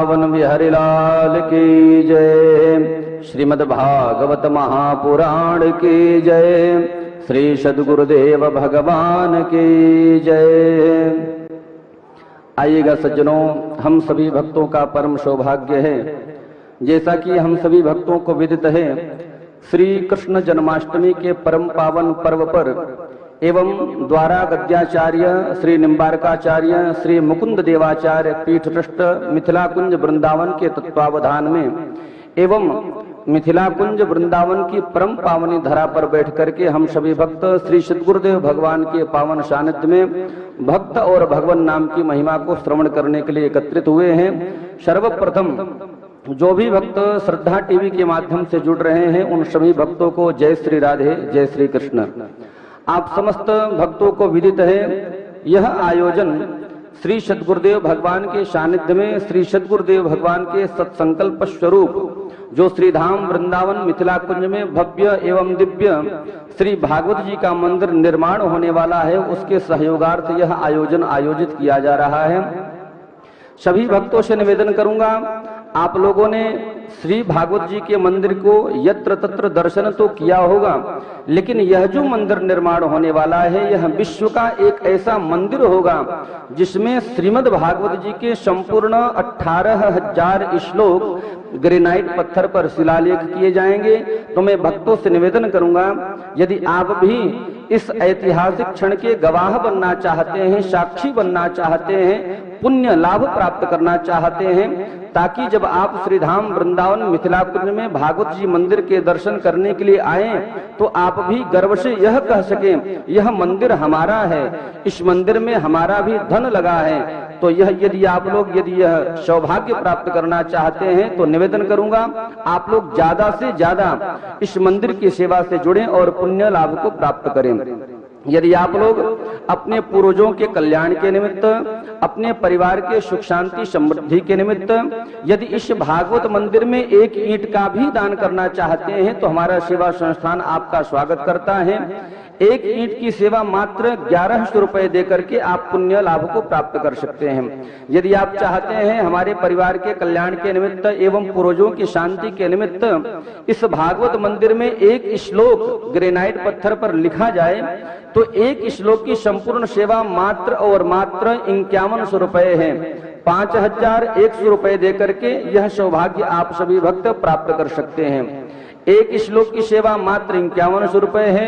वृंदावन बिहारी लाल की जय। श्रीमद् भागवत महापुराण की जय। श्री सद्गुरुदेव भगवान की जय। आइएगा सज्जनों, हम सभी भक्तों का परम सौभाग्य है, जैसा कि हम सभी भक्तों को विदित है, श्री कृष्ण जन्माष्टमी के परम पावन पर्व पर एवं द्वारा गद्याचार्य श्री निम्बारकाचार्य श्री मुकुंद देवाचार्य पीठ ट्रस्ट मिथिला कुंज वृंदावन के तत्वावधान में एवं मिथिला कुंज वृंदावन की परम पावनी धरा पर बैठ करके हम सभी भक्त श्री सद्गुरुदेव भगवान के पावन सानिध्य में भक्त और भगवान नाम की महिमा को श्रवण करने के लिए एकत्रित हुए हैं। सर्वप्रथम जो भी भक्त श्रद्धा टीवी के माध्यम से जुड़ रहे हैं उन सभी भक्तों को जय श्री राधे, जय श्री कृष्ण। आप समस्त भक्तों को विदित है, यह आयोजन श्री सद्गुरुदेव भगवान के सानिध्य में श्री सद्गुरुदेव भगवान के सत्संकल्प स्वरूप जो श्री धाम वृंदावन मिथिला कुंज में भव्य एवं दिव्य श्री भागवत जी का मंदिर निर्माण होने वाला है, उसके सहयोगार्थ यह आयोजन आयोजित किया जा रहा है। सभी भक्तों से निवेदन करूंगा, आप लोगों ने श्री भागवत जी के मंदिर को यत्र तत्र दर्शन तो किया होगा, लेकिन यह जो मंदिर निर्माण होने वाला है यह विश्व का एक ऐसा मंदिर होगा जिसमें श्रीमद् भागवत जी के संपूर्ण 18,000 श्लोक ग्रेनाइट पत्थर पर शिलालेख किए जाएंगे। तो मैं भक्तों से निवेदन करूंगा, यदि आप भी इस ऐतिहासिक क्षण के गवाह बनना चाहते हैं, साक्षी बनना चाहते हैं, पुण्य लाभ प्राप्त करना चाहते हैं, ताकि जब आप श्रीधाम वृंदावन मिथिला कुंज में भागवत जी मंदिर के दर्शन करने के लिए आए तो आप भी गर्व से यह कह सकें, यह मंदिर हमारा है, इस मंदिर में हमारा भी धन लगा है। तो यदि आप लोग यह सौभाग्य प्राप्त करना चाहते हैं तो निवेदन करूंगा, आप लोग ज्यादा से ज्यादा इस मंदिर की सेवा से जुड़ें और पुण्य लाभ को प्राप्त करें। यदि आप लोग अपने पूर्वजों के कल्याण के निमित्त, अपने परिवार के सुख शांति समृद्धि के निमित्त यदि इस भागवत मंदिर में एक ईंट का भी दान करना चाहते हैं तो हमारा सेवा संस्थान आपका स्वागत करता है। एक ईंट की सेवा मात्र 1100 रुपए देकर के आप पुण्य लाभ को प्राप्त कर सकते हैं। यदि आप चाहते हैं हमारे परिवार के कल्याण के निमित्त एवं पूर्वजों की शांति के निमित्त इस भागवत मंदिर में एक श्लोक ग्रेनाइट पत्थर पर लिखा जाए तो एक श्लोक की संपूर्ण सेवा मात्र और मात्र 5100 रुपए है। 5100 रुपए देकर के यह सौभाग्य आप सभी भक्त प्राप्त कर सकते हैं। एक श्लोक की सेवा मात्र 5100 रुपए है,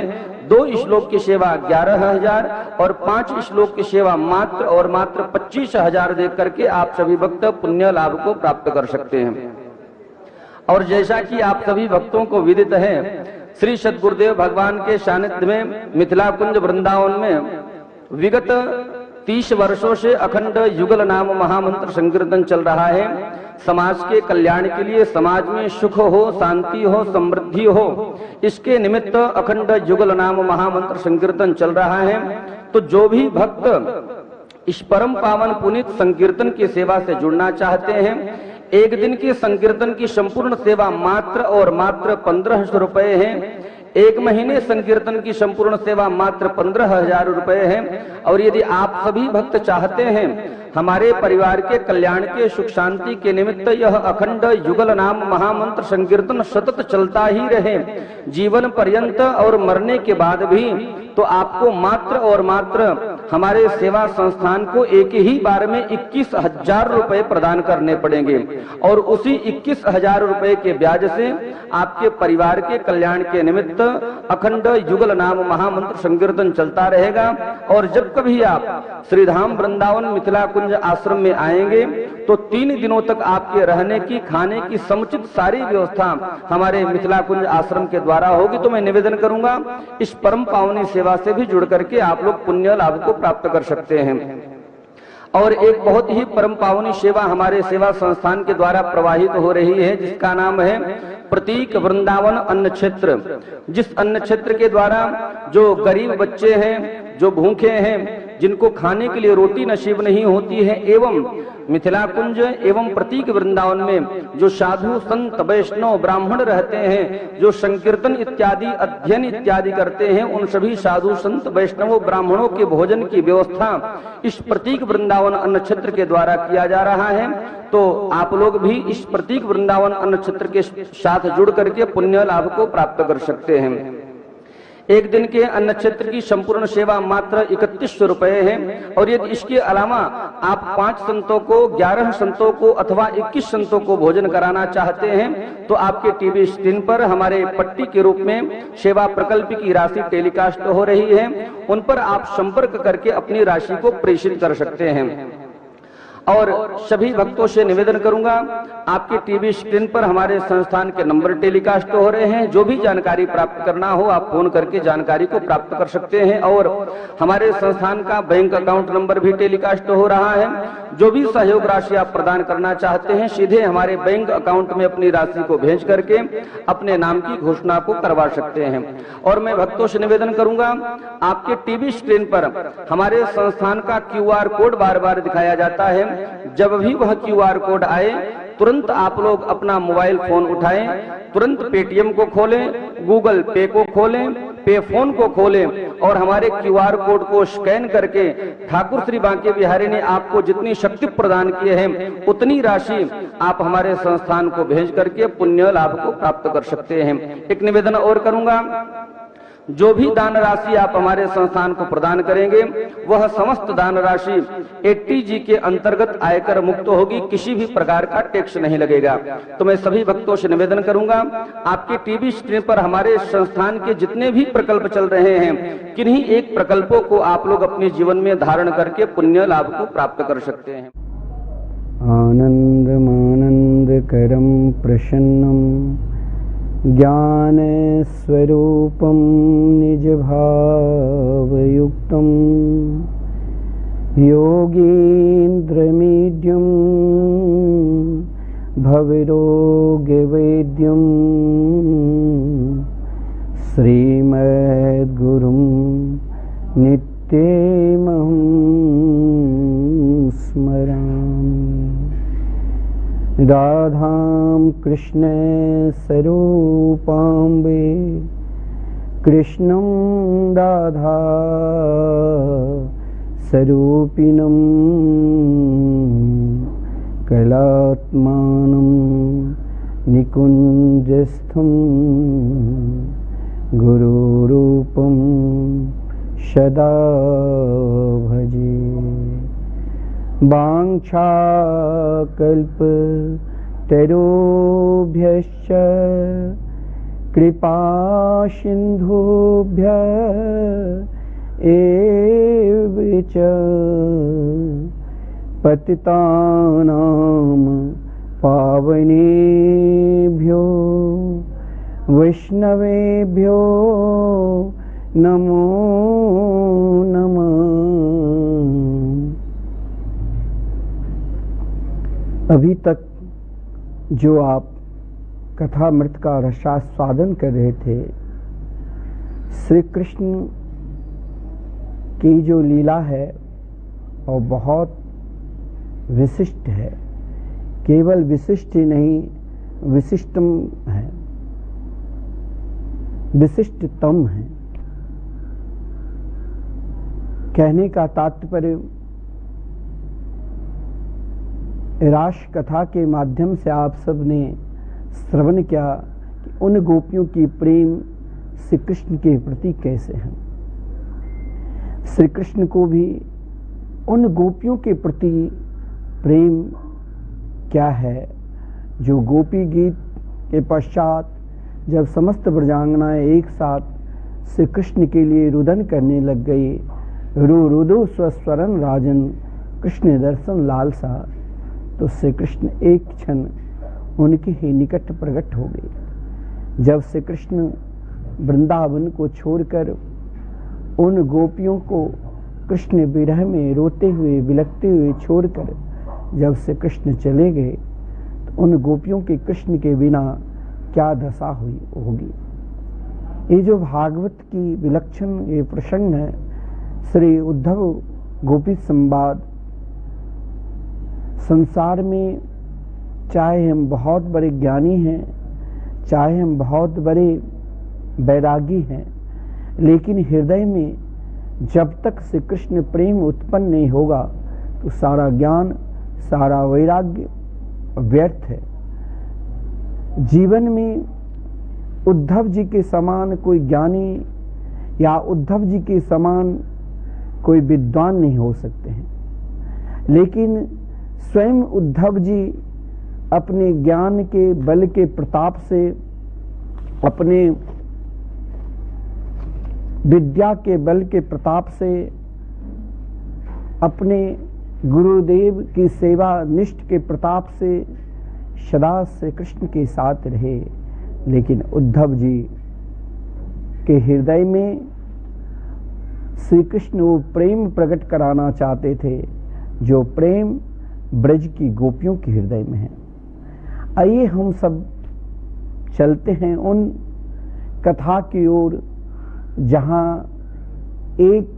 2 श्लोक की सेवा 11,000 और 5 श्लोक की सेवा मात्र और मात्र 25,000 देकर करके आप सभी भक्त पुण्य लाभ को प्राप्त कर सकते हैं। और जैसा कि आप सभी भक्तों को विदित है, श्री सद्गुरुदेव भगवान के सानिध्य में मिथिला कुंज वृंदावन में विगत 30 वर्षों से अखंड युगल नाम महामंत्र संकीर्तन चल रहा है। समाज के कल्याण के लिए, समाज में सुख हो, शांति हो, समृद्धि हो, इसके निमित्त अखंड युगल नाम महामंत्र संकीर्तन चल रहा है। तो जो भी भक्त इस परम पावन पुनीत संकीर्तन की सेवा से जुड़ना चाहते हैं, एक दिन की संकीर्तन की संपूर्ण सेवा मात्र और मात्र 1500 रुपए है। एक महीने संकीर्तन की संपूर्ण सेवा मात्र 15,000 रुपए है। और यदि आप सभी भक्त चाहते हैं हमारे परिवार के कल्याण के सुख शांति के निमित्त यह अखंड युगल नाम महामंत्र संकीर्तन सतत चलता ही रहे जीवन पर्यंत और मरने के बाद भी, तो आपको मात्र और मात्र हमारे सेवा संस्थान को एक ही बार में 21,000 रुपए प्रदान करने पड़ेंगे और उसी 21,000 रुपए के ब्याज से आपके परिवार के कल्याण के निमित्त अखंड युगल नाम महामंत्र संकीर्तन चलता रहेगा। और जब कभी आप श्रीधाम वृंदावन मिथिला कुंज आश्रम में आएंगे तो 3 दिनों तक आपके रहने की, खाने की समुचित सारी व्यवस्था हमारे मिथिला कुंज आश्रम के द्वारा होगी। तो मैं निवेदन करूंगा इस परम पावनी सेवा से भी जुड़ करके आप लोग पुण्य लाभ को प्राप्त कर सकते हैं। और एक बहुत ही परम पावनी सेवा हमारे सेवा संस्थान के द्वारा प्रवाहित हो रही है, जिसका नाम है प्रतीक वृंदावन अन्न क्षेत्र। जिस अन्न क्षेत्र के द्वारा जो गरीब बच्चे हैं, जो भूखे हैं, जिनको खाने के लिए रोटी नसीब नहीं होती है, एवं मिथिला कुंज एवं प्रतीक वृंदावन में जो साधु संत वैष्णव ब्राह्मण रहते हैं, जो संकीर्तन इत्यादि अध्ययन इत्यादि करते हैं, उन सभी साधु संत वैष्णव ब्राह्मणों के भोजन की व्यवस्था इस प्रतीक वृंदावन अन्न क्षेत्र के द्वारा किया जा रहा है। तो आप लोग भी इस प्रतीक वृंदावन अन्न क्षेत्र के साथ जुड़ करके पुण्य लाभ को प्राप्त कर सकते हैं। एक दिन के अन्न क्षेत्र की संपूर्ण सेवा मात्र 3100 रुपए है। और यदि इसके अलावा आप 5 संतों को, 11 संतों को अथवा 21 संतों को भोजन कराना चाहते हैं तो आपके टीवी स्क्रीन पर हमारे पट्टी के रूप में सेवा प्रकल्प की राशि टेलीकास्ट हो रही है, उन पर आप संपर्क करके अपनी राशि को प्रेषित कर सकते हैं। और सभी भक्तों से निवेदन करूंगा, आपके टीवी स्क्रीन पर हमारे संस्थान के नंबर टेलीकास्ट हो रहे हैं। जो भी जानकारी प्राप्त करना हो आप फोन करके जानकारी को प्राप्त कर सकते हैं। और हमारे संस्थान का बैंक अकाउंट नंबर भी टेलीकास्ट हो रहा है। जो भी सहयोग राशि आप प्रदान करना चाहते हैं सीधे हमारे बैंक अकाउंट में अपनी राशि को भेज करके अपने नाम की घोषणा को करवा सकते हैं। और मैं भक्तों से निवेदन करूंगा, आपके टीवी स्क्रीन पर हमारे संस्थान का QR कोड बार बार दिखाया जाता है। जब भी वह QR कोड आए तुरंत आप लोग अपना मोबाइल फोन उठाएं, तुरंत पेटीएम को खोलें, गूगल पे को खोलें, पे फोन को खोलें और हमारे QR कोड को स्कैन करके ठाकुर श्री बांके बिहारी ने आपको जितनी शक्ति प्रदान किए हैं उतनी राशि आप हमारे संस्थान को भेज करके पुण्य लाभ को प्राप्त कर सकते हैं। एक निवेदन और करूंगा, जो भी दान राशि आप हमारे संस्थान को प्रदान करेंगे वह समस्त दान राशि 80G के अंतर्गत आयकर मुक्त होगी, किसी भी प्रकार का टैक्स नहीं लगेगा। तो मैं सभी भक्तों से निवेदन करूंगा, आपके टीवी स्क्रीन पर हमारे संस्थान के जितने भी प्रकल्प चल रहे हैं किन्हीं एक प्रकल्पों को आप लोग अपने जीवन में धारण करके पुण्य लाभ को प्राप्त कर सकते हैं। आनंद मानंद करम प्रसन्नम ज्ञान स्वरूपम निज भावयुक्तम योगीन्द्रमीड्यम भवरोगवैद्यम श्रीमद्गुरुं नित्यमहं स्मरामि। राधां कृष्ण स्वरूपाम्बे कृष्णं राधा स्वरूपिणं कलात्मानं निकुञ्जस्थं गुरुरूपं सदा भजे। वाञ्छाकल्पतरुभ्यश्च कृपासिन्धुभ्यः एव च पतितानां पावनेभ्यो वैष्णवेभ्यो नमो नमः। अभी तक जो आप कथामृत का रसास्वादन कर रहे थे, श्री कृष्ण की जो लीला है और बहुत विशिष्ट है, केवल विशिष्ट ही नहीं विशिष्टम है, विशिष्टतम है। कहने का तात्पर्य रास कथा के माध्यम से आप सब ने श्रवण किया कि उन गोपियों की प्रेम श्री कृष्ण के प्रति कैसे हैं। श्री कृष्ण को भी उन गोपियों के प्रति प्रेम क्या है जो गोपी गीत के पश्चात जब समस्त ब्रजांगनाएं एक साथ श्री कृष्ण के लिए रुदन करने लग गई, रुदु स्वस्वरन राजन कृष्ण दर्शन लालसा, तो श्री कृष्ण एक क्षण उनके ही निकट प्रकट हो गए। जब श्री कृष्ण वृंदावन को छोड़कर उन गोपियों को कृष्ण विरह में रोते हुए बिलखते हुए छोड़कर जब श्री कृष्ण चले गए तो उन गोपियों के कृष्ण के बिना क्या दशा हुई होगी। ये जो भागवत की विलक्षण ये प्रसंग है, श्री उद्धव गोपी संवाद संसार में चाहे हम बहुत बड़े ज्ञानी हैं, चाहे हम बहुत बड़े वैरागी हैं, लेकिन हृदय में जब तक श्री कृष्ण प्रेम उत्पन्न नहीं होगा तो सारा ज्ञान, सारा वैराग्य व्यर्थ है। जीवन में उद्धव जी के समान कोई ज्ञानी या उद्धव जी के समान कोई विद्वान नहीं हो सकते हैं, लेकिन स्वयं उद्धव जी अपने ज्ञान के बल के प्रताप से, अपने विद्या के बल के प्रताप से, अपने गुरुदेव की सेवा निष्ठ के प्रताप से सदा श्री कृष्ण के साथ रहे। लेकिन उद्धव जी के हृदय में श्री कृष्ण वो प्रेम प्रकट कराना चाहते थे जो प्रेम ब्रज की गोपियों के हृदय में है। आइए हम सब चलते हैं उन कथा की ओर जहाँ एक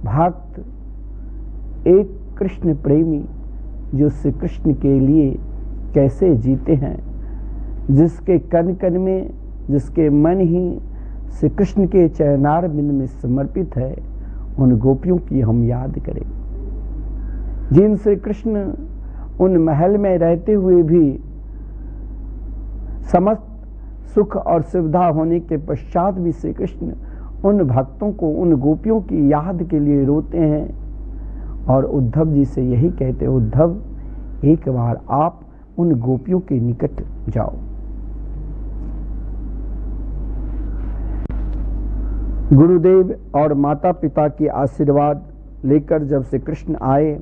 भक्त, एक कृष्ण प्रेमी जो श्री कृष्ण के लिए कैसे जीते हैं, जिसके कण कण में, जिसके मन ही श्री कृष्ण के चरणार बिंद में समर्पित है, उन गोपियों की हम याद करें जिन श्री कृष्ण उन महल में रहते हुए भी समस्त सुख और सुविधा होने के पश्चात भी श्री कृष्ण उन भक्तों को, उन गोपियों की याद के लिए रोते हैं और उद्धव जी से यही कहते हैं, उद्धव एक बार आप उन गोपियों के निकट जाओ। गुरुदेव और माता पिता के आशीर्वाद लेकर जब श्री कृष्ण आए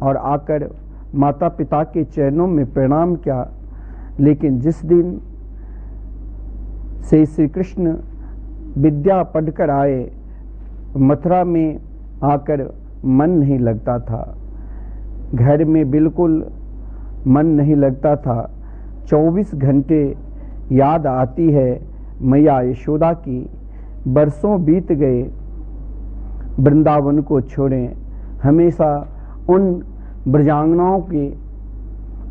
और आकर माता पिता के चरणों में प्रणाम किया, लेकिन जिस दिन से श्री कृष्ण विद्या पढ़कर आए, मथुरा में आकर मन नहीं लगता था, घर में बिल्कुल मन नहीं लगता था। 24 घंटे याद आती है मैया यशोदा की। बरसों बीत गए वृंदावन को छोड़े, हमेशा उन ब्रजांगनाओं की,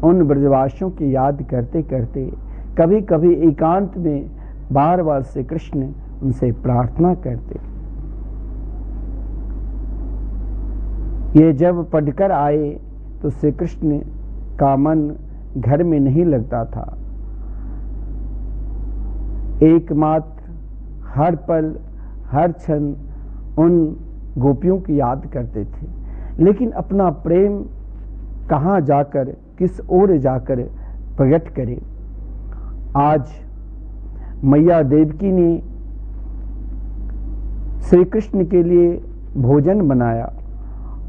उन ब्रजवासियों की याद करते करते कभी कभी एकांत में बार बार श्री कृष्ण उनसे प्रार्थना करते। ये जब पढ़कर आए तो श्री कृष्ण का मन घर में नहीं लगता था। एकमात्र हर पल, हर क्षण उन गोपियों की याद करते थे, लेकिन अपना प्रेम कहाँ जाकर, किस ओर जाकर प्रकट करे। आज मैया देवकी ने श्री कृष्ण के लिए भोजन बनाया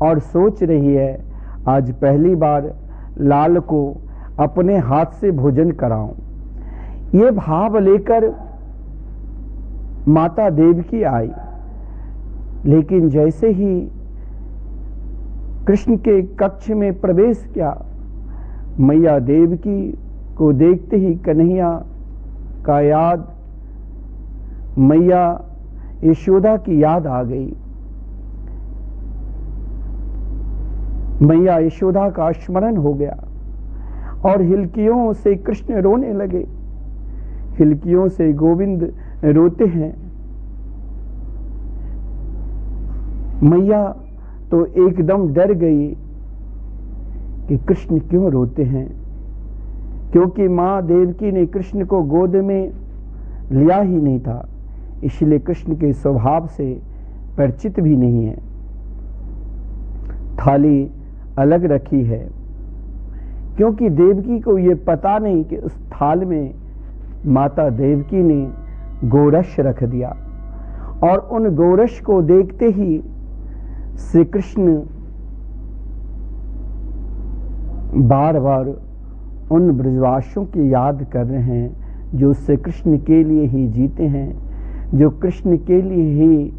और सोच रही है आज पहली बार लाल को अपने हाथ से भोजन कराऊं। ये भाव लेकर माता देवकी आई, लेकिन जैसे ही कृष्ण के कक्ष में प्रवेश किया, मैया देवकी को देखते ही कन्हैया का याद, मैया यशोदा की याद आ गई। मैया यशोदा का स्मरण हो गया और हिलकियों से कृष्ण रोने लगे। हिलकियों से गोविंद रोते हैं। मैया तो एकदम डर गई कि कृष्ण क्यों रोते हैं, क्योंकि माँ देवकी ने कृष्ण को गोद में लिया ही नहीं था, इसलिए कृष्ण के स्वभाव से परिचित भी नहीं है। थाली अलग रखी है क्योंकि देवकी को ये पता नहीं कि उस थाल में माता देवकी ने गोरस रख दिया, और उन गोरस को देखते ही श्री कृष्ण बार बार उन ब्रजवासियों की याद कर रहे हैं जो श्री कृष्ण के लिए ही जीते हैं, जो कृष्ण के लिए ही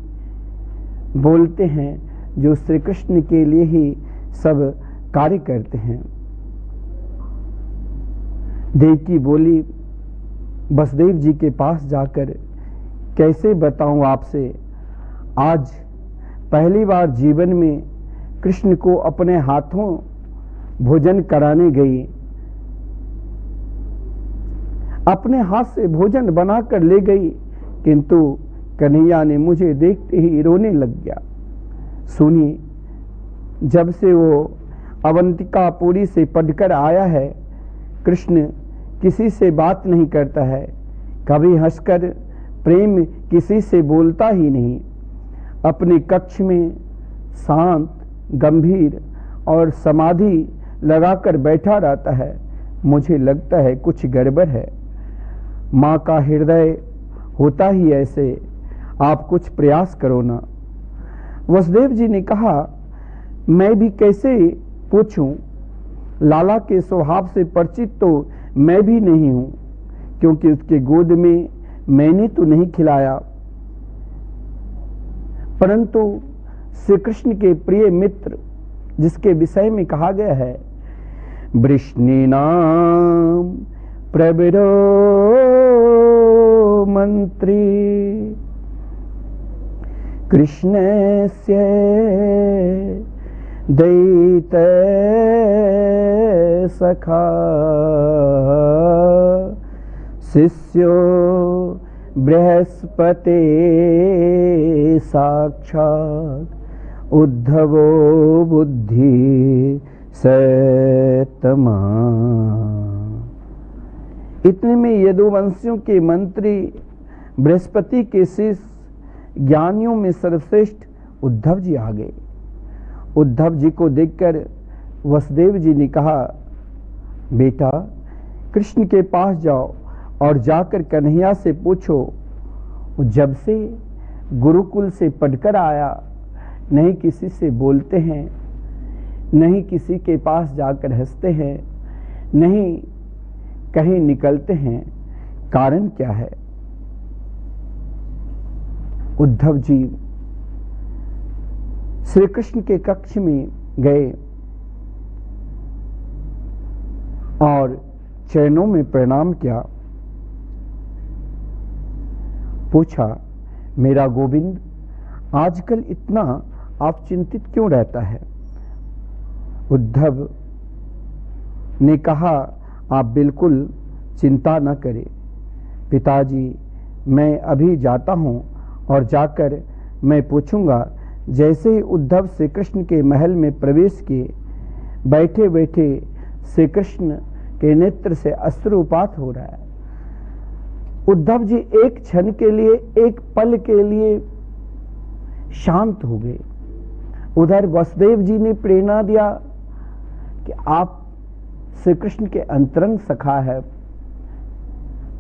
बोलते हैं, जो श्री कृष्ण के लिए ही सब कार्य करते हैं। देवकी बोली वसुदेव जी के पास जाकर, कैसे बताऊं आपसे, आज पहली बार जीवन में कृष्ण को अपने हाथों भोजन कराने गई। अपने हाथ से भोजन बनाकर ले गई, किंतु कन्हैया ने मुझे देखते ही रोने लग गया। सुनिए, जब से वो अवंतिकापुरी से पढ़कर आया है, कृष्ण किसी से बात नहीं करता है, कभी हंसकर प्रेम किसी से बोलता ही नहीं। अपने कक्ष में शांत, गंभीर और समाधि लगाकर बैठा रहता है। मुझे लगता है कुछ गड़बड़ है। माँ का हृदय होता ही ऐसे, आप कुछ प्रयास करो ना। वसुदेव जी ने कहा, मैं भी कैसे पूछूं, लाला के स्वभाव से परिचित तो मैं भी नहीं हूं, क्योंकि उसके गोद में मैंने तो नहीं खिलाया, परंतु श्री कृष्ण के प्रिय मित्र जिसके विषय में कहा गया है, वृष्णीनाम प्रविरो मंत्री कृष्णस्य दैत सखा शिष्यो बृहस्पते साक्षात् उद्धवो बुद्धि सतमा। इतने में यदुवंशियों के मंत्री बृहस्पति के शिष्य ज्ञानियों में सर्वश्रेष्ठ उद्धव जी आ गए। उद्धव जी को देखकर वसुदेव जी ने कहा, बेटा कृष्ण के पास जाओ और जाकर कन्हैया से पूछो, जब से गुरुकुल से पढ़कर आया नहीं किसी से बोलते हैं, नहीं किसी के पास जाकर हंसते हैं, नहीं कहीं निकलते हैं, कारण क्या है। उद्धव जी श्री कृष्ण के कक्ष में गए और चरणों में प्रणाम किया। पूछा, मेरा गोविंद आजकल इतना आप चिंतित क्यों रहता है। उद्धव ने कहा, आप बिल्कुल चिंता न करें पिताजी, मैं अभी जाता हूं और जाकर मैं पूछूंगा। जैसे ही उद्धव श्री कृष्ण के महल में प्रवेश किए, बैठे बैठे श्री कृष्ण के नेत्र से अश्रुपात हो रहा है। उद्धव जी एक क्षण के लिए, एक पल के लिए शांत हो गए। उधर वसुदेव जी ने प्रेरणा दिया कि आप श्री कृष्ण के अंतरंग सखा है।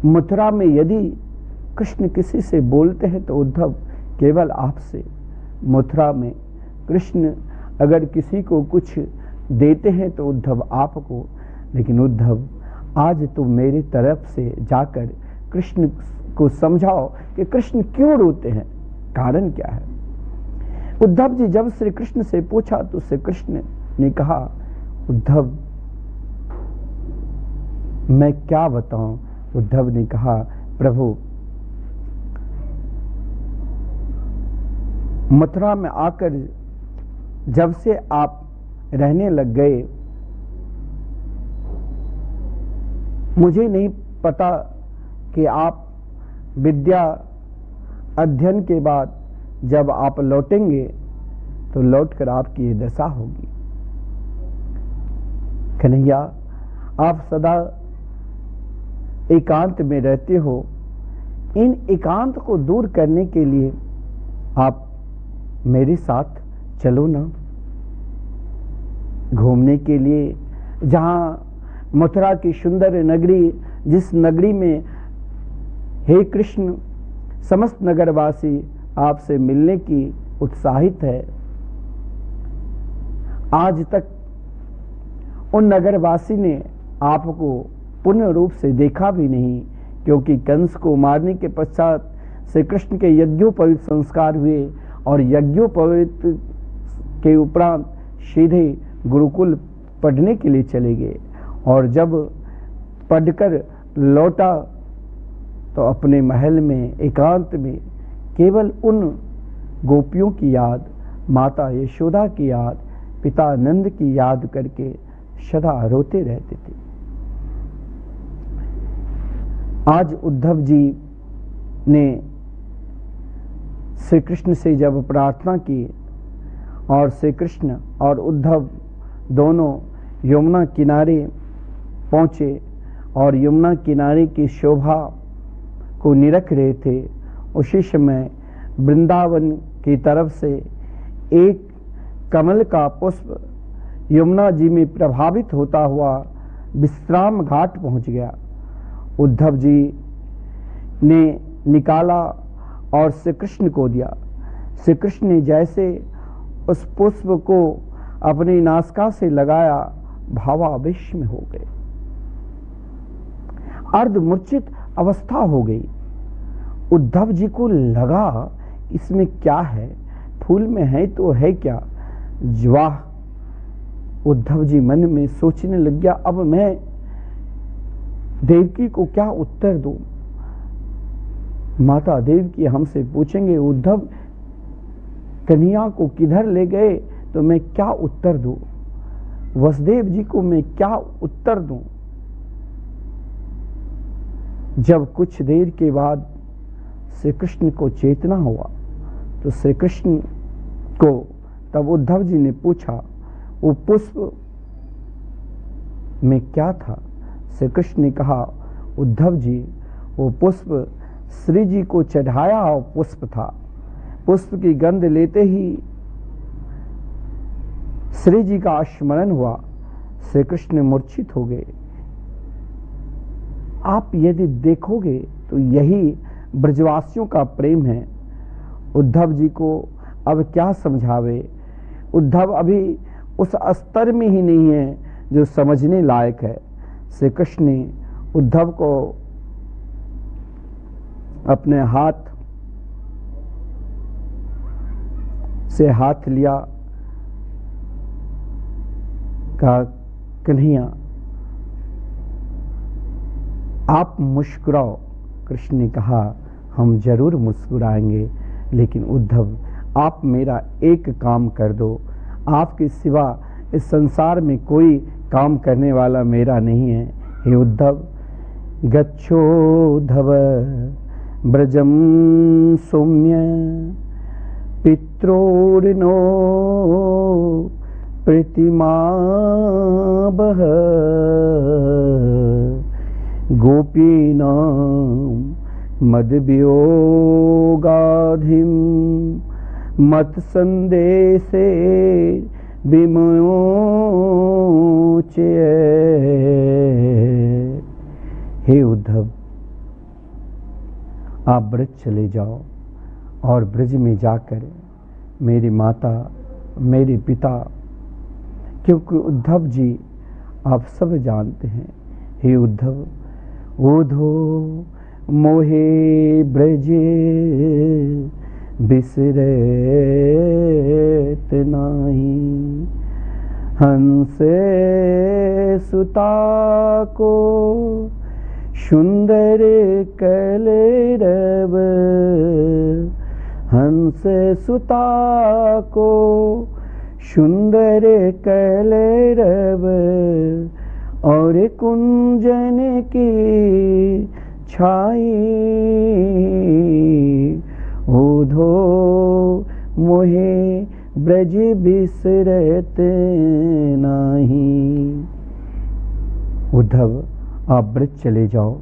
मथुरा में यदि कृष्ण किसी से बोलते हैं तो उद्धव केवल आपसे। मथुरा में कृष्ण अगर किसी को कुछ देते हैं तो उद्धव आपको। लेकिन उद्धव, आज तो मेरी तरफ से जाकर कृष्ण को समझाओ कि कृष्ण क्यों रोते हैं, कारण क्या है। उद्धव जी जब श्री कृष्ण से पूछा तो श्री कृष्ण ने कहा, उद्धव मैं क्या बताऊं। उद्धव ने कहा, प्रभु मथुरा में आकर जब से आप रहने लग गए, मुझे नहीं पता कि आप विद्या अध्ययन के बाद जब आप लौटेंगे तो लौटकर आपकी ये दशा होगी। कन्हैया, आप सदा एकांत में रहते हो, इन एकांत को दूर करने के लिए आप मेरे साथ चलो ना घूमने के लिए। जहां मथुरा की सुंदर नगरी, जिस नगरी में हे कृष्ण समस्त नगरवासी आपसे मिलने की उत्साहित है। आज तक उन नगरवासी ने आपको पूर्ण रूप से देखा भी नहीं, क्योंकि कंस को मारने के पश्चात श्री कृष्ण के यज्ञोपवीत संस्कार हुए और यज्ञोपवीत के उपरांत सीधे गुरुकुल पढ़ने के लिए चले गए। और जब पढ़कर लौटा तो अपने महल में एकांत में केवल उन गोपियों की याद, माता यशोदा की याद, पिता नंद की याद करके सदा रोते रहते थे। आज उद्धव जी ने श्री कृष्ण से जब प्रार्थना की और श्री कृष्ण और उद्धव दोनों यमुना किनारे पहुँचे और यमुना किनारे की शोभा को निरख रहे थे, उसी समय वृंदावन की तरफ से एक कमल का पुष्प यमुना जी में प्रभावित होता हुआ विश्राम घाट पहुंच गया। उद्धव जी ने निकाला और श्री कृष्ण को दिया। श्री कृष्ण ने जैसे उस पुष्प को अपनी नासिका से लगाया, भावावेश में हो गए, अर्धमूर्छित अवस्था हो गई। उद्धव जी को लगा इसमें क्या है, फूल में है तो है क्या। वाह, उद्धव जी मन में सोचने लग गया, अब मैं देवकी को क्या उत्तर दूं। माता देवकी हमसे पूछेंगे उद्धव कन्हैया को किधर ले गए, तो मैं क्या उत्तर दूं। वसुदेव जी को मैं क्या उत्तर दूं। जब कुछ देर के बाद श्री कृष्ण को चेतना हुआ तो श्री कृष्ण को तब उद्धव जी ने पूछा वो पुष्प में क्या था। श्री कृष्ण ने कहा उद्धव जी वो पुष्प श्री जी को चढ़ाया हुआ पुष्प था। पुष्प की गंध लेते ही श्री जी का स्मरण हुआ, श्री कृष्ण मूर्छित हो गए। आप यदि देखोगे तो यही ब्रजवासियों का प्रेम है। उद्धव जी को अब क्या समझावे, उद्धव अभी उस स्तर में ही नहीं है जो समझने लायक है। श्री कृष्ण ने उद्धव को अपने हाथ से हाथ लिया, कहा कन्हैया आप मुस्कुराओ। कृष्ण ने कहा हम जरूर मुस्कुराएंगे, लेकिन उद्धव आप मेरा एक काम कर दो, आपके सिवा इस संसार में कोई काम करने वाला मेरा नहीं है। हे उद्धव गच्छोद्धव ब्रजम सौम्य पित्रोर्नो प्रतिमा बह गोपीनां मदवियोगाधिं मत संदेशे विमोचय। हे उद्धव आप ब्रज चले जाओ और ब्रज में जाकर मेरी माता मेरे पिता, क्योंकि उद्धव जी आप सब जानते हैं। हे उद्धव ओधो मोहे ब्रजे बिसरत नाही, हंस सुता को सुंदर कलरव, हंस सुता को सुंदर कलरव और कुंजन की छाई, ओधो मोहे ब्रज बिसरत नाही। उद्धव आप ब्रज चले जाओ,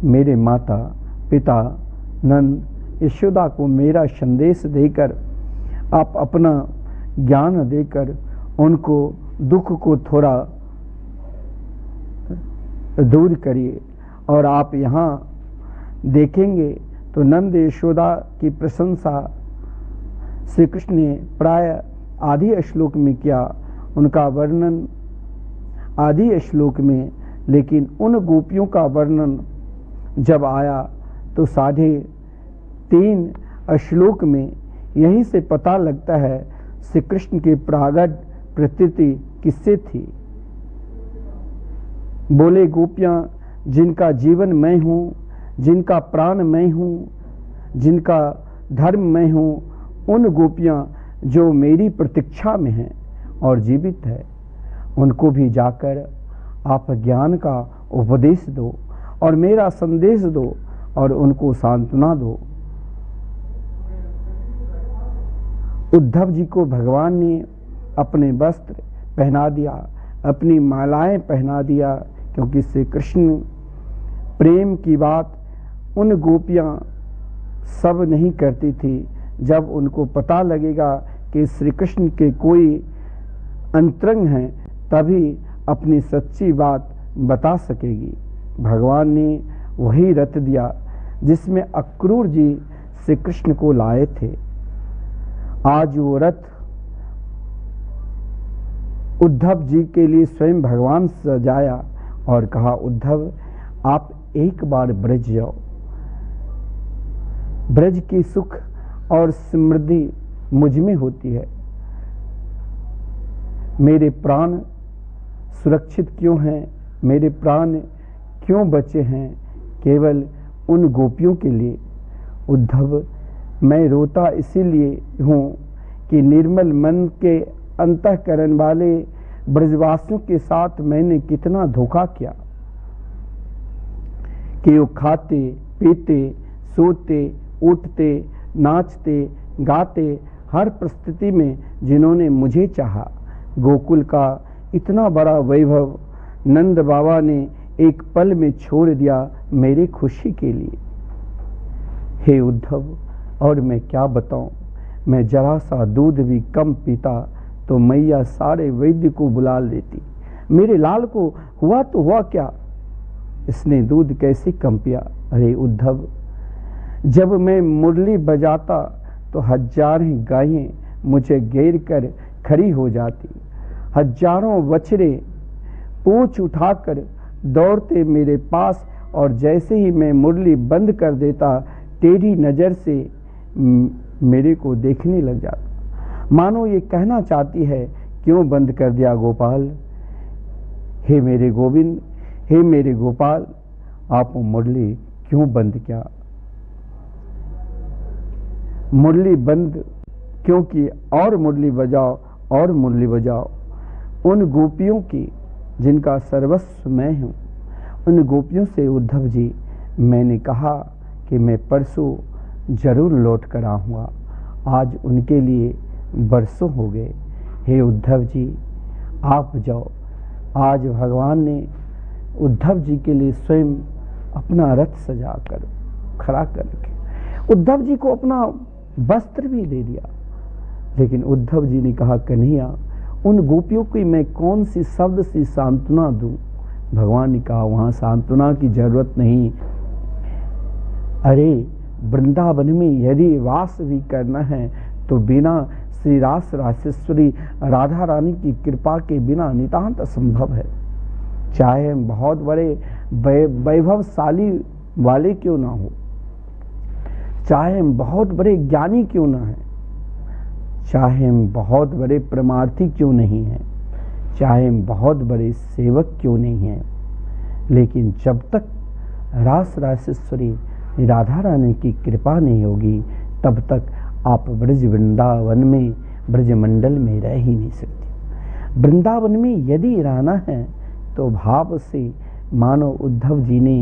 मेरे माता पिता नंद यशोदा को मेरा संदेश देकर आप अपना ज्ञान देकर उनको दुख को थोड़ा दूर करिए। और आप यहाँ देखेंगे तो नंद यशोदा की प्रशंसा श्री कृष्ण ने प्राय आधि श्लोक में किया, उनका वर्णन आधि श्लोक में, लेकिन उन गोपियों का वर्णन जब आया तो 3.5 श्लोक में। यहीं से पता लगता है श्री कृष्ण की प्रागट प्रकृति किससे थी। बोले गोपियां जिनका जीवन मैं हूँ, जिनका प्राण मैं हूँ, जिनका धर्म मैं हूँ, उन गोपियां जो मेरी प्रतीक्षा में हैं और जीवित है। उनको भी जाकर आप ज्ञान का उपदेश दो और मेरा संदेश दो और उनको सांत्वना दो। उद्धव जी को भगवान ने अपने वस्त्र पहना दिया, अपनी मालाएं पहना दिया, क्योंकि श्री कृष्ण प्रेम की बात उन गोपियां सब नहीं करती थी। जब उनको पता लगेगा कि श्री कृष्ण के कोई अंतरंग हैं, तभी अपनी सच्ची बात बता सकेगी। भगवान ने वही रथ दिया जिसमें अक्रूर जी श्री कृष्ण को लाए थे। आज वो रथ उद्धव जी के लिए स्वयं भगवान सजाया और कहा, उद्धव आप एक बार ब्रज जाओ। ब्रज की सुख और समृद्धि मुझ में होती है। मेरे प्राण सुरक्षित क्यों हैं, मेरे प्राण क्यों बचे हैं? केवल उन गोपियों के लिए। उद्धव, मैं रोता इसीलिए हूँ कि निर्मल मन के अंतःकरण वाले ब्रजवासियों के साथ मैंने कितना धोखा किया कि वो खाते पीते सोते उठते नाचते गाते हर परिस्थिति में जिन्होंने मुझे चाहा। गोकुल का इतना बड़ा वैभव नंद बाबा ने एक पल में छोड़ दिया मेरी खुशी के लिए। हे उद्धव, और मैं क्या बताऊं, मैं जरा सा दूध भी कम पीता तो मैया सारे वैद्य को बुला लेती। मेरे लाल को हुआ तो हुआ क्या, इसने दूध कैसे कम पिया? अरे उद्धव, जब मैं मुरली बजाता तो हजारों गायें मुझे घेर कर खड़ी हो जाती, हजारों बछड़े पूंछ उठाकर दौड़ते मेरे पास, और जैसे ही मैं मुरली बंद कर देता टेढ़ी नजर से मेरे को देखने लग जाता, मानो ये कहना चाहती है, क्यों बंद कर दिया गोपाल? हे मेरे गोविंद, हे मेरे गोपाल, आप मुरली क्यों बंद किया? मुरली बंद क्यों की? और मुरली बजाओ और मुरली बजाओ। उन गोपियों की जिनका सर्वस्व मैं हूँ, उन गोपियों से उद्धव जी मैंने कहा कि मैं परसों जरूर लौट कर आऊँगा। आज उनके लिए बरसों हो गए। हे उद्धव जी, आप जाओ। आज भगवान ने उद्धव जी के लिए स्वयं अपना रथ सजा कर खड़ा करके उद्धव जी को अपना वस्त्र भी दे दिया। लेकिन उद्धव जी ने कहा, कन्हैया, उन गोपियों की मैं कौन सी शब्द सी सांत्वना दूं? भगवान ने कहा, वहां सांत्वना की जरूरत नहीं। अरे वृंदावन में यदि वास भी करना है तो बिना श्री रास रासेश्वरी राधा रानी की कृपा के बिना नितांत असंभव है। चाहे हम बहुत बड़े वैभवशाली वाले क्यों ना हो, चाहे हम बहुत बड़े ज्ञानी क्यों ना हैं, चाहे हम बहुत बड़े परमार्थी क्यों नहीं हैं, चाहे हम बहुत बड़े सेवक क्यों नहीं हैं, लेकिन जब तक रास रासेश्वरी राधा रानी की कृपा नहीं होगी तब तक आप ब्रज वृंदावन में ब्रजमंडल में रह ही नहीं सकते। वृंदावन में यदि रहना है तो भाव से मानो उद्धव जी ने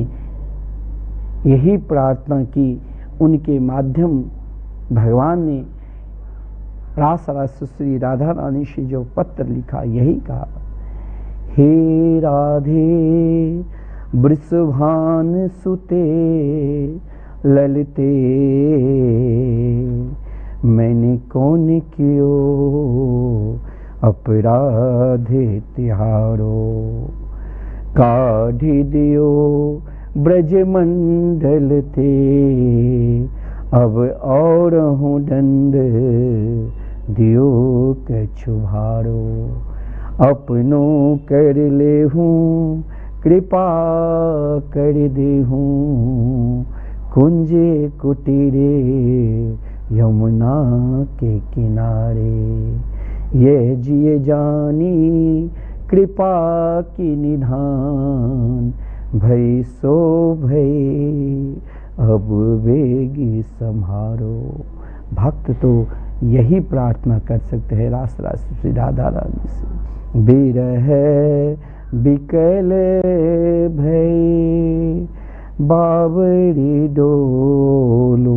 यही प्रार्थना की। उनके माध्यम भगवान ने रास रासेश्वरी राधा रानी से जो पत्र लिखा, यही कहा, हे राधे वृषभान सुते ललिते, मैंने कौन कियो अपराधे तिहारो, काढ़ी दियो ब्रजमंडल ते, अब और हूँ दंड दियो कछु भारो, अपनों कर ले हूँ कृपा कर दे हूँ, कुंजे कुटीरे यमुना के किनारे, ये जिए जानी कृपा की निधान, भई सो भई अब वेगी संहारो। भक्त तो यही प्रार्थना कर सकते हैं रास रासेश्वरी राधा रानी से। बिरह बिकल भई बावरी डोलूं,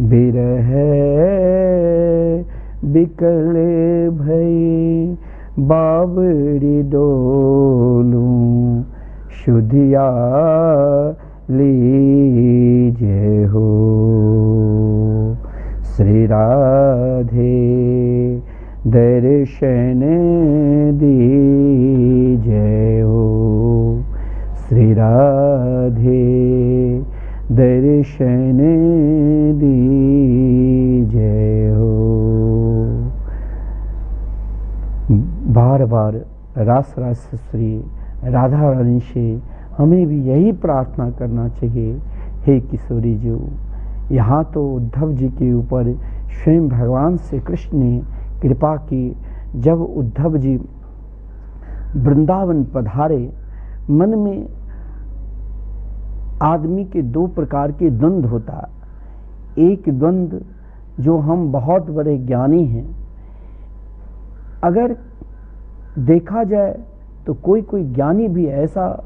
बिरह बिकल भई बावरी डोलूं, शुद्धिया लीजे हो श्री राधे दर्शन दीजे हो श्री राधे दर्शन दीजे हो। बार बार रास श्री राधा रानी से हमें भी यही प्रार्थना करना चाहिए, हे किशोरी जी, यहाँ तो उद्धव जी के ऊपर स्वयं भगवान श्री कृष्ण ने कृपा की। जब उद्धव जी वृंदावन पधारे, मन में आदमी के दो प्रकार के द्वंद्व होता। एक द्वंद्व जो हम बहुत बड़े ज्ञानी हैं, अगर देखा जाए तो कोई कोई ज्ञानी भी ऐसा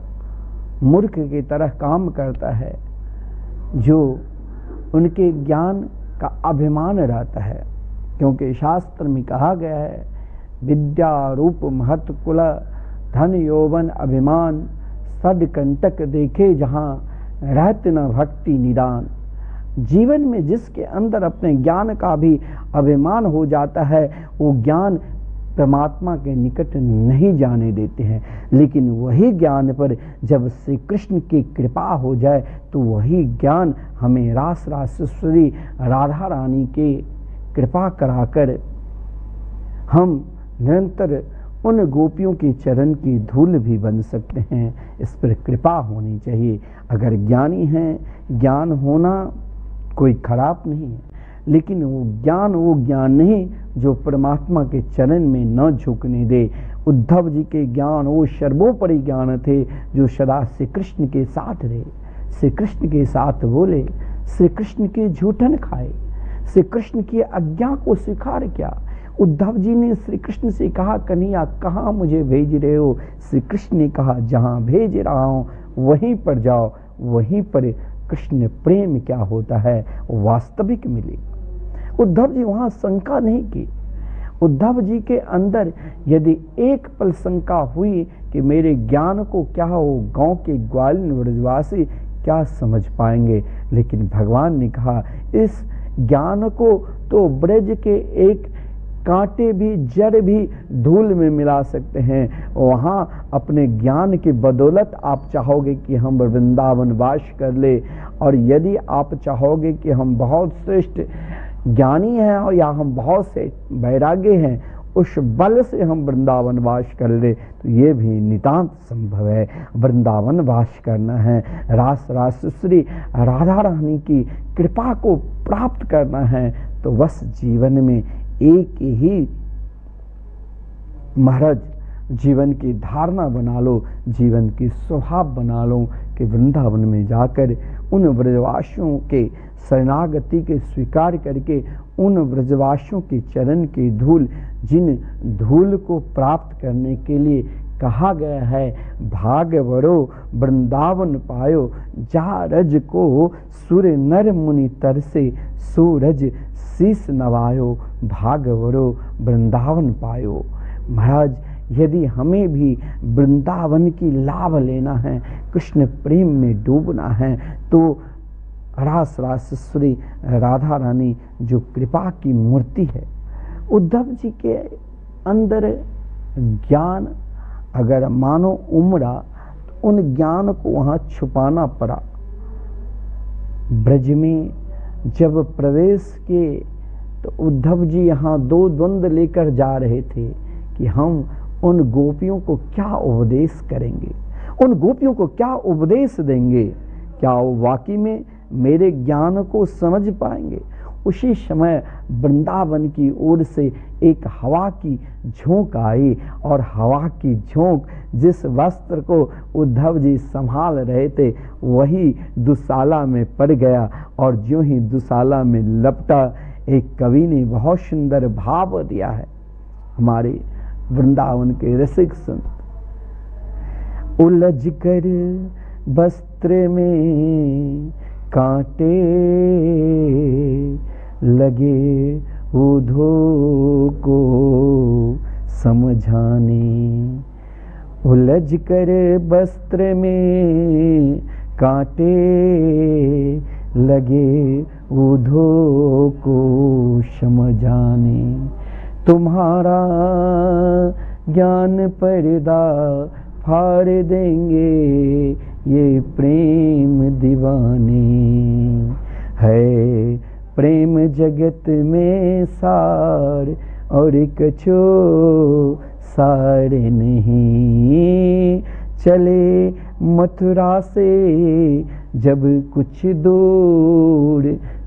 मूर्ख की तरह काम करता है जो उनके ज्ञान का अभिमान रहता है, क्योंकि शास्त्र में कहा गया है विद्या रूप महत्व कुल धन यौवन अभिमान सदकंटक देखे जहाँ रहते न भक्ति निदान। जीवन में जिसके अंदर अपने ज्ञान का भी अभिमान हो जाता है, वो ज्ञान परमात्मा के निकट नहीं जाने देते हैं। लेकिन वही ज्ञान पर जब श्री कृष्ण की कृपा हो जाए तो वही ज्ञान हमें रास रासेश्वरी राधा रानी के कृपा कराकर हम निरंतर उन गोपियों के चरण की धूल भी बन सकते हैं। इस पर कृपा होनी चाहिए। अगर ज्ञानी हैं, ज्ञान होना कोई खराब नहीं है, लेकिन वो ज्ञान नहीं जो परमात्मा के चरण में न झुकने दे। उद्धव जी के ज्ञान वो सर्वोपरि ज्ञान थे जो सदा श्री कृष्ण के साथ रहे, श्री कृष्ण के साथ बोले, श्री कृष्ण के झूठन खाए, श्री कृष्ण की आज्ञा को स्वीकार किया। उद्धव जी ने श्री कृष्ण से कहा, कन्हैया कहाँ मुझे भेज रहे हो? श्री कृष्ण ने कहा, जहाँ भेज रहा हूँ वहीं पर जाओ। वहीं पर कृष्ण प्रेम क्या होता है वास्तविक मिले। उद्धव जी वहाँ शंका नहीं की। उद्धव जी के अंदर यदि एक पल शंका हुई कि मेरे ज्ञान को क्या हो गांव के ग्वालिन ब्रजवासी क्या समझ पाएंगे, लेकिन भगवान ने कहा इस ज्ञान को तो ब्रज के एक कांटे भी जड़ भी धूल में मिला सकते हैं। वहाँ अपने ज्ञान की बदौलत आप चाहोगे कि हम वृंदावन वास कर ले, और यदि आप चाहोगे कि हम बहुत श्रेष्ठ ज्ञानी हैं और या हम बहुत से वैराग्य हैं, उस बल से हम वृंदावन वास कर ले, तो ये भी नितांत संभव है। वृंदावन वास करना है, रास रासेश्वरी राधा रानी की कृपा को प्राप्त करना है, तो बस जीवन में एक ही महाराज जीवन की धारणा बना लो, जीवन की स्वभाव बना लो कि वृंदावन में जाकर उन ब्रजवासियों के शरणागति के स्वीकार करके उन ब्रजवासियों के चरण की धूल, जिन धूल को प्राप्त करने के लिए कहा गया है भाग वरो वृंदावन पायो, जा रज को सुर नर मुनि तरसे, सूरज शीस नवायो, भाग वरो वृंदावन पायो। महाराज यदि हमें भी वृंदावन की लाभ लेना है, कृष्ण प्रेम में डूबना है, तो रास रासेश्वरी राधा रानी जो कृपा की मूर्ति है, उद्धव जी के अंदर ज्ञान अगर मानो उमड़ा तो उन ज्ञान को वहाँ छुपाना पड़ा। ब्रज में जब प्रवेश किए तो उद्धव जी यहाँ दो द्वंद्व लेकर जा रहे थे कि हम उन गोपियों को क्या उपदेश करेंगे, उन गोपियों को क्या उपदेश देंगे, क्या वो वाकई में मेरे ज्ञान को समझ पाएंगे। उसी समय वृंदावन की ओर से एक हवा की झोंक आई, और हवा की झोंक जिस वस्त्र को उद्धव जी संभाल रहे थे वही दुशाला में पड़ गया, और ज्यों ही दुशाला में लपटा, एक कवि ने बहुत सुंदर भाव दिया है। हमारे वृंदावन के रसिक संत। उलझ कर वस्त्र में कांटे लगे उधो को समझाने, उलझ कर वस्त्र में कांटे लगे उधो को समझाने, तुम्हारा ज्ञान पर्दा फाड़ देंगे ये प्रेम दीवाने, है प्रेम जगत में सार और कछो सार नहीं, चले मथुरा से जब कुछ दूर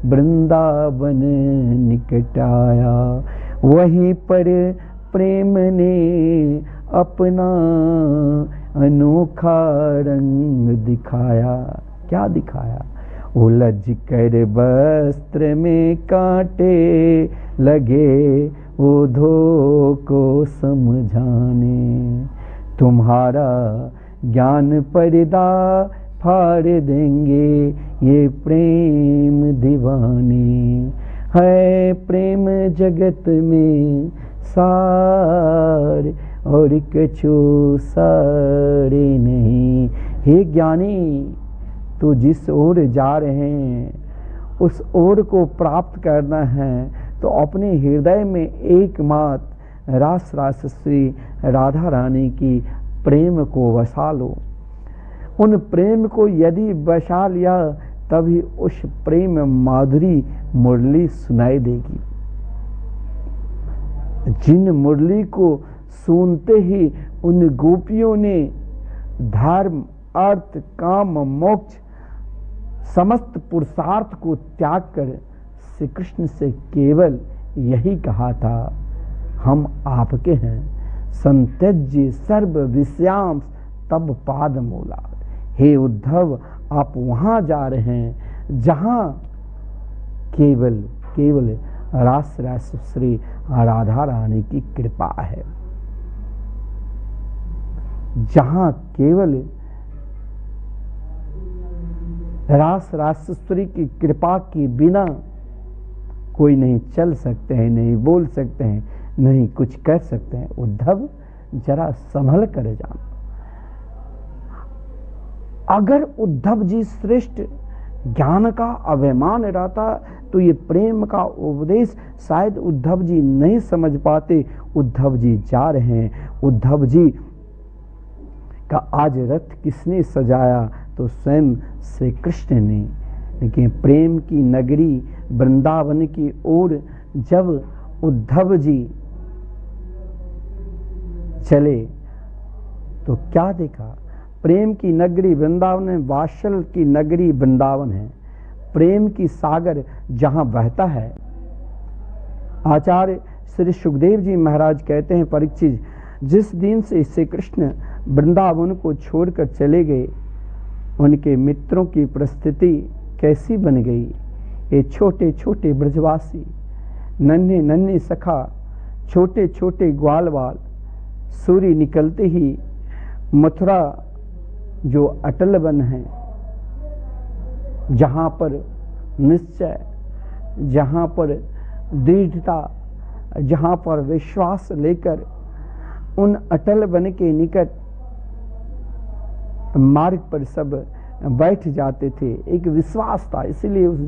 वृंदावन निकट आया, वहीं पर प्रेम ने अपना अनोखा रंग दिखाया। क्या दिखाया? उलझ कर वस्त्र में कांटे लगे उधो को समझाने, तुम्हारा ज्ञान पर्दा फाड़ देंगे ये प्रेम दीवाने, है प्रेम जगत में सार और कछु सारे नहीं। हे ज्ञानी, तो जिस ओर जा रहे हैं उस ओर को प्राप्त करना है तो अपने हृदय में एकमात्र रास रासश्री राधा रानी की प्रेम को बसा लो। उन प्रेम को यदि बसा लिया तभी उस प्रेम माधुरी मुरली सुनाई देगी। जिन मुरली को सुनते ही उन गोपियों ने धर्म अर्थ काम मोक्ष समस्त पुरुषार्थ को त्याग कर श्री कृष्ण से केवल यही कहा था, हम आपके हैं, संत्यज्य सर्व विषयांश तब पाद मूला। हे उद्धव, आप वहां जा रहे हैं जहां केवल केवल रास रास श्री राधा रानी की कृपा है, जहां केवल रास रासेश्वरी की कृपा के बिना कोई नहीं चल सकते हैं, नहीं बोल सकते हैं, नहीं कुछ कर सकते हैं। उद्धव, जरा संभल कर जाना। अगर उद्धव जी श्रेष्ठ ज्ञान का अभिमान रहता तो ये प्रेम का उपदेश शायद उद्धव जी नहीं समझ पाते। उद्धव जी जा रहे हैं। उद्धव जी का आज रथ किसने सजाया? तो स्वयं श्री कृष्ण ने। लेकिन प्रेम की नगरी वृंदावन की ओर जब उद्धव जी चले तो क्या देखा? प्रेम की नगरी वृंदावन है, वात्सल की नगरी वृंदावन है, प्रेम की सागर जहां बहता है। आचार्य श्री सुखदेव जी महाराज कहते हैं, परीक्षित, जिस दिन से श्री कृष्ण वृंदावन को छोड़कर चले गए उनके मित्रों की परिस्थिति कैसी बन गई। ये छोटे छोटे ब्रजवासी, नन्हे नन्हे सखा, छोटे छोटे ग्वाल वाल, सूर्य निकलते ही मथुरा जो अटल वन है, जहाँ पर निश्चय, जहाँ पर दृढ़ता, जहाँ पर विश्वास लेकर उन अटल वन के निकट मार्ग पर सब बैठ जाते थे। एक विश्वास था, इसलिए उस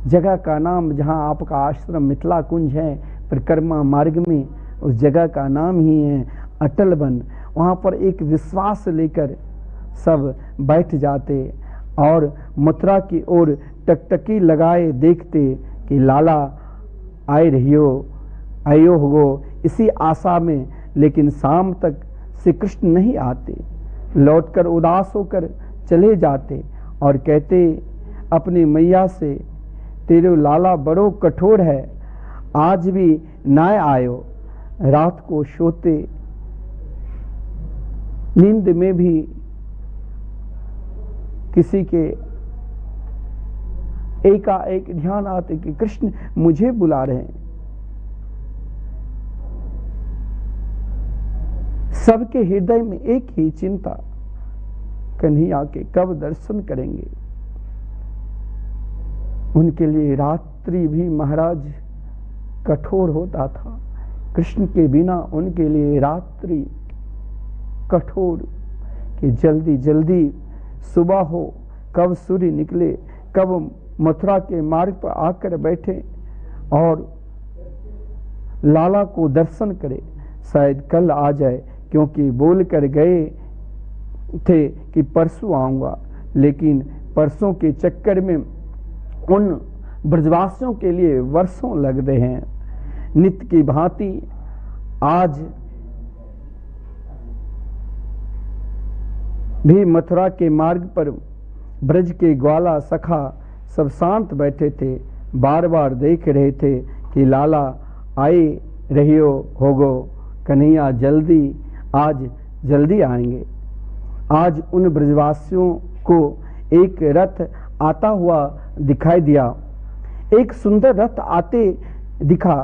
जगह का नाम, जहाँ आपका आश्रम मिथिला कुंज है परिक्रमा मार्ग में, उस जगह का नाम ही है अटल वन। वहाँ पर एक विश्वास लेकर सब बैठ जाते और मथुरा की ओर टकटकी लगाए देखते कि लाला आए रहियो, आयो हो, इसी आशा में। लेकिन शाम तक श्री कृष्ण नहीं आते, लौटकर उदास होकर चले जाते और कहते अपनी मैया से, तेरे लाला बड़ो कठोर है, आज भी ना आयो। रात को सोते नींद में भी किसी के एकाएक ध्यान आते कि कृष्ण मुझे बुला रहे हैं। सबके हृदय में एक ही चिंता, कन्हैया के कब दर्शन करेंगे। उनके लिए रात्रि भी महाराज कठोर होता था। कृष्ण के बिना उनके लिए रात्रि कठोर, कि जल्दी जल्दी सुबह हो, कब सूर्य निकले, कब मथुरा के मार्ग पर आकर बैठे और लाला को दर्शन करे, शायद कल आ जाए, क्योंकि बोल कर गए थे कि परसों आऊंगा, लेकिन परसों के चक्कर में उन ब्रजवासियों के लिए वर्षों लग रहे हैं। नित्य की भांति आज भी मथुरा के मार्ग पर ब्रज के ग्वाला सखा सब शांत बैठे थे, बार बार देख रहे थे कि लाला आए रहियो होगो, कन्हैया जल्दी, आज जल्दी आएंगे। आज उन ब्रजवासियों को एक रथ आता हुआ दिखाई दिया, एक सुंदर रथ आते दिखा,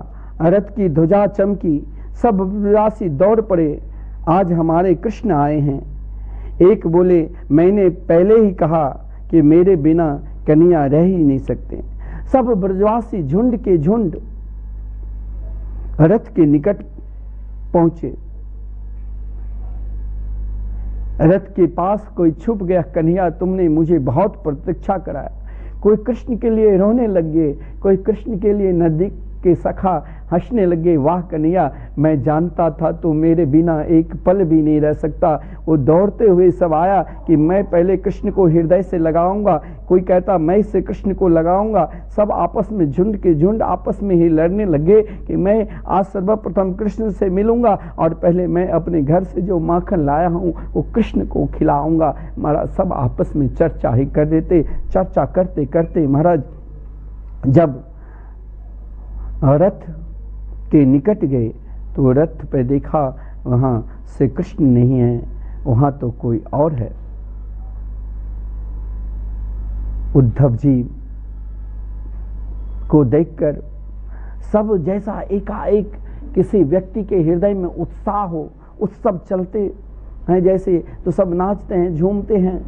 रथ की ध्वजा चमकी, सब ब्रजवासी दौड़ पड़े, आज हमारे कृष्ण आए हैं। एक बोले, मैंने पहले ही कहा कि मेरे बिना कन्हैया रह ही नहीं सकते। सब ब्रजवासी झुंड के झुंड रथ के निकट पहुंचे। रथ के पास कोई छुप गया, कन्हैया तुमने मुझे बहुत प्रतीक्षा कराया। कोई कृष्ण के लिए रोने लग गए, कोई कृष्ण के लिए नजदीक के सखा हंसने लगे, वाह कन्हैया, मैं जानता था तो मेरे बिना एक पल भी नहीं रह सकता। वो दौड़ते हुए सब आया कि मैं पहले कृष्ण को हृदय से लगाऊंगा, कोई कहता मैं इससे कृष्ण को लगाऊंगा। सब आपस में झुंड के झुंड आपस में ही लड़ने लगे कि मैं आज सर्वप्रथम कृष्ण से मिलूंगा और पहले मैं अपने घर से जो माखन लाया हूं वो कृष्ण को खिलाऊंगा। महाराज सब आपस में चर्चा ही कर देते। चर्चा करते करते महाराज जब रथ के निकट गए तो रथ पे देखा वहां से कृष्ण नहीं है, वहां तो कोई और है। उद्धव जी को देखकर सब जैसा एकाएक किसी व्यक्ति के हृदय में उत्साह हो, उत्सव चलते हैं जैसे, तो सब नाचते हैं, झूमते हैं।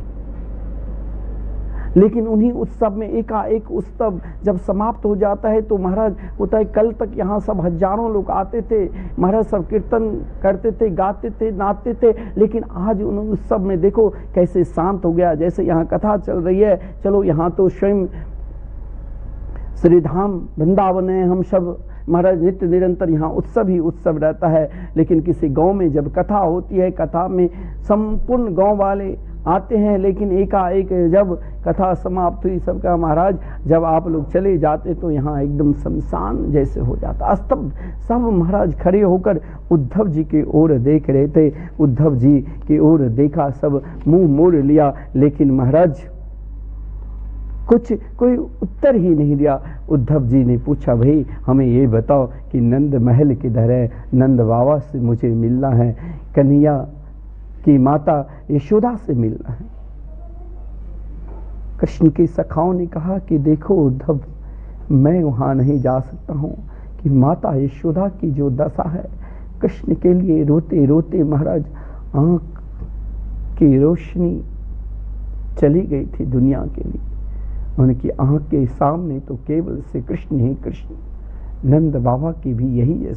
लेकिन उन्हीं उत्सव में एकाएक उत्सव जब समाप्त हो जाता है तो महाराज होता है, कल तक यहाँ सब हजारों लोग आते थे, महाराज सब कीर्तन करते थे, गाते थे, नाचते थे, लेकिन आज उन उत्सव में देखो कैसे शांत हो गया। जैसे यहाँ कथा चल रही है, चलो यहाँ तो स्वयं श्रीधाम वृंदावन है, हम सब महाराज नित्य निरंतर यहाँ उत्सव ही उत्सव रहता है। लेकिन किसी गांव में जब कथा होती है, कथा में संपूर्ण गांव वाले आते हैं, लेकिन एकाएक जब कथा समाप्त हुई सबका महाराज जब आप लोग चले जाते तो यहाँ एकदम शमशान जैसे हो जाता, अस्तब्ध। सब महाराज खड़े होकर उद्धव जी की ओर देख रहे थे। उद्धव जी की ओर देखा, सब मुंह मोड़ लिया, लेकिन महाराज कोई उत्तर ही नहीं दिया। उद्धव जी ने पूछा, भाई हमें ये बताओ कि नंद महल किधर है, नंद बाबा से मुझे मिलना है, कन्हैया की माता यशोदा से मिलना है। कृष्ण की सखाओं ने कहा कि देखो उद्धव, मैं वहां नहीं जा सकता हूं कि माता यशोदा की जो दशा है, कृष्ण के लिए रोते रोते महाराज आंख की रोशनी चली गई थी दुनिया के लिए। उनकी आंख के सामने तो केवल से कृष्ण ही कृष्ण। नंद बाबा की भी यही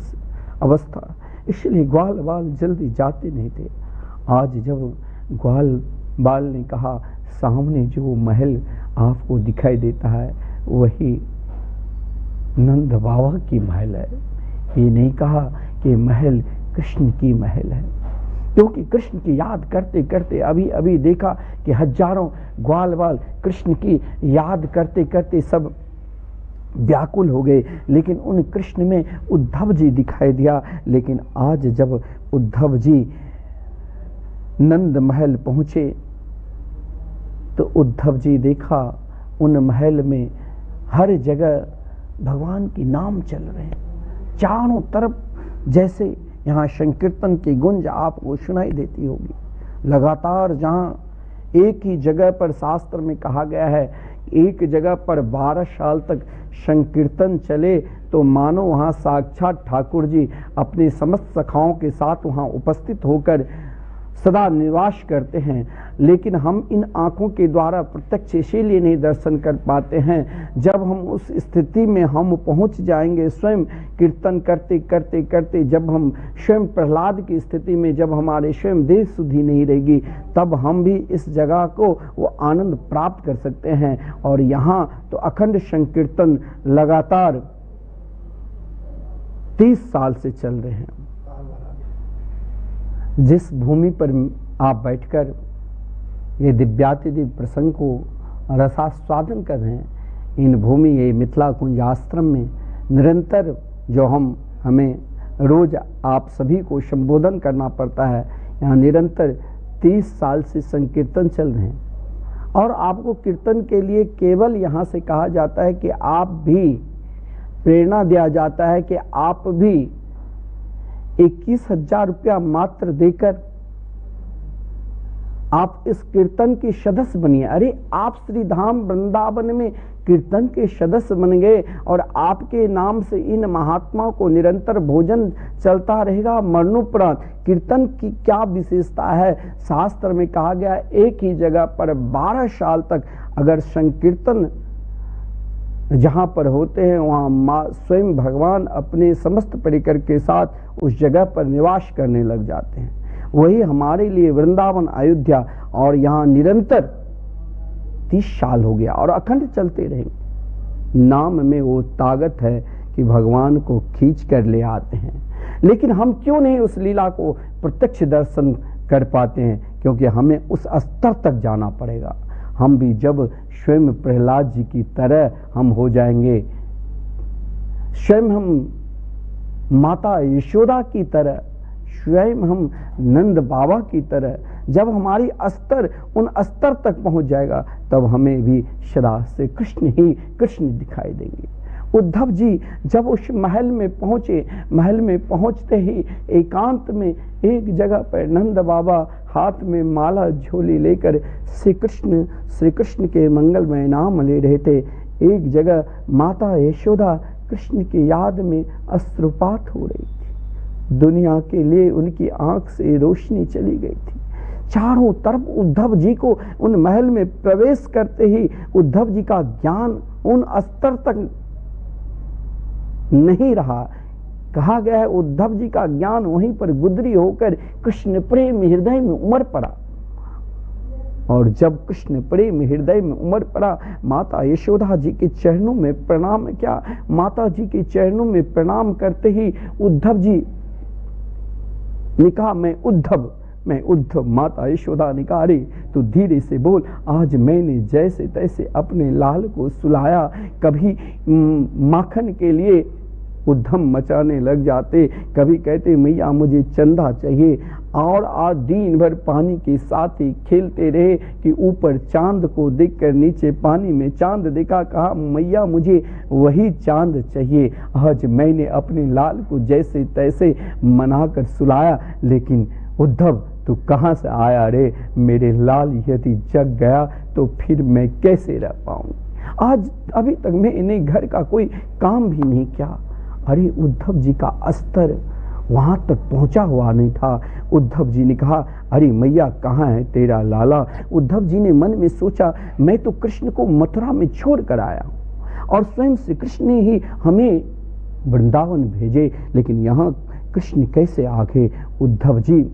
अवस्था, इसलिए ग्वाल बाल जल्दी जाते नहीं थे। आज जब ग्वाल बाल ने कहा सामने जो महल आपको दिखाई देता है वही नंद बाबा की महल है, ये नहीं कहा कि महल कृष्ण की महल है। क्योंकि कृष्ण की याद करते करते अभी अभी देखा कि हजारों ग्वाल बाल कृष्ण की याद करते करते सब व्याकुल हो गए, लेकिन उन कृष्ण में उद्धव जी दिखाई दिया। लेकिन आज जब उद्धव जी नंद महल पहुंचे तो उद्धव जी देखा उन महल में हर जगह भगवान के नाम चल रहे हैं, चारों तरफ जैसे यहाँ संकीर्तन की गुंज आपको सुनाई देती होगी लगातार। जहाँ एक ही जगह पर शास्त्र में कहा गया है एक जगह पर 12 साल तक संकीर्तन चले तो मानो वहाँ साक्षात ठाकुर जी अपने समस्त सखाओं के साथ वहाँ उपस्थित होकर सदा निवास करते हैं। लेकिन हम इन आँखों के द्वारा प्रत्यक्ष इसीलिए नहीं दर्शन कर पाते हैं, जब हम उस स्थिति में हम पहुंच जाएंगे स्वयं कीर्तन करते करते करते, जब हम स्वयं प्रहलाद की स्थिति में, जब हमारे स्वयं देह शुद्धि नहीं रहेगी, तब हम भी इस जगह को वो आनंद प्राप्त कर सकते हैं। और यहाँ तो अखंड संकीर्तन लगातार 30 साल से चल रहे हैं। जिस भूमि पर आप बैठकर ये दिव्यातिदिव्य प्रसंग को रसास्वादन कर रहे हैं, इन भूमि ये मिथिला कुंज आश्रम में निरंतर जो हमें रोज आप सभी को संबोधन करना पड़ता है, यहाँ निरंतर 30 साल से संकीर्तन चल रहे हैं। और आपको कीर्तन के लिए केवल यहाँ से कहा जाता है कि आप भी, प्रेरणा दिया जाता है कि आप भी 21,000 रुपया मात्र देकर आप इस कीर्तन के सदस्य बनिए। अरे आप श्री धाम वृंदावन में कीर्तन के सदस्य बन गए और आपके नाम से इन महात्माओं को निरंतर भोजन चलता रहेगा मरणोपरांत। कीर्तन की क्या विशेषता है? शास्त्र में कहा गया एक ही जगह पर 12 साल तक अगर संकीर्तन जहाँ पर होते हैं वहाँ स्वयं भगवान अपने समस्त परिकर के साथ उस जगह पर निवास करने लग जाते हैं। वही हमारे लिए वृंदावन अयोध्या, और यहाँ निरंतर 30 साल हो गया और अखंड चलते रहेंगे। नाम में वो ताकत है कि भगवान को खींच कर ले आते हैं। लेकिन हम क्यों नहीं उस लीला को प्रत्यक्ष दर्शन कर पाते हैं? क्योंकि हमें उस स्तर तक जाना पड़ेगा। हम भी जब स्वयं प्रहलाद जी की तरह हम हो जाएंगे, स्वयं हम माता यशोदा की तरह, स्वयं हम नंद बाबा की तरह, जब हमारी स्तर उन स्तर तक पहुंच जाएगा, तब हमें भी सदा से कृष्ण ही कृष्ण दिखाई देंगे। उद्धव जी जब उस महल में पहुंचे, महल में पहुंचते ही एकांत में एक जगह पर नंद बाबा हाथ में माला झोली लेकर श्री कृष्ण के मंगलमय नाम ले रहे थे। एक जगह माता यशोदा कृष्ण की याद में अश्रुपात हो रही थी। दुनिया के लिए उनकी आंख से रोशनी चली गई थी। चारों तरफ उद्धव जी को उन महल में प्रवेश करते ही उद्धव जी का ज्ञान उन स्तर तक नहीं रहा। कहा गया है उद्धव जी का ज्ञान वहीं पर गुदरी होकर कृष्ण प्रेम हृदय में उमड़ पड़ा। और जब कृष्ण प्रेम हृदय में उमड़ पड़ा, माता यशोदा जी के चरणों में प्रणाम किया। माता जी के चरणों में प्रणाम करते ही उद्धव जी ने कहा मैं उद्धव। माता यशोदा ने कहा अरे तू धीरे से बोल, आज मैंने जैसे तैसे अपने लाल को सुलाया। कभी माखन के लिए उद्यम मचाने लग जाते, कभी कहते मैया मुझे चंदा चाहिए, और आज दिन भर पानी के साथ ही खेलते रहे कि ऊपर चांद को देखकर नीचे पानी में चांद देखा, कहा मैया मुझे वही चांद चाहिए। आज मैंने अपने लाल को जैसे तैसे मनाकर सुलाया, लेकिन उद्धव तू कहाँ से आया रे? मेरे लाल यदि जग गया तो फिर मैं कैसे रह पाऊंगी? आज अभी तक मैंने घर का कोई काम भी नहीं किया। अरे उद्धव जी का स्तर वहां तक पहुंचा हुआ नहीं था। उद्धव जी ने कहा अरे मैया कहाँ है तेरा लाला? उद्धव जी ने मन में सोचा मैं तो कृष्ण को मथुरा में छोड़ कर आया हूं और स्वयं श्री कृष्ण ने ही हमें वृंदावन भेजे, लेकिन यहाँ कृष्ण कैसे आ गए? उद्धव जी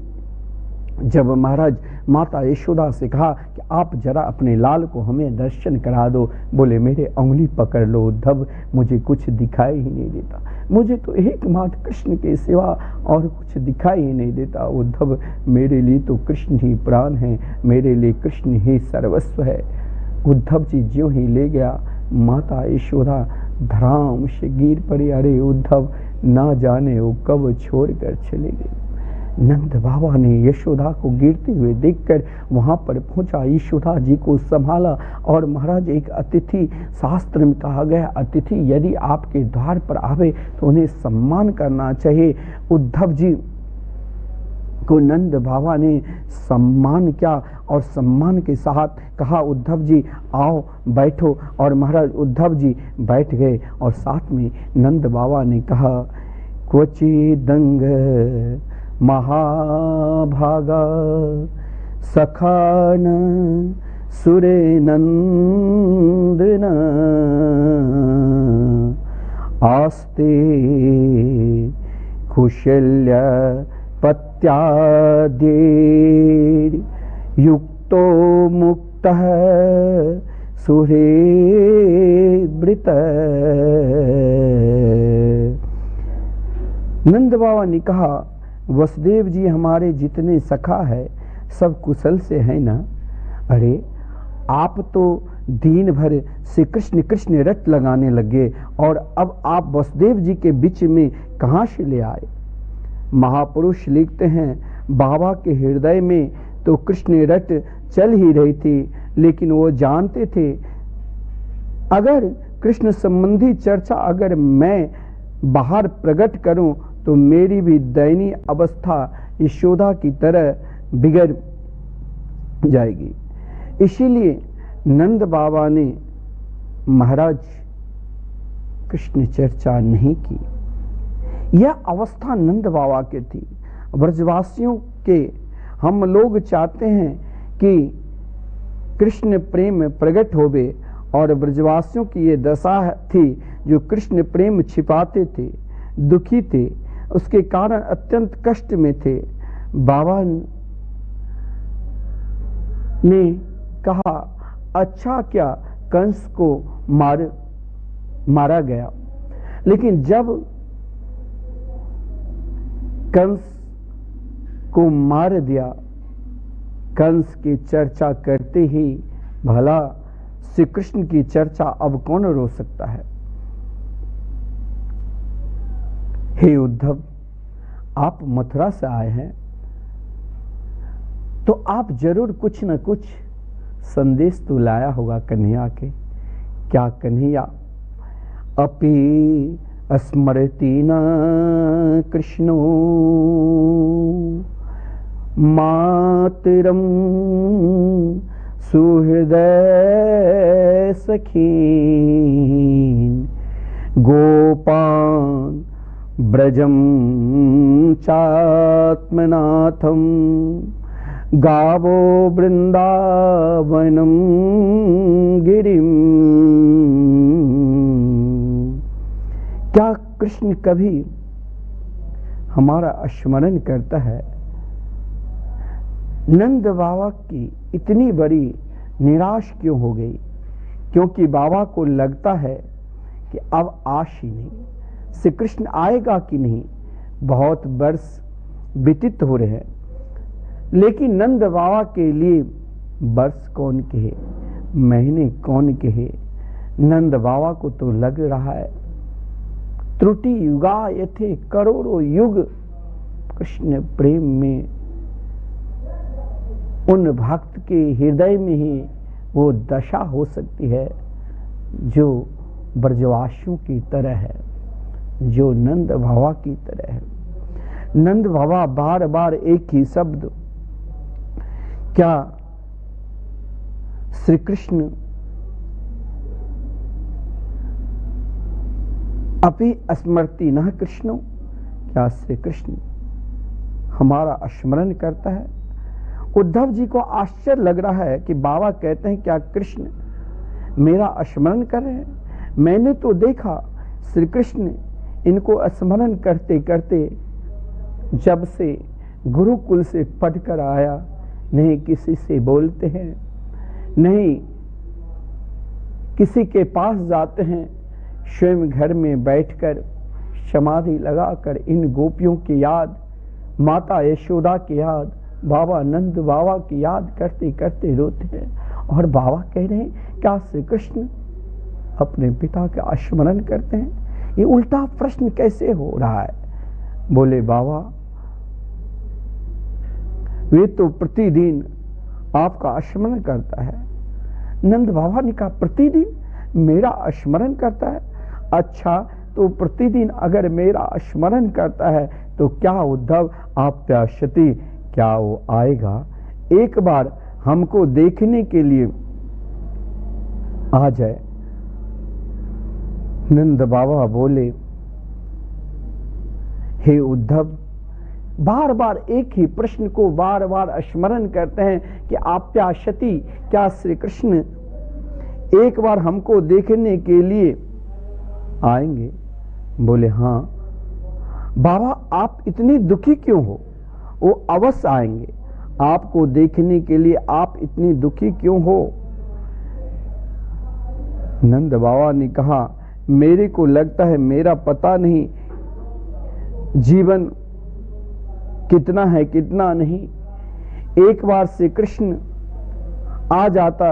जब महाराज माता यशोदा से कहा कि आप जरा अपने लाल को हमें दर्शन करा दो, बोले मेरे उंगली पकड़ लो उद्धव, मुझे कुछ दिखाई ही नहीं देता। मुझे तो एकमात्र कृष्ण के सिवा और कुछ दिखाई ही नहीं देता। उद्धव मेरे लिए तो कृष्ण ही प्राण है, मेरे लिए कृष्ण ही सर्वस्व है। उद्धव जी ज्यों ही ले गया, माता यशोदा धराम से गिर पड़ी। अरे उद्धव ना जाने वो कब छोड़ कर चले गए। नंद बाबा ने यशोदा को गिरते हुए देखकर वहां पर पहुंचा, यशोदा जी को संभाला। और महाराज एक अतिथि, शास्त्र में कहा गया अतिथि यदि आपके द्वार पर आवे तो उन्हें सम्मान करना चाहिए। उद्धव जी को नंद बाबा ने सम्मान किया और सम्मान के साथ कहा, उद्धव जी आओ बैठो। और महाराज उद्धव जी बैठ गए और साथ में नंद बाबा ने कहा, क्वचिदंग महाभागा सखान सुरे नंदन आस्ते कुशल्य पत्यादे युक्तो मुक्तः सुहृद्वृत। नंद बाबा ने कहा, वसुदेव जी हमारे जितने सखा है सब कुशल से है ना? अरे आप तो दिन भर श्री कृष्ण कृष्ण रट लगाने लगे और अब आप वसुदेव जी के बीच में कहाँ से ले आए? महापुरुष लिखते हैं, बाबा के हृदय में तो कृष्ण रट चल ही रही थी, लेकिन वो जानते थे अगर कृष्ण संबंधी चर्चा अगर मैं बाहर प्रकट करूं तो मेरी भी दयनीय अवस्था यशोदा की तरह बिगड़ जाएगी। इसीलिए नंद बाबा ने महाराज कृष्ण चर्चा नहीं की। यह अवस्था नंद बाबा के थी। ब्रजवासियों के हम लोग चाहते हैं कि कृष्ण प्रेम प्रकट होवे और ब्रजवासियों की ये दशा थी जो कृष्ण प्रेम छिपाते थे, दुखी थे, उसके कारण अत्यंत कष्ट में थे। बाबा ने कहा, अच्छा क्या कंस को मारा गया, लेकिन जब कंस को मार दिया, कंस की चर्चा करते ही भला श्री कृष्ण की चर्चा अब कौन रोक सकता है? हे उद्धव, आप मथुरा से आए हैं तो आप जरूर कुछ न कुछ संदेश तो लाया होगा कन्हैया के। क्या कन्हैया अपि स्मरति न कृष्णो मातरम सुहृदय सखीन गोपान ब्रजम चात्मनाथम गावो वृंदावनम गिरिम। क्या कृष्ण कभी हमारा स्मरण करता है? नंद बाबा की इतनी बड़ी निराश क्यों हो गई? क्योंकि बाबा को लगता है कि अब आश ही नहीं, श्री कृष्ण आएगा कि नहीं। बहुत वर्ष व्यतीत हो रहे हैं, लेकिन नंद बाबा के लिए वर्ष कौन कहे, महीने कौन कहे, नंद बाबा को तो लग रहा है त्रुटि युगा यथे करोड़ों युग कृष्ण प्रेम में उन भक्त के हृदय में ही वो दशा हो सकती है जो ब्रजवासियों की तरह है, जो नंद बाबा की तरह है। नंद बाबा बार बार एक ही शब्द, क्या श्री कृष्ण अपि स्मरति न कृष्णो, क्या श्री कृष्ण हमारा स्मरण करता है? उद्धव जी को आश्चर्य लग रहा है कि बाबा कहते हैं क्या कृष्ण मेरा स्मरण कर रहे हैं? मैंने तो देखा श्री कृष्ण इनको स्मरण करते करते जब से गुरुकुल से पढ़कर आया, नहीं किसी से बोलते हैं, नहीं किसी के पास जाते हैं, स्वयं घर में बैठकर समाधि लगाकर इन गोपियों की याद, माता यशोदा की याद, बाबा नंद बाबा की याद करते करते रोते हैं। और बाबा कह रहे हैं क्या श्री कृष्ण अपने पिता का स्मरण करते हैं? ये उल्टा प्रश्न कैसे हो रहा है? बोले बाबा वे तो प्रतिदिन आपका स्मरण करता है। नंद बाबा ने कहा प्रतिदिन मेरा स्मरण करता है? अच्छा तो प्रतिदिन अगर मेरा स्मरण करता है तो क्या उद्धव आप प्यासती क्या वो आएगा? एक बार हमको देखने के लिए आ जाए। नंद बाबा बोले, हे उद्धव, बार बार एक ही प्रश्न को बार बार स्मरण करते हैं कि आप्याशति, क्या श्री कृष्ण एक बार हमको देखने के लिए आएंगे? बोले, हाँ बाबा, आप इतनी दुखी क्यों हो? वो अवश्य आएंगे आपको देखने के लिए, आप इतनी दुखी क्यों हो? नंद बाबा ने कहा, मेरे को लगता है, मेरा पता नहीं जीवन कितना है कितना नहीं, एक बार से कृष्ण आ जाता,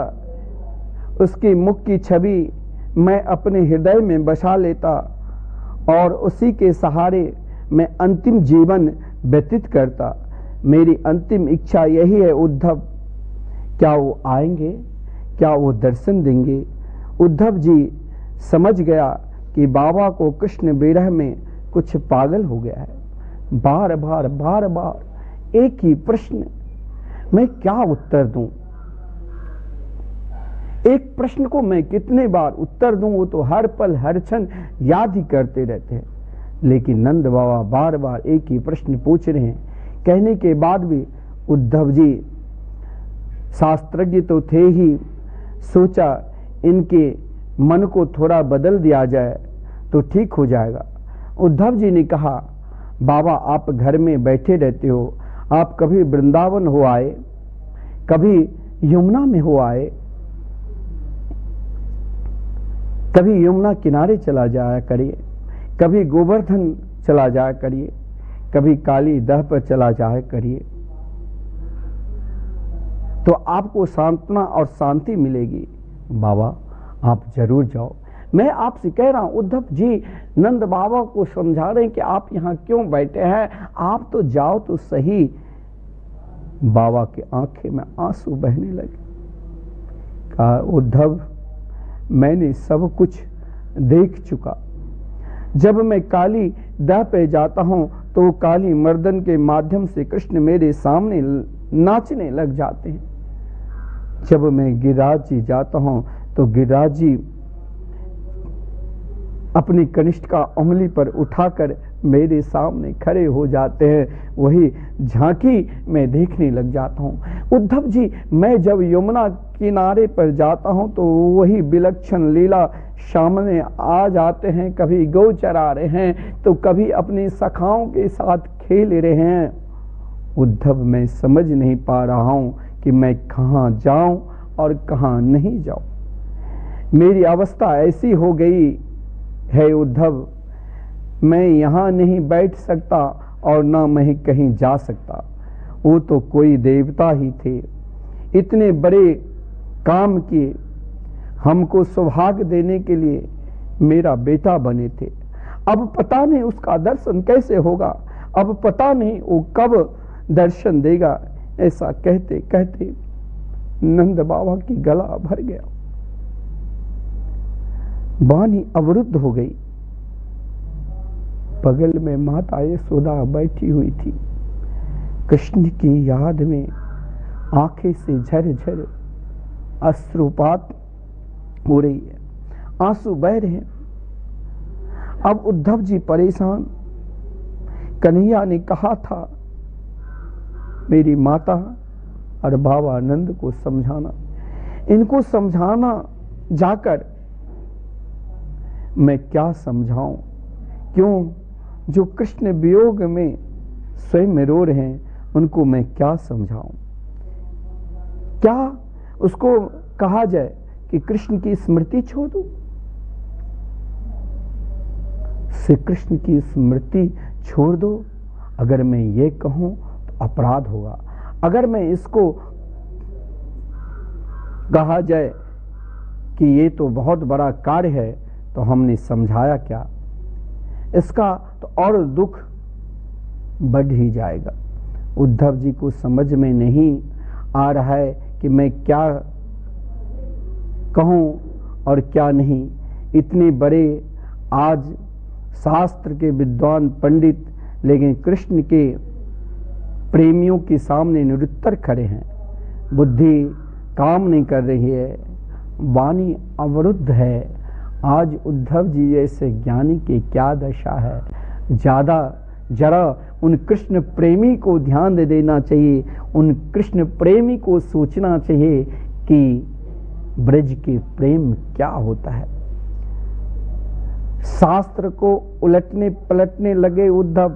उसकी मुख की छवि मैं अपने हृदय में बसा लेता और उसी के सहारे मैं अंतिम जीवन व्यतीत करता। मेरी अंतिम इच्छा यही है उद्धव, क्या वो आएंगे? क्या वो दर्शन देंगे? उद्धव जी समझ गया कि बाबा को कृष्ण विरह में कुछ पागल हो गया है। बार बार एक ही प्रश्न, मैं क्या उत्तर दूं? एक प्रश्न को मैं कितने बार उत्तर दूं? वो तो हर पल हर क्षण याद ही करते रहते हैं। लेकिन नंद बाबा बार बार एक ही प्रश्न पूछ रहे हैं। कहने के बाद भी उद्धव जी शास्त्रज्ञ तो थे ही, सोचा इनके मन को थोड़ा बदल दिया जाए तो ठीक हो जाएगा। उद्धव जी ने कहा, बाबा आप घर में बैठे रहते हो, आप कभी वृंदावन हो आए, कभी यमुना में हो आए, कभी यमुना किनारे चला जाया करिए, कभी गोवर्धन चला जाया करिए, कभी काली दह पर चला जाया करिए, तो आपको सांत्वना और शांति मिलेगी। बाबा आप जरूर जाओ। मैं आपसे कह रहा हूं उद्धव जी, नंद बाबा को समझा रहे हैं कि आप यहां क्यों बैठे हैं, आप तो जाओ तो सही। बाबा की आंखें में आंसू बहने लगे। कहा, उद्धव मैंने सब कुछ देख चुका। जब मैं काली दह पे जाता हूं तो काली मर्दन के माध्यम से कृष्ण मेरे सामने नाचने लग जाते हैं। जब मैं गिरिराज जी जाता हूं तो गिरिराज जी अपनी कनिष्ठ का उंगली पर उठाकर मेरे सामने खड़े हो जाते हैं। वही झांकी मैं देखने लग जाता हूं। उद्धव जी, मैं जब यमुना किनारे पर जाता हूं तो वही विलक्षण लीला सामने आ जाते हैं। कभी गौ चरा रहे हैं तो कभी अपनी सखाओं के साथ खेल रहे हैं। उद्धव मैं समझ नहीं पा रहा हूं कि मैं कहां जाऊं और कहां नहीं जाऊं। मेरी अवस्था ऐसी हो गई है उद्धव, मैं यहां नहीं बैठ सकता और ना मैं कहीं जा सकता। वो तो कोई देवता ही थे, इतने बड़े काम किए, हमको सौभाग्य देने के लिए मेरा बेटा बने थे। अब पता नहीं उसका दर्शन कैसे होगा, अब पता नहीं वो कब दर्शन देगा। ऐसा कहते कहते नंद बाबा की गला भर गया, वाणी अवरुद्ध हो गई। बगल में माता यशोदा बैठी हुई थी। कृष्ण की याद में आंखें से झरझर अश्रुपात हो रही है, आंसू बह रहे हैं। अब उद्धव जी परेशान। कन्हैया ने कहा था मेरी माता और बाबा नंद को समझाना, इनको समझाना जाकर मैं क्या समझाऊं? क्यों जो कृष्ण वियोग में स्वयं रो रहे हैं उनको मैं क्या समझाऊं? क्या उसको कहा जाए कि कृष्ण की स्मृति छोड़ दो? श्री कृष्ण की स्मृति छोड़ दो, अगर मैं ये कहूं तो अपराध होगा। अगर मैं इसको कहा जाए कि ये तो बहुत बड़ा कार्य है तो हमने समझाया क्या? इसका तो और दुख बढ़ ही जाएगा। उद्धव जी को समझ में नहीं आ रहा है कि मैं क्या कहूं और क्या नहीं। इतने बड़े आज शास्त्र के विद्वान पंडित, लेकिन कृष्ण के प्रेमियों के सामने निरुत्तर खड़े हैं। बुद्धि काम नहीं कर रही है, वाणी अवरुद्ध है। आज उद्धव जी जैसे ज्ञानी की क्या दशा है। जरा उन कृष्ण प्रेमी को ध्यान दे देना चाहिए, उन कृष्ण प्रेमी को सोचना चाहिए कि ब्रज के प्रेम क्या होता है। शास्त्र को उलटने पलटने लगे उद्धव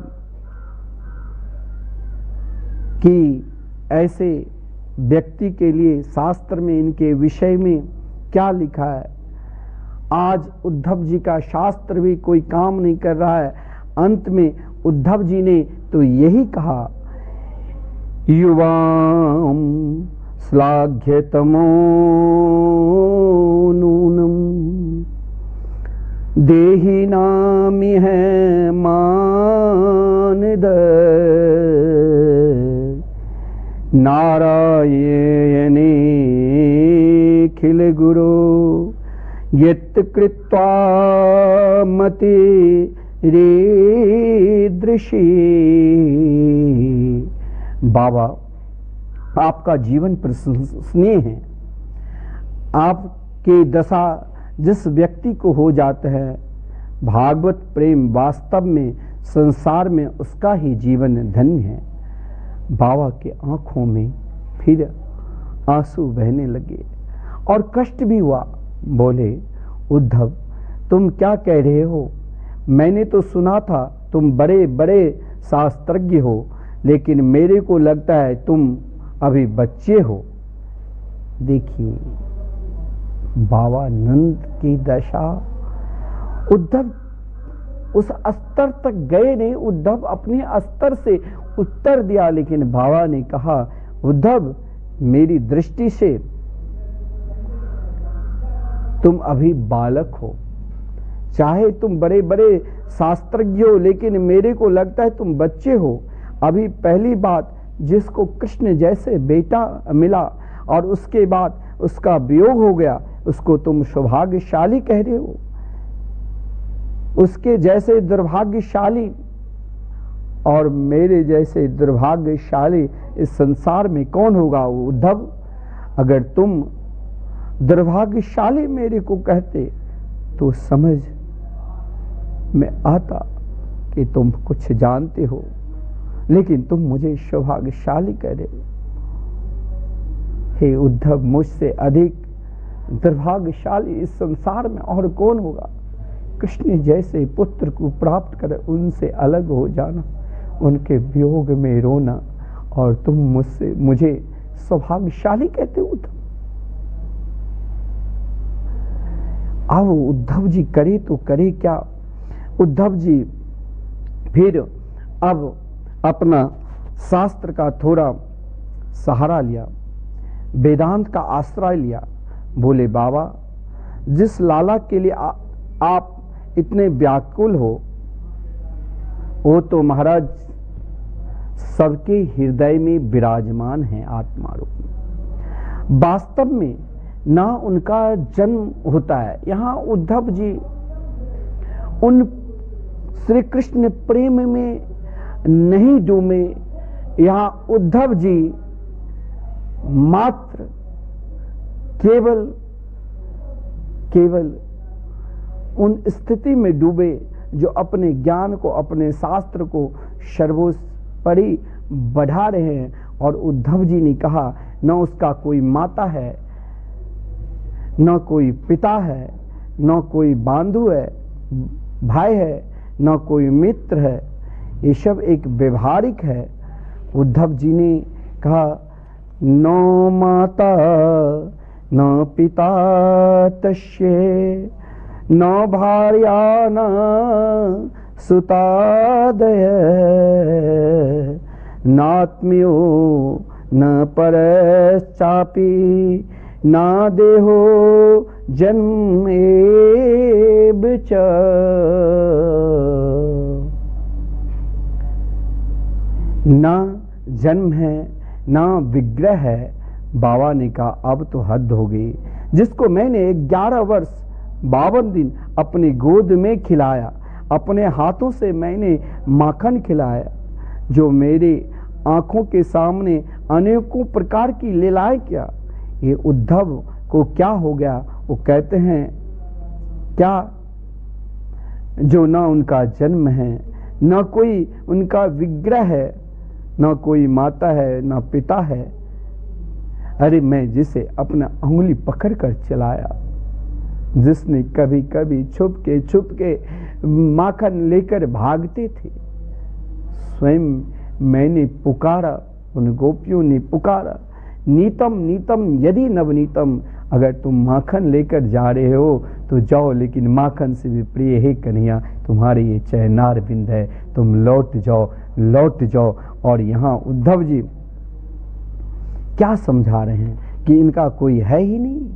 कि ऐसे व्यक्ति के लिए शास्त्र में इनके विषय में क्या लिखा है। आज उद्धव जी का शास्त्र भी कोई काम नहीं कर रहा है। अंत में उद्धव जी ने तो यही कहा, युवाम श्लाघ्यतमो नूनम देहि नामि है मानद नारायणे खिल गुरु यत् कृत्वा मति रीदृशी। बाबा, आपका जीवन प्रशंसनीय है। आपकी दशा जिस व्यक्ति को हो जाता है, भागवत प्रेम वास्तव में संसार में उसका ही जीवन धन्य है। बाबा के आंखों में फिर आंसू बहने लगे और कष्ट भी हुआ। बोले, उद्धव तुम क्या कह रहे हो? मैंने तो सुना था तुम बड़े बड़े शास्त्रज्ञ हो, लेकिन मेरे को लगता है तुम अभी बच्चे हो। देखिए बाबा नंद की दशा। उद्धव उस स्तर तक गए नहीं, उद्धव अपने स्तर से उत्तर दिया, लेकिन बाबा ने कहा, उद्धव मेरी दृष्टि से तुम अभी बालक हो। चाहे तुम बड़े बड़े शास्त्रज्ञ हो, लेकिन मेरे को लगता है तुम बच्चे हो। अभी पहली बात, जिसको कृष्ण जैसे बेटा मिला और उसके बाद उसका वियोग हो गया, उसको तुम सौभाग्यशाली कह रहे हो। उसके जैसे दुर्भाग्यशाली और मेरे जैसे दुर्भाग्यशाली इस संसार में कौन होगा? उद्धव, अगर तुम दुर्भाग्यशाली मेरे को कहते तो समझ में आता कि तुम कुछ जानते हो, लेकिन तुम मुझे सौभाग्यशाली कह रहे हो। हे उद्धव, मुझसे अधिक दुर्भाग्यशाली इस संसार में और कौन होगा? कृष्ण जैसे पुत्र को प्राप्त कर उनसे अलग हो जाना, उनके वियोग में रोना, और तुम मुझे सौभाग्यशाली कहते हो। अब उद्धव जी करे तो करे क्या? उद्धव जी फिर अब अपना शास्त्र का थोड़ा सहारा लिया, वेदांत का आश्रय लिया। बोले, बाबा जिस लाला के लिए आप इतने व्याकुल हो, वो तो महाराज सबके हृदय में विराजमान है आत्मा रूप में। वास्तव में ना उनका जन्म होता है। यहाँ उद्धव जी उन श्री कृष्ण प्रेम में नहीं डूबे। यहाँ उद्धव जी मात्र केवल उन स्थिति में डूबे जो अपने ज्ञान को, अपने शास्त्र को सर्वोपरि बढ़ा रहे हैं। और उद्धव जी ने कहा, न उसका कोई माता है, न कोई पिता है, न कोई बांधु है, भाई है, न कोई मित्र है, ये सब एक व्यवहारिक है। उद्धव जी ने कहा, न माता न पिता तस्य न भार्या न सुतादय नात्म्यो न परश्चापि ना देहो जन्म एव च। ना जन्म है ना विग्रह है। बाबा ने कहा, अब तो हद हो गई। जिसको मैंने 11 वर्ष 52 दिन अपनी गोद में खिलाया, अपने हाथों से मैंने माखन खिलाया, जो मेरे आंखों के सामने अनेकों प्रकार की लीलाएं किया। ये उद्धव को क्या हो गया? वो कहते हैं क्या, जो ना उनका जन्म है, ना कोई उनका विग्रह है, ना कोई माता है, ना पिता है। अरे मैं जिसे अपना अंगुली पकड़ कर चलाया, जिसने कभी कभी छुप के माखन लेकर भागते थे, स्वयं मैंने पुकारा, उन गोपियों ने पुकारा, नीतम नीतम यदि नवनीतम, अगर तुम माखन लेकर जा रहे हो तो जाओ, लेकिन माखन से भी प्रिय है कन्हैया तुम्हारे ये चैनार बिंद है, तुम लौट जाओ, लौट जाओ। और यहाँ उद्धव जी क्या समझा रहे हैं कि इनका कोई है ही नहीं।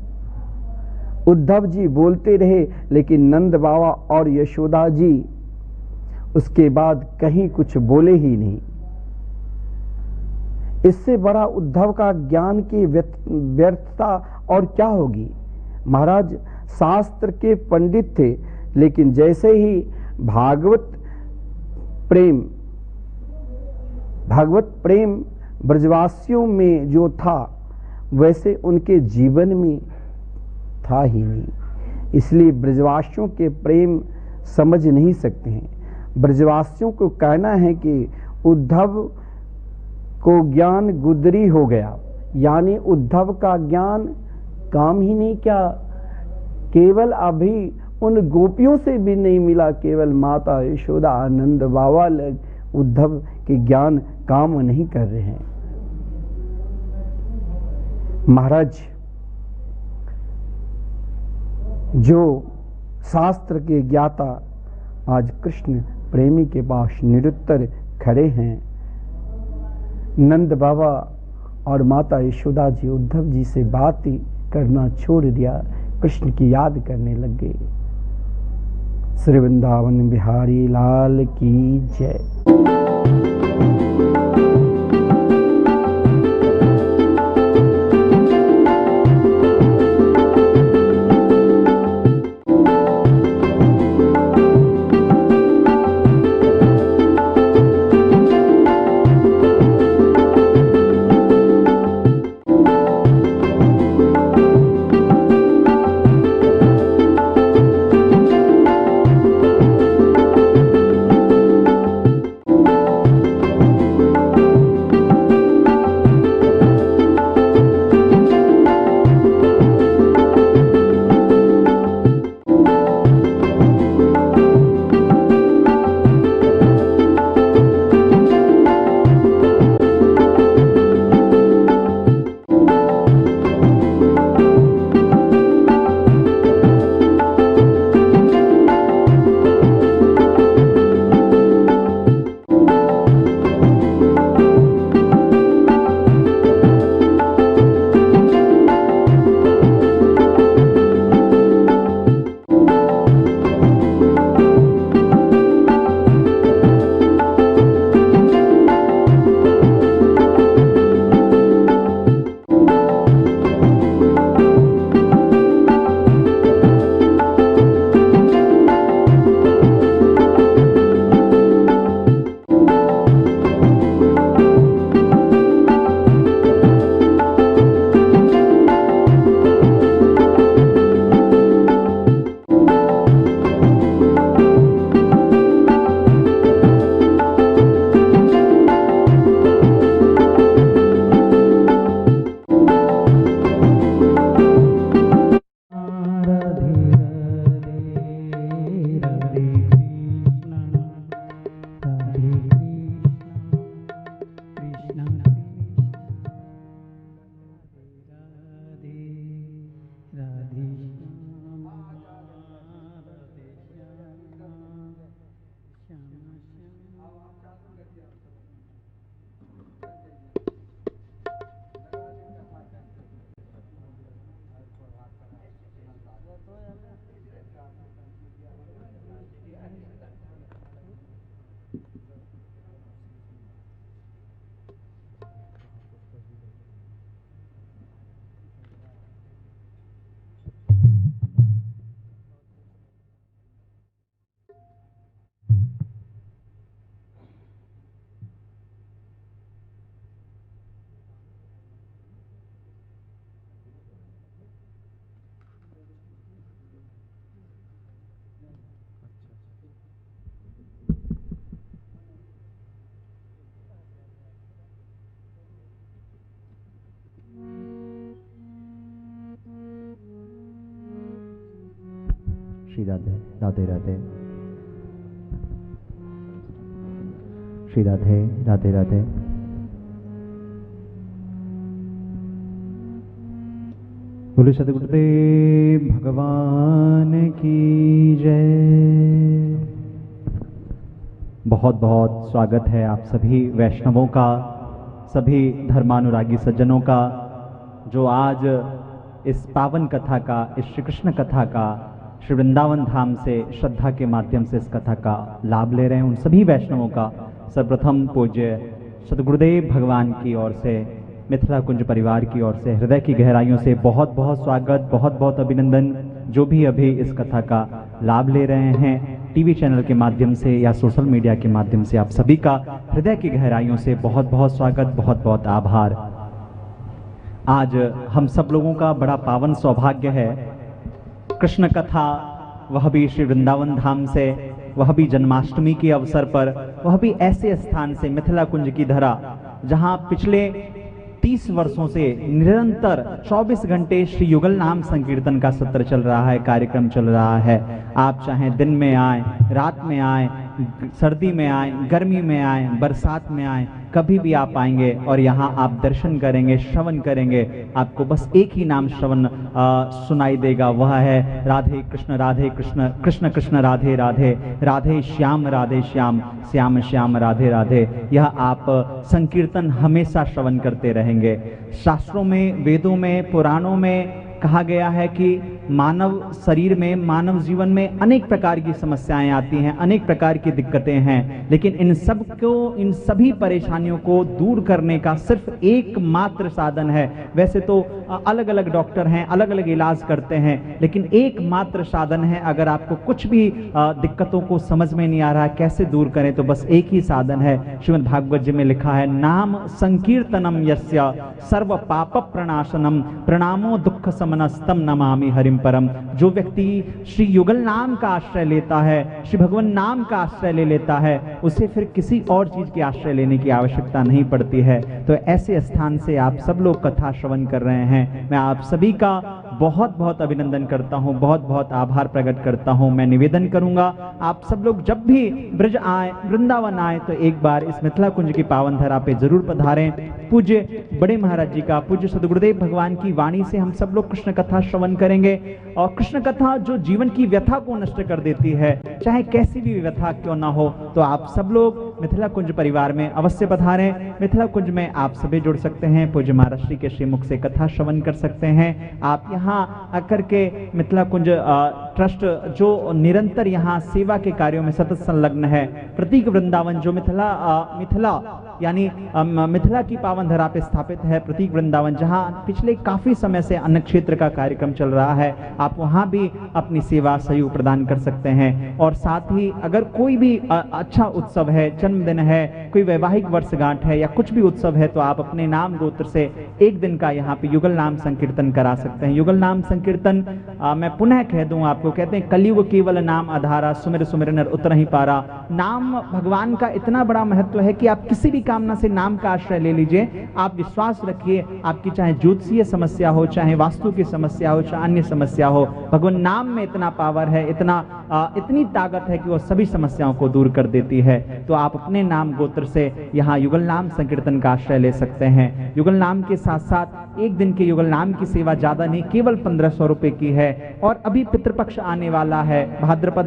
उद्धव जी बोलते रहे, लेकिन नंद बाबा और यशोदा जी उसके बाद कहीं कुछ बोले ही नहीं। इससे बड़ा उद्धव का ज्ञान की व्यर्थता और क्या होगी। महाराज शास्त्र के पंडित थे, लेकिन जैसे ही भागवत प्रेम ब्रजवासियों में जो था, वैसे उनके जीवन में था ही नहीं। इसलिए ब्रजवासियों के प्रेम समझ नहीं सकते हैं। ब्रजवासियों को कहना है कि उद्धव को ज्ञान गुदरी हो गया, यानी उद्धव का ज्ञान काम ही नहीं किया। केवल अभी उन गोपियों से भी नहीं मिला, केवल माता यशोदा आनंद बाबा उद्धव के ज्ञान काम नहीं कर रहे हैं। महाराज जो शास्त्र के ज्ञाता आज कृष्ण प्रेमी के पास निरुत्तर खड़े हैं, नंद बाबा और माता यशोदा जी उद्धव जी से बात ही करना छोड़ दिया, कृष्ण की याद करने लग गए। श्री वृंदावन बिहारी लाल की जय। राधे राधे राधे। श्री राधे राधे राधे। बोलो सद्गुरुदेव भगवान की जय। बहुत बहुत स्वागत है आप सभी वैष्णवों का, सभी धर्मानुरागी सज्जनों का, जो आज इस पावन कथा का, इस श्री कृष्ण कथा का, श्री वृंदावन धाम से श्रद्धा के माध्यम से इस कथा का लाभ ले रहे हैं। उन सभी वैष्णवों का सर्वप्रथम पूज्य सद्गुरुदेव भगवान की ओर से, मिथिला कुंज परिवार की ओर से हृदय की गहराइयों से बहुत बहुत स्वागत, बहुत बहुत अभिनंदन। जो भी अभी इस कथा का लाभ ले रहे हैं टीवी चैनल के माध्यम से या सोशल मीडिया के माध्यम से, आप सभी का हृदय की गहराइयों से बहुत बहुत स्वागत, बहुत बहुत आभार। आज हम सब लोगों का बड़ा पावन सौभाग्य है, कृष्ण कथा, वह भी श्री वृंदावन धाम से, वह भी जन्माष्टमी के अवसर पर, वह भी ऐसे स्थान से, मिथिला कुंज की धरा, जहां पिछले 30 वर्षों से निरंतर 24 घंटे श्री युगल नाम संकीर्तन का सत्र चल रहा है, कार्यक्रम चल रहा है। आप चाहे दिन में आए, रात में आए, सर्दी में आए, गर्मी में आए, बरसात में आए, कभी भी आप आएंगे और यहाँ आप दर्शन करेंगे, श्रवण करेंगे। आपको बस एक ही नाम श्रवण सुनाई देगा, वह है राधे कृष्ण, कृष्ण कृष्ण राधे राधे, राधे श्याम, श्याम श्याम राधे राधे। यह आप संकीर्तन हमेशा श्रवण करते रहेंगे। शास्त्रों में, वेदों में, पुराणों में कहा गया है कि मानव शरीर में, मानव जीवन में अनेक प्रकार की समस्याएं आती हैं, अनेक प्रकार की दिक्कतें हैं, लेकिन इन सभी परेशानियों को दूर करने का सिर्फ एकमात्र साधन है। वैसे तो अलग अलग डॉक्टर हैं, अलग अलग इलाज करते हैं, लेकिन एकमात्र साधन है। अगर आपको कुछ भी दिक्कतों को समझ में नहीं आ रहा है कैसे दूर करें, तो बस एक ही साधन है। श्रीमद् भागवत जी में लिखा है, नाम संकीर्तनम यस्य सर्व पाप प्रणाशनम प्रणामो दुख समनस्तम नमामि हरिम परम। जो व्यक्ति श्री युगल नाम का आश्रय लेता है, श्री भगवान नाम का आश्रय ले लेता है, उसे फिर किसी और चीज के आश्रय लेने की आवश्यकता नहीं पड़ती है। तो ऐसे स्थान से आप सब लोग कथा श्रवण कर रहे हैं, मैं आप सभी का बहुत बहुत अभिनंदन करता हूं, बहुत बहुत आभार प्रकट करता हूं। मैं निवेदन करूंगा, आप सब लोग जब भी ब्रज आए, वृंदावन आए, तो एक बार इस मिथिला कुंज की पावन धरा पे जरूर पधारें। पूज्य बड़े महाराज जी का, पूज्य सद्गुरुदेव भगवान की वाणी से हम सब लोग कृष्ण कथा श्रवण करेंगे। और कृष्ण कथा जो जीवन की व्यथा को नष्ट कर देती है, चाहे कैसी भी व्यथा क्यों ना हो, तो आप सब लोग मिथिला कुंज परिवार में अवश्य पधारें। मिथिला कुंज में आप सभी जुड़ सकते हैं, पूज्य महाराज श्री के श्रीमुख से कथा श्रवण कर सकते हैं। आप यहाँ आकर के मिथिला कुंज ट्रस्ट जो निरंतर यहाँ सेवा के कार्यों में सतत संलग्न है, प्रतीक वृंदावन जो मिथिला यानी मिथिला की पावन धरा पे स्थापित है, प्रतीक वृंदावन, जहाँ पिछले काफी समय से अन्न क्षेत्र का कार्यक्रम चल रहा है, आप वहाँ भी अपनी सेवा सहयोग प्रदान कर सकते हैं। और साथ ही अगर कोई भी अच्छा उत्सव है, जन्मदिन है, कोई वैवाहिक वर्षगांठ है या कुछ भी उत्सव है, तो आप अपने नाम गोत्र से एक दिन का यहाँ पे युगल नाम संकीर्तन करा सकते हैं। युगल नाम संकीर्तन मैं पुनः कह दूं आपको, कहते हैं कलयुग केवल नाम आधारा, सुमिर सुमिर नर उतर ही पारा। नाम भगवान का इतना बड़ा महत्व है कि आप किसी भी कामना से नाम का आश्रय ले लीजिए। आप विश्वास रखिए, आपकी चाहे ज्योतिषीय समस्या हो, चाहे वास्तु की समस्या हो, चाहे अन्य समस्या हो, भगवान नाम में इतना पावर है, इतनी ताकत है कि वो सभी समस्याओं को दूर कर देती है। तो आप अपने नाम गोत्र से यहाँ युगल नाम संकीर्तन का आश्रय ले सकते हैं। युगल नाम के साथ साथ एक दिन के युगल नाम की सेवा ज्यादा नहीं, केवल 1500 रुपए की है। और अभी पितृपक्ष आने वाला है, भाद्रपद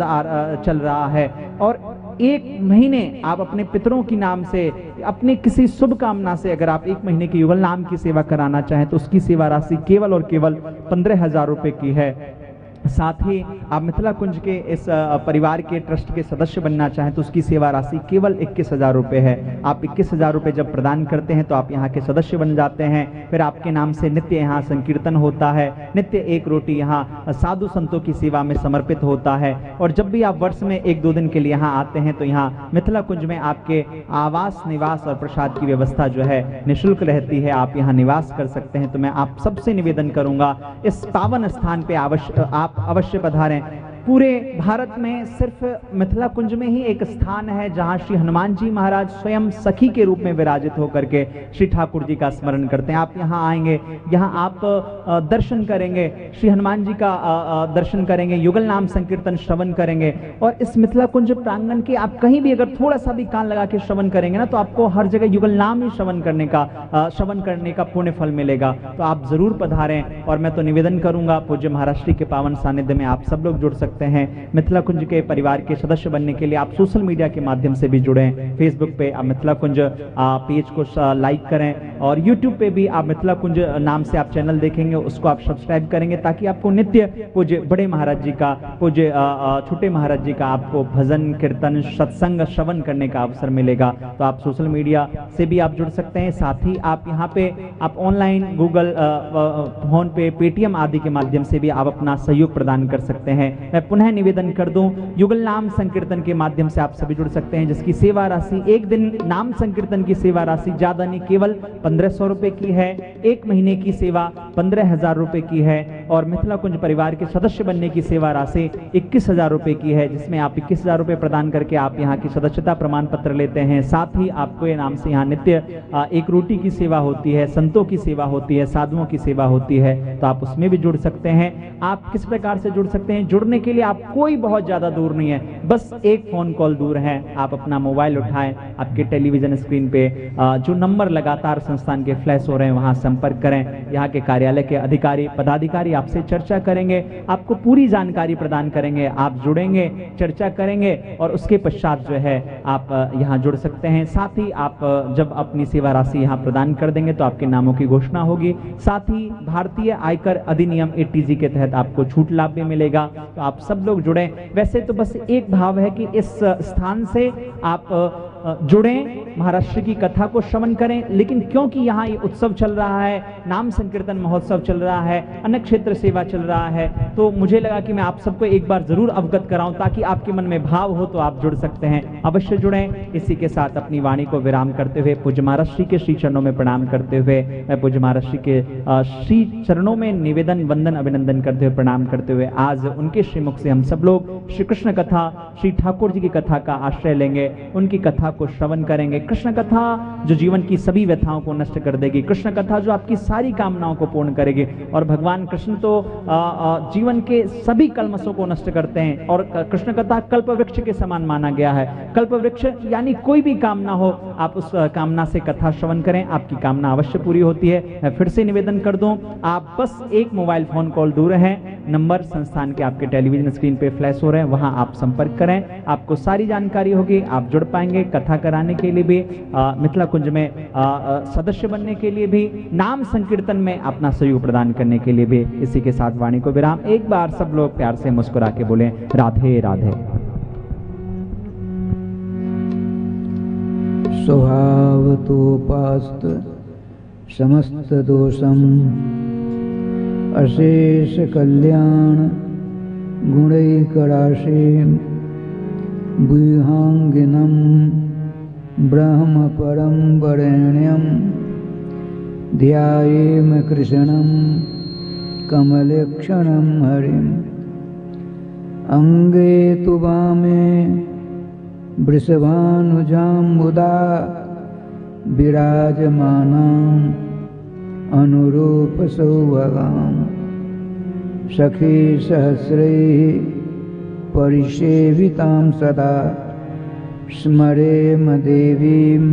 चल रहा है, और एक महीने आप अपने पितरों की नाम से, अपने किसी शुभ कामना से अगर आप एक महीने की युगल नाम की सेवा कराना चाहें, तो उसकी सेवा राशि केवल और केवल 15,000 रुपए की है। साथ ही आप मिथिला कुंज के इस परिवार के ट्रस्ट के सदस्य बनना चाहें, तो उसकी सेवा राशि केवल 21,000 रुपए है। आप 21,000 रुपए जब प्रदान करते हैं तो आप यहाँ के सदस्य बन जाते हैं। फिर आपके नाम से नित्य यहाँ संकीर्तन होता है, नित्य एक रोटी यहाँ साधु संतों की सेवा में समर्पित होता है। और जब भी आप वर्ष में 1-2 दिन के लिए यहाँ आते हैं, तो यहाँ मिथिला कुंज में आपके आवास, निवास और प्रसाद की व्यवस्था जो है निःशुल्क रहती है, आप यहाँ निवास कर सकते हैं। तो मैं आप सबसे निवेदन करूंगा, इस पावन स्थान पे आप अवश्य पधारें। पूरे भारत में सिर्फ मिथिला कुंज में ही एक स्थान है जहां श्री हनुमान जी महाराज स्वयं सखी के रूप में विराजित होकर के श्री ठाकुर जी का स्मरण करते हैं। आप यहाँ आएंगे, यहाँ आप दर्शन करेंगे, श्री हनुमान जी का दर्शन करेंगे, युगल नाम संकीर्तन श्रवण करेंगे। और इस मिथिला कुंज प्रांगण के आप कहीं भी अगर थोड़ा सा भी कान लगा के श्रवण करेंगे ना, तो आपको हर जगह युगल नाम ही श्रवण करने का पुण्य फल मिलेगा। तो आप जरूर पधारें। और मैं तो निवेदन करूंगा, पूज्य महाराज श्री के पावन सानिध्य में आप सब लोग जुड़ सकते हैं। मिथिला कुंज के परिवार के सदस्य बनने के लिए आप सोशल मीडिया के माध्यम से भी जुड़ें। फेसबुक पे आप मिथिला कुंज पेज को लाइक करें, और यूट्यूब पे भी आप मिथिला कुंज नाम से आप चैनल देखेंगे, उसको आप सब्सक्राइब करेंगे, ताकि आपको नित्य पूज्य बड़े महाराज जी का, पूज्य छोटे महाराज जी का आपको भजन कीर्तन सत्संग श्रवण करने का अवसर मिलेगा। तो आप सोशल मीडिया से भी आप जुड़ सकते हैं। साथ ही आप यहाँ पे आप ऑनलाइन गूगल, फोन पे, पेटीएम आदि के माध्यम से भी आप अपना सहयोग प्रदान कर सकते हैं। मैं पुनः निवेदन कर दूं, युगल नाम संकीर्तन के माध्यम से आप सभी जुड़ सकते हैं, जिसकी सेवा राशि एक दिन नाम संकीर्तन की सेवा राशि ज्यादा नहीं, केवल 1500 रुपए की है। एक महीने की सेवा 15,000 रुपए की है। और मिथिला कुंज परिवार के सदस्य बनने की सेवा राशि 21,000 रुपए की है, जिसमें आप 21,000 रुपए प्रदान करके आप यहाँ की सदस्यता प्रमाण पत्र लेते हैं। साथ ही आपको ये नाम से यहाँ नित्य एक रोटी की सेवा होती है, संतों की सेवा होती है, साधुओं की सेवा होती है। तो आप उसमें भी जुड़ सकते हैं। आप किस प्रकार से जुड़ सकते हैं? जुड़ने के लिए आप कोई बहुत ज्यादा दूर नहीं है, बस एक फोन कॉल दूर है। आप अपना मोबाइल उठाएं, आपके टेलीविजन स्क्रीन पे जो नंबर लगातार संस्थान के फ्लैश हो रहे हैं वहां संपर्क करें। यहाँ के कार्यालय के अधिकारी पदाधिकारी आपसे चर्चा करेंगे, आपको पूरी जानकारी प्रदान करेंगे। आप जुड़ेंगे, चर्चा करेंगे, और उसके पश्चात जो है आप यहाँ जुड़ सकते हैं। साथ ही आप जब अपनी सेवा राशि यहाँ प्रदान कर देंगे तो आपके नामों की घोषणा होगी। साथ ही भारतीय आयकर अधिनियम 80G के तहत आपको छूट लाभ भी मिलेगा। तो आप सब लोग जुड़ें। वैसे तो बस एक भाव है कि इस स्थान से आप जुड़ें, महाराष्ट्र की कथा को श्रवण करें, लेकिन क्योंकि यहाँ ये उत्सव चल रहा है, नाम संकीर्तन महोत्सव चल रहा है, अन्य क्षेत्र सेवा चल रहा है, तो मुझे लगा कि मैं आप सबको एक बार जरूर अवगत कराऊं, ताकि आपके मन में भाव हो तो आप जुड़ सकते हैं। अवश्य जुड़ें। इसी के साथ अपनी वाणी को विराम करते हुए पूज्य महाराष्ट्र के श्री चरणों में प्रणाम करते हुए, मैं पूज्य महाराष्ट्र के श्री चरणों में निवेदन वंदन अभिनंदन करते हुए, प्रणाम करते हुए, आज उनके श्रीमुख से हम सब लोग श्री कृष्ण कथा, श्री ठाकुर जी की कथा का आश्रय लेंगे, उनकी कथा को श्रवण करेंगे। कृष्ण कथा जो जीवन की सभी व्यथाओं को नष्ट कर देगी, कृष्ण कथा जो आपकी सारी कामनाओं को पूर्ण करेगी। और भगवान कृष्ण तो जीवन के सभी कल्मशों को नष्ट करते हैं, और कृष्ण कथा कल्प वृक्ष के समान माना गया है। कल्प वृक्ष यानी कोई भी कामना हो, आप उस कामना से कथा श्रवण करें, आपकी कामना अवश्य पूरी होती है। मैं फिर से निवेदन कर दूं, आप बस एक मोबाइल फोन कॉल दूर हैं, नंबर संस्थान के आपके टेलीविजन स्क्रीन पे फ्लैश हो रहे हैं, वहां आप संपर्क करें, आपको सारी जानकारी होगी, आप जुड़ पाएंगे। कथा कराने के लिए भी, मिथिला कुंज में सदस्य बनने के लिए भी, नाम संकीर्तन में अपना सहयोग प्रदान करने के लिए भी। इसी के साथ वाणी को विराम। एक बार सब लोग प्यार से मुस्कुरा के बोले राधे राधे। स्वभावतोपास्त समस्त दोषम अशेष कल्याण गुणैकराशि विहांगिनम ब्रह्म परम वरेण्यम ध्यायेम कृष्णम कमलेक्षणम हरिम अंगे तु वामे वृषभानुजाम्बुदा विराजमानां अनुरूप सौभगां सखी सहस्रैः परिसेवितां सदा स्मरेम देवीं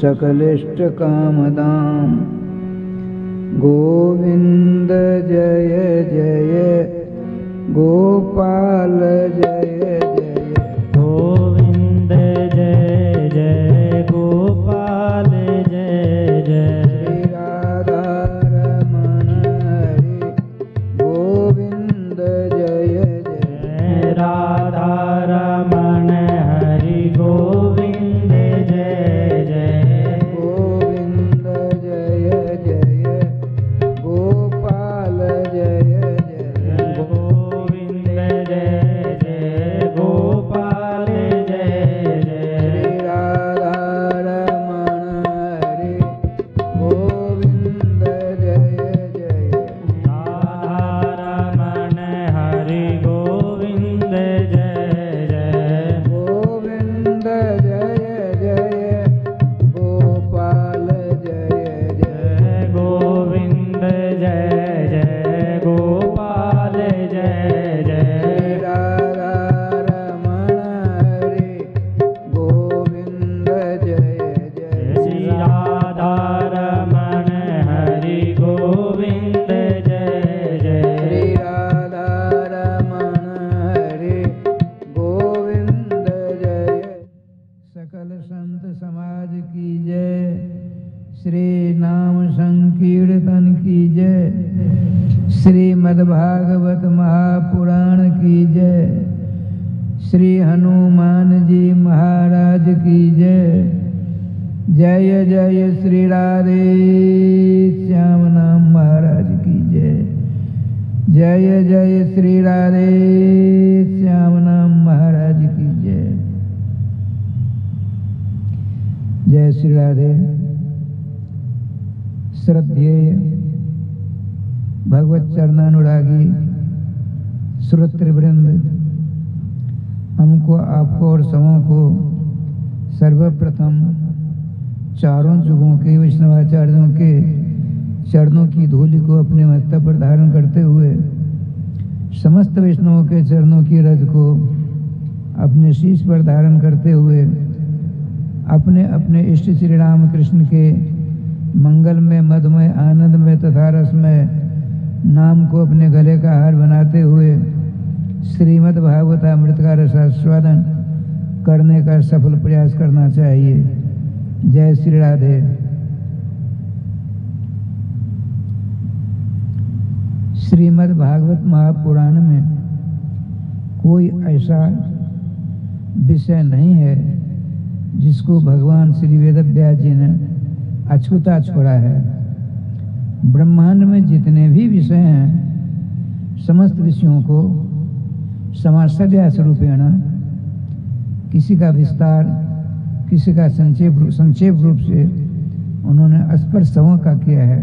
सकलेष्टकामदां। गोविंद जय जय गोपाल जय जय गोविंद जय जय गोपाल जय जय श्री राधा रमण हरि गोविंद जय जय राधा रमण हरि गोविंद जय जय गोविंद जय जय गोपाल जय जय गोविंद जय जय की जय। जय जय श्री राधे श्याम नाम महाराज की जय। जय जय श्री राधे श्याम नाम महाराज की जय। जय श्री राधे। श्रद्धेय भगवत चरणानुरागी श्रोतृवृंद, हमको, आपको और सबों को सर्वप्रथम चारों युगों के वैष्णवाचार्यों के चरणों की धूलि को अपने मस्तक पर धारण करते हुए समस्त वैष्णवों के चरणों की रज को अपने शीश पर धारण करते हुए अपने अपने इष्ट श्री राम कृष्ण के मंगलमय, मधुमय, आनंदमय तथा रसमय नाम को अपने गले का हार बनाते हुए श्रीमद् भागवतामृत का रसास्वादन करने का सफल प्रयास करना चाहिए। जय श्री राधे। श्रीमद् भागवत महापुराण में कोई ऐसा विषय नहीं है जिसको भगवान श्री वेदव्यास जी ने अछूता छोड़ा है। ब्रह्मांड में जितने भी विषय हैं, समस्त विषयों को समासव्यास रूपेण, किसी का विस्तार, किसी का संक्षेप रूप से उन्होंने स्पर्शों का किया है,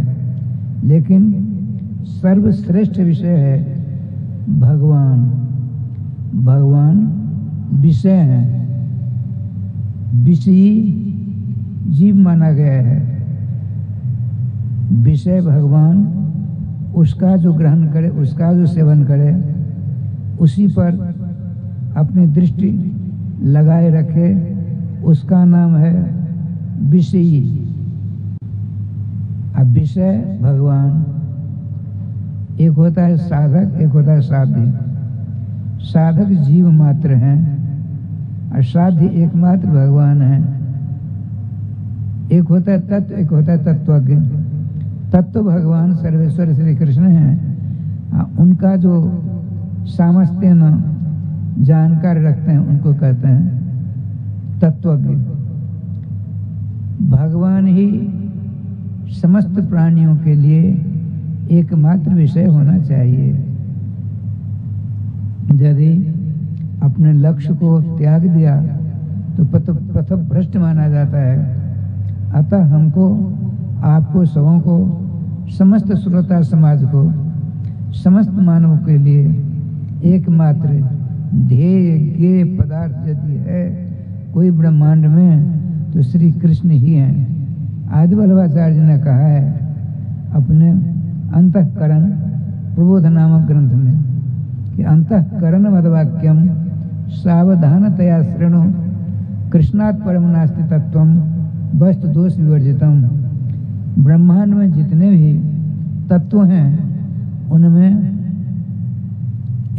लेकिन सर्वश्रेष्ठ विषय है भगवान। भगवान विषय है, विषयी जीव माना गया है। विषय भगवान, उसका जो ग्रहण करे, उसका जो सेवन करे, उसी पर अपनी दृष्टि लगाए रखे, उसका नाम है विषयी। अब विषय भगवान, एक होता है साधक, एक होता है साध्य। साधक जीव मात्र हैं और साध्य एकमात्र भगवान है। एक होता है तत्व, एक होता है तत्वज्ञ। तत्व भगवान सर्वेश्वर श्री कृष्ण हैं, उनका जो सामर्थ्य न जानकार रखते हैं उनको कहते हैं तत्वज्ञ। भगवान ही समस्त प्राणियों के लिए एकमात्र विषय होना चाहिए। यदि अपने लक्ष्य को त्याग दिया तो पथ भ्रष्ट माना जाता है। अतः हमको, आपको, सबों को, समस्त श्रोता समाज को, समस्त मानवों के लिए एकमात्र ध्येय ज्ञेय पदार्थ यदि है कोई ब्रह्मांड में तो श्री कृष्ण ही हैं। आदि वल्लभाचार्य ने कहा है अपने अंतःकरण प्रबोध नामक ग्रंथ में कि अंतःकरण मद्वाक्यम सावधानतया शृणु कृष्णात् परम नास्ति तत्वम वस्तु दोष विवर्जितम। ब्रह्मांड में जितने भी तत्व हैं उनमें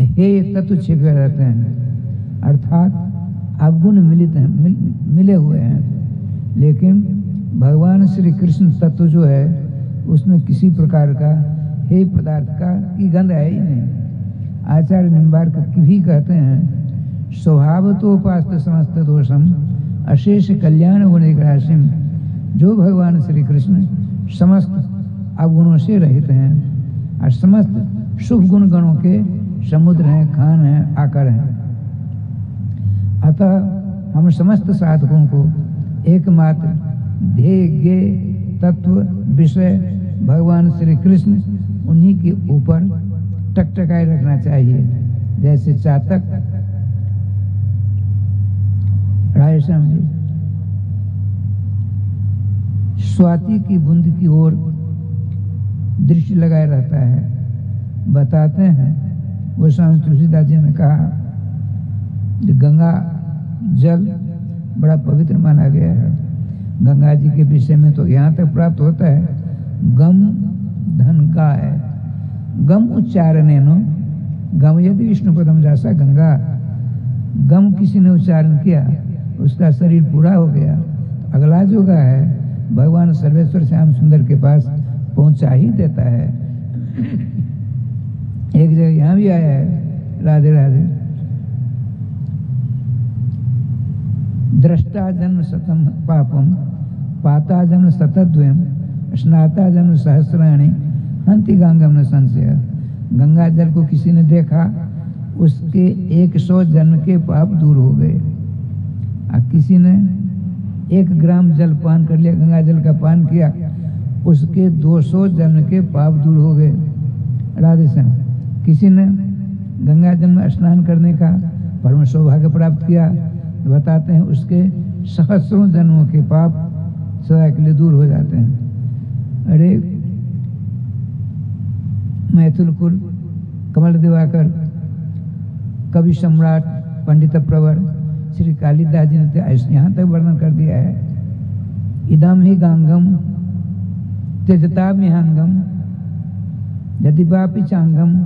हे तत्व छिपे रहते हैं, अर्थात अवगुण मिलित हैं, मिले हुए हैं। लेकिन भगवान श्री कृष्ण तत्व जो है उसमें किसी प्रकार का हे पदार्थ का की गंध है ही नहीं। आचार्य निम्बार्क भी कहते हैं स्वभावतोपास्त समस्त दोषम अशेष कल्याण गुणिकराशिम। जो भगवान श्री कृष्ण समस्त अवगुणों से रहित हैं और समस्त शुभ गुण गणों के समुद्र हैं, खान हैं, आकर हैं। अतः हम समस्त साधकों को एकमात्र ध्येय ज्ञेय तत्व विषय भगवान श्री कृष्ण, उन्हीं के ऊपर टकटकाए रखना चाहिए। जैसे चातक रायश्याम जी स्वाति की बूंद की ओर दृष्टि लगाए रहता है। बताते हैं वो स्वामी तुलसीदास जी ने कहा गंगा जल बड़ा पवित्र माना गया है। गंगा जी के विषय में तो यहाँ तक प्राप्त होता है गम धन का है। गम उच्चारण नो गम यदि विष्णु पदम जैसा गंगा, गम किसी ने उच्चारण किया उसका शरीर पूरा हो गया। अगला जो गा है भगवान सर्वेश्वर श्याम सुंदर के पास पहुंचा ही देता है। एक जगह यहाँ भी आया है राधे राधे। दृष्टा जन्म शतम पापम पाता जन्म शतद्वयम स्नाता जन्म सहस्राणी हंति गंगम न संशय। गंगा जल को किसी ने देखा, उसके 100 जन्म के पाप दूर हो गए। अब किसी ने 1 ग्राम जल पान कर लिया, गंगा जल का पान किया, उसके 200 जन्म के पाप दूर हो गए। राधे श्याम। किसी ने गंगा जल में स्नान करने का परम सौभाग्य प्राप्त किया, तो बताते हैं उसके सहस्रों जन्मों के पाप सदा के लिए दूर हो जाते हैं। अरे मैथिल कुल कमल दिवाकर कवि सम्राट पंडित प्रवर श्री कालिदास जी ने यहाँ तक वर्णन कर दिया है, इदम ही गांगम त्यजता मिहांगम यदि वापि चांगम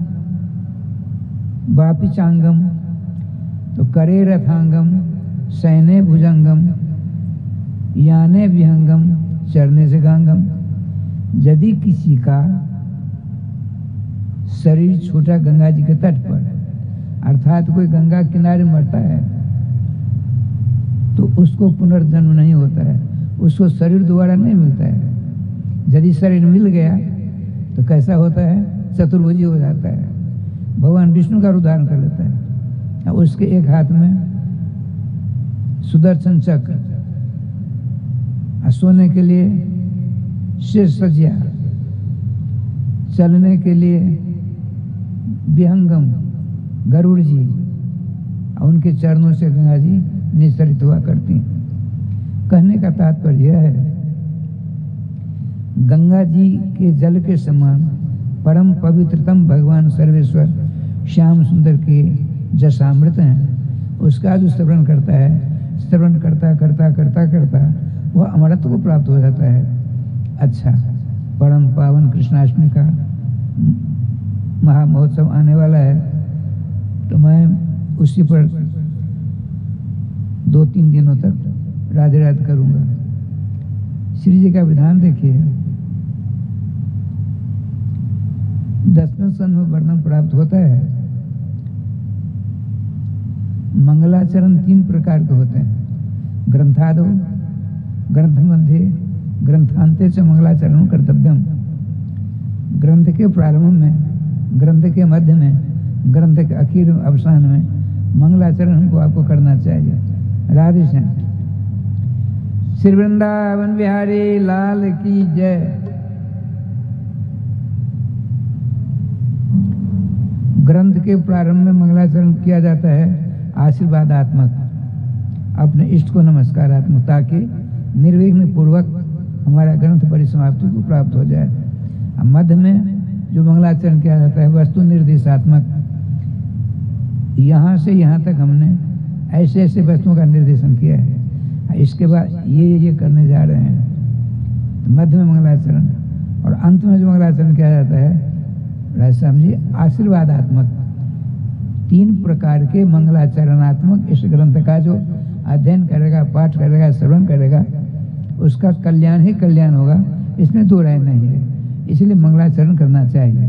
तो करे रथांगम सैने भुजंगम याने विहंगम चरने से गांगम। यदि किसी का शरीर छूटा गंगा जी के तट पर, अर्थात कोई गंगा किनारे मरता है, तो उसको पुनर्जन्म नहीं होता है, उसको शरीर दोबारा नहीं मिलता है। यदि शरीर मिल गया तो कैसा होता है, चतुर्भुजी हो जाता है। भगवान विष्णु का उदाहरण कर लेता है, उसके एक हाथ में सुदर्शन चक्र, सोने के लिए शेष सज्जा, चलने के लिए विहंगम गरुड़ जी, उनके चरणों से गंगा जी निस्सरित हुआ करती। कहने का तात्पर्य है, गंगा जी के जल के समान परम पवित्रतम भगवान सर्वेश्वर श्याम सुंदर के जसामृत हैं। उसका जो श्रवण करता है, श्रवण करता करता करता करता वह अमरत्व को प्राप्त हो जाता है। अच्छा, परम पावन कृष्णाष्टमी का महामहोत्सव आने वाला है, तो मैं उसी पर 2-3 दिनों तक राधे राधे करूंगा। श्री जी का विधान देखिए, 10वें स्कंध में वर्णन प्राप्त होता है। मंगलाचरण 3 प्रकार के होते हैं, ग्रंथादो ग्रंथ मध्य ग्रंथांते च मंगलाचरण कर्तव्यम। ग्रंथ के प्रारंभ में, ग्रंथ के मध्य में, ग्रंथ के आखिर अवसान में मंगलाचरण हमको आपको करना चाहिए। राधे श्याम। श्री वृंदावन बिहारी लाल की जय। ग्रंथ के प्रारंभ में मंगलाचरण किया जाता है आशीर्वादात्मक, अपने इष्ट को नमस्कारात्मक, ताकि निर्विघ्न पूर्वक हमारा ग्रंथ परिसमाप्ति को प्राप्त हो जाए। मध्य में जो मंगलाचरण किया जाता है वस्तु निर्देशात्मक, यहाँ से यहाँ तक हमने ऐसे ऐसे वस्तुओं का निर्देशन किया है, इसके बाद ये करने जा रहे हैं, तो मध्य में मंगलाचरण। और अंत में जो मंगलाचरण किया जाता है समझिए आशीर्वादात्मक। 3 प्रकार के मंगलाचरणात्मक इस ग्रंथ का जो अध्ययन करेगा, पाठ करेगा, श्रवण करेगा, उसका कल्याण ही कल्याण होगा, इसमें 2 राय नहीं है। इसलिए मंगलाचरण करना चाहिए।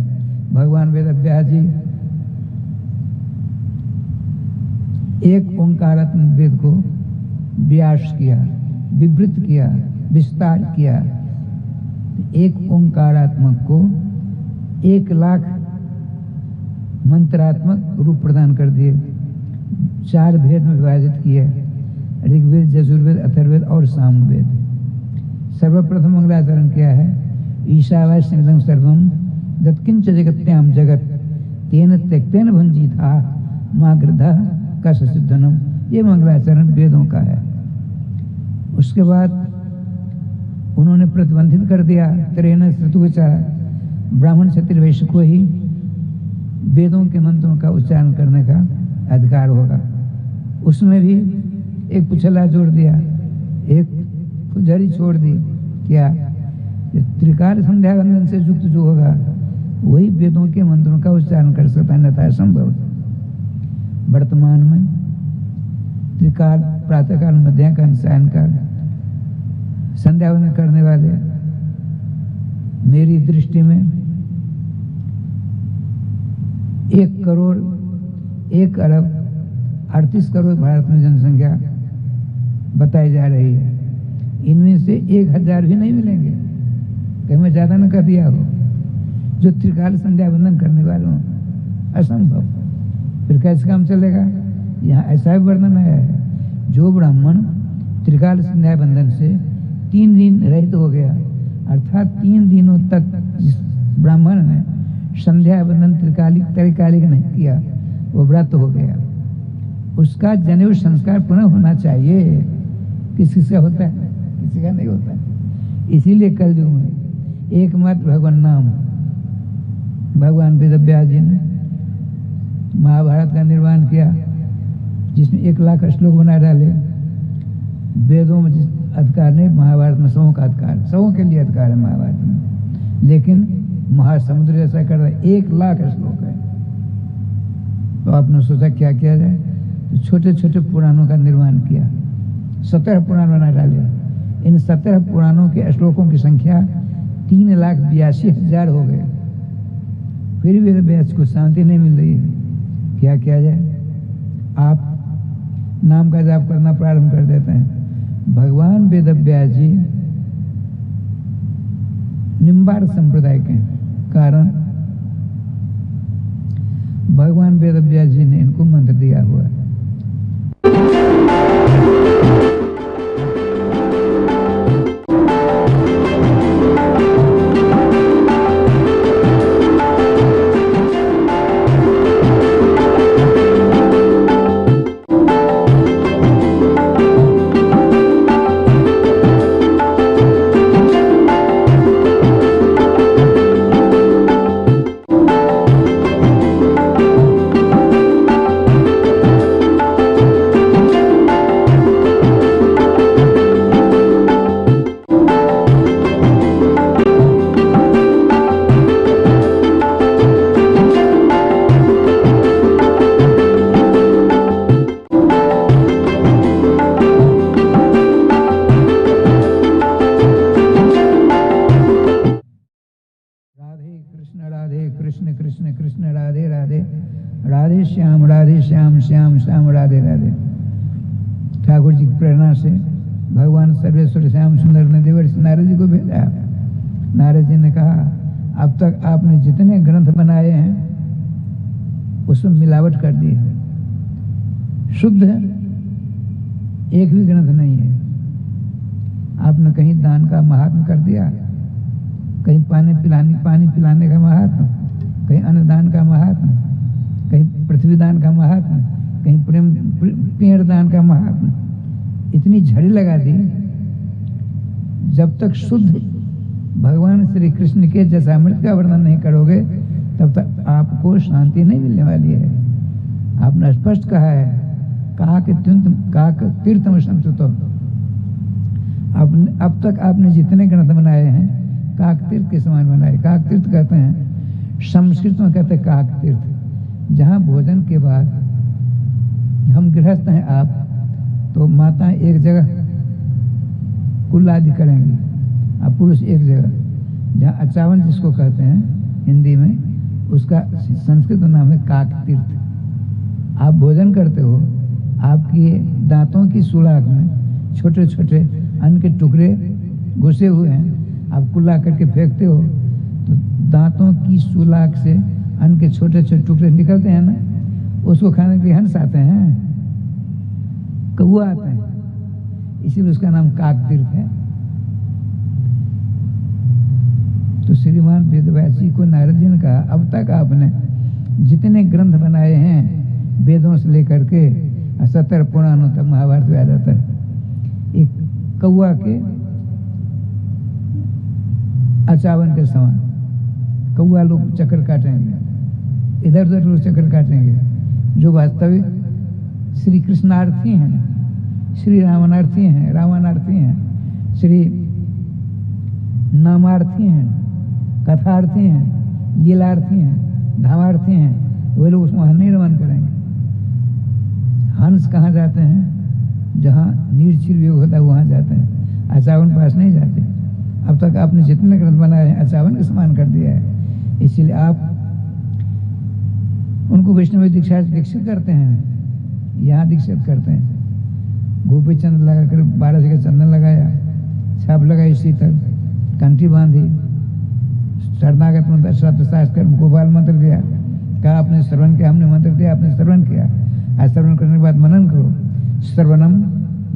भगवान वेदव्यास जी एक ओंकारात्मक वेद को व्यास किया, विवृत किया, विस्तार किया। एक ओंकारात्मक को 1 लाख मंत्रात्मक रूप प्रदान कर दिए, 4 भेद में विभाजित किए, ऋग्वेद, यजुर्वेद, अथर्ववेद और सामवेद। सर्वप्रथम मंगलाचरण क्या है, ईशावास्यमिदं सर्वं यत्किंच जगत्याम जगत तेन त्यक्तेन भुंजीथा मां गृधः कशसिद्धनम। ये मंगलाचरण वेदों का है। उसके बाद उन्होंने प्रतिबंधित कर दिया, त्रेन श्रुतुचा, ब्राह्मण क्षत्रिय वैश्य को ही वेदों के मंत्रों का उच्चारण करने का अधिकार होगा। उसमें भी एक पुछला जोड़ दिया, एक फुलझड़ी छोड़ दी। क्या? त्रिकाल संध्या वंदन से युक्त जो होगा वही वेदों के मंत्रों का उच्चारण कर सकता है, अन्यथा असंभव। वर्तमान में त्रिकाल, प्रातःकाल, मध्याकाल, सायंकाल संध्या वंदन करने वाले मेरी दृष्टि में 1 करोड़ 1 अरब 38 करोड़ भारत में जनसंख्या बताई जा रही है। इनमें से 1000 भी नहीं मिलेंगे, कहीं मैं ज़्यादा न कर दिया हो, जो त्रिकाल संध्या वंदन करने वाले हों। असंभव, फिर कैसे काम चलेगा? यहाँ ऐसा भी वर्णन आया है, जो ब्राह्मण त्रिकाल संध्या वंदन से 3 दिन रहित हो गया, अर्थात 3 दिनों तक जिस ब्राह्मण ने संध्या वंदन त्रिकालिक नहीं किया, वो व्रत हो गया, उसका जनेऊ संस्कार पुनः होना चाहिए। किसी से होता है? किसी का नहीं होता है। इसीलिए कलयुग में एकमात्र भगवान नाम, भगवान वेदव्यास जी ने महाभारत का निर्माण किया, जिसमें 1 लाख श्लोक बना डाले। वेदों में जिस अधिकार नहीं, महाभारत में 100 का अधिकार, 100 के लिए अधिकार है महाभारत में, लेकिन महासमुद्र जैसा कर रहा है, 1 लाख श्लोक है। तो आपने सोचा क्या किया जाए, तो छोटे छोटे पुराणों का निर्माण किया, 17 पुराण बना डाले। इन 17 पुराणों के श्लोकों की संख्या 3,82,000 हो गए। फिर भी वेदव्यास को शांति नहीं मिल रही है, क्या किया जाए? आप नाम का जाप करना प्रारंभ कर देते हैं। भगवान वेदव्यास जी निम्बार्क संप्रदाय के कारण भगवान वेदव्यास जी ने इनको मंत्र दिया हुआ है। श्याम श्याम राधे राधे। ठाकुर जी की प्रेरणा से भगवान सर्वेश्वर श्याम सुंदर ने देवर्षि नारद जी को भेजा। नारद जी ने कहा, अब तक आपने जितने ग्रंथ बनाए हैं उसमें मिलावट कर दी है, शुद्ध एक भी ग्रंथ नहीं है। आपने कहीं दान का महात्म कर दिया, कहीं पानी पिलाने का महात्म, कहीं अन्नदान का महात्म, कहीं पृथ्वी दान का महात्म, कहीं पेड़ दान का महात्म। इतनी झड़ी लगा दी। जब तक शुद्ध भगवान श्री कृष्ण के जैसामृत का वर्णन नहीं करोगे तब तक आपको शांति नहीं मिलने वाली है। आपने स्पष्ट कहा है, तीर्थम संतुतो। अब तक आपने जितने ग्रंथ बनाए हैं काक तीर्थ के समान बनाए। काक तीर्थ कहते हैं, संस्कृत में कहते हैं काक तीर्थ, जहाँ भोजन के बाद हम गृहस्थ हैं आप, तो माताएं एक जगह कुल्लादि करेंगी और पुरुष एक जगह, जहाँ अचावन जिसको कहते हैं हिंदी में, उसका संस्कृत नाम है काक तीर्थ। आप भोजन करते हो, आपके दांतों की सुलाख में छोटे छोटे अन्न के टुकड़े घुसे हुए हैं, आप कुल्ला करके फेंकते हो तो दांतों की सुलाख से अन्न के छोटे छोटे टुकड़े निकलते हैं ना, उसको खाने के लिए हंस आते हैं, कौआ आते हैं, इसीलिए उसका नाम काक तीर्थ है। तो श्रीमान वेदव्यास जी को नारद जी ने कहा, अब तक आपने जितने ग्रंथ बनाए हैं वेदों से लेकर के 70 पुराणों तक महाभारत में आ जाता है, एक कौआ के अचावन के समान कौआ लोग चक्कर काटेंगे, इधर उधर लोग चक्कर काटेंगे। जो वास्तविक श्री कृष्णार्थी हैं, श्री रावणार्थी हैं, श्री नामार्थी हैं, कथार्थी हैं, लीलार्थी हैं, धामार्थी हैं, वे लोग उसमें नहीं रमन करेंगे। हंस कहाँ जाते हैं? जहाँ निर्चिर योग होता है वहाँ जाते हैं, अचावन पास नहीं जाते। अब तक आपने जितने ग्रंथ बनाए हैं अचावन के समान कर दिया है, इसलिए आप उनको वैष्णव दीक्षा दीक्षित करते हैं, यहाँ दीक्षित करते हैं। गोपी चंद लगाकर 12 का चंदन लगाया, छाप लगाई, शीतल कंठी बांधी, शरणागत मंत्र शास्त्र गोपाल मंत्र दिया, कहा आपने श्रवण किया, हमने मंत्र दिया, आपने श्रवण किया, आज श्रवण करने के बाद मनन करो। श्रवणम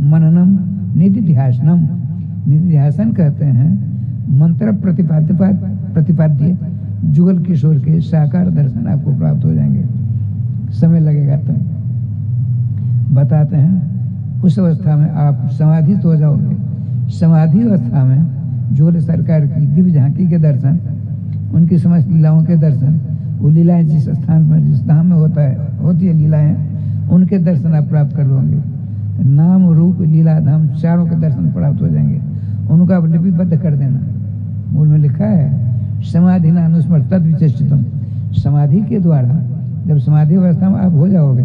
मननम निधिध्यासनम, निधिध्यासन कहते हैं मंत्र प्रतिपाद्य जुगल किशोर के साकार दर्शन आपको प्राप्त हो जाएंगे। समय लगेगा तो बताते हैं। उस अवस्था में आप समाधित हो जाओगे। समाधि अवस्था में जुगल सरकार की दिव्य झांकी के दर्शन, उनकी समस्त लीलाओं के दर्शन, वो लीलाएं जिस स्थान पर जिस धाम में होती है लीलाएं, उनके दर्शन आप प्राप्त कर लोगे। नाम रूप लीला धाम चारों के दर्शन प्राप्त हो जाएंगे। उनको आप लिपिबद्ध कर देना। मूल में लिखा है समाधि न अनुस्मर तद विचेष्टितम, समाधि के द्वारा जब समाधि अवस्था में आप हो जाओगे,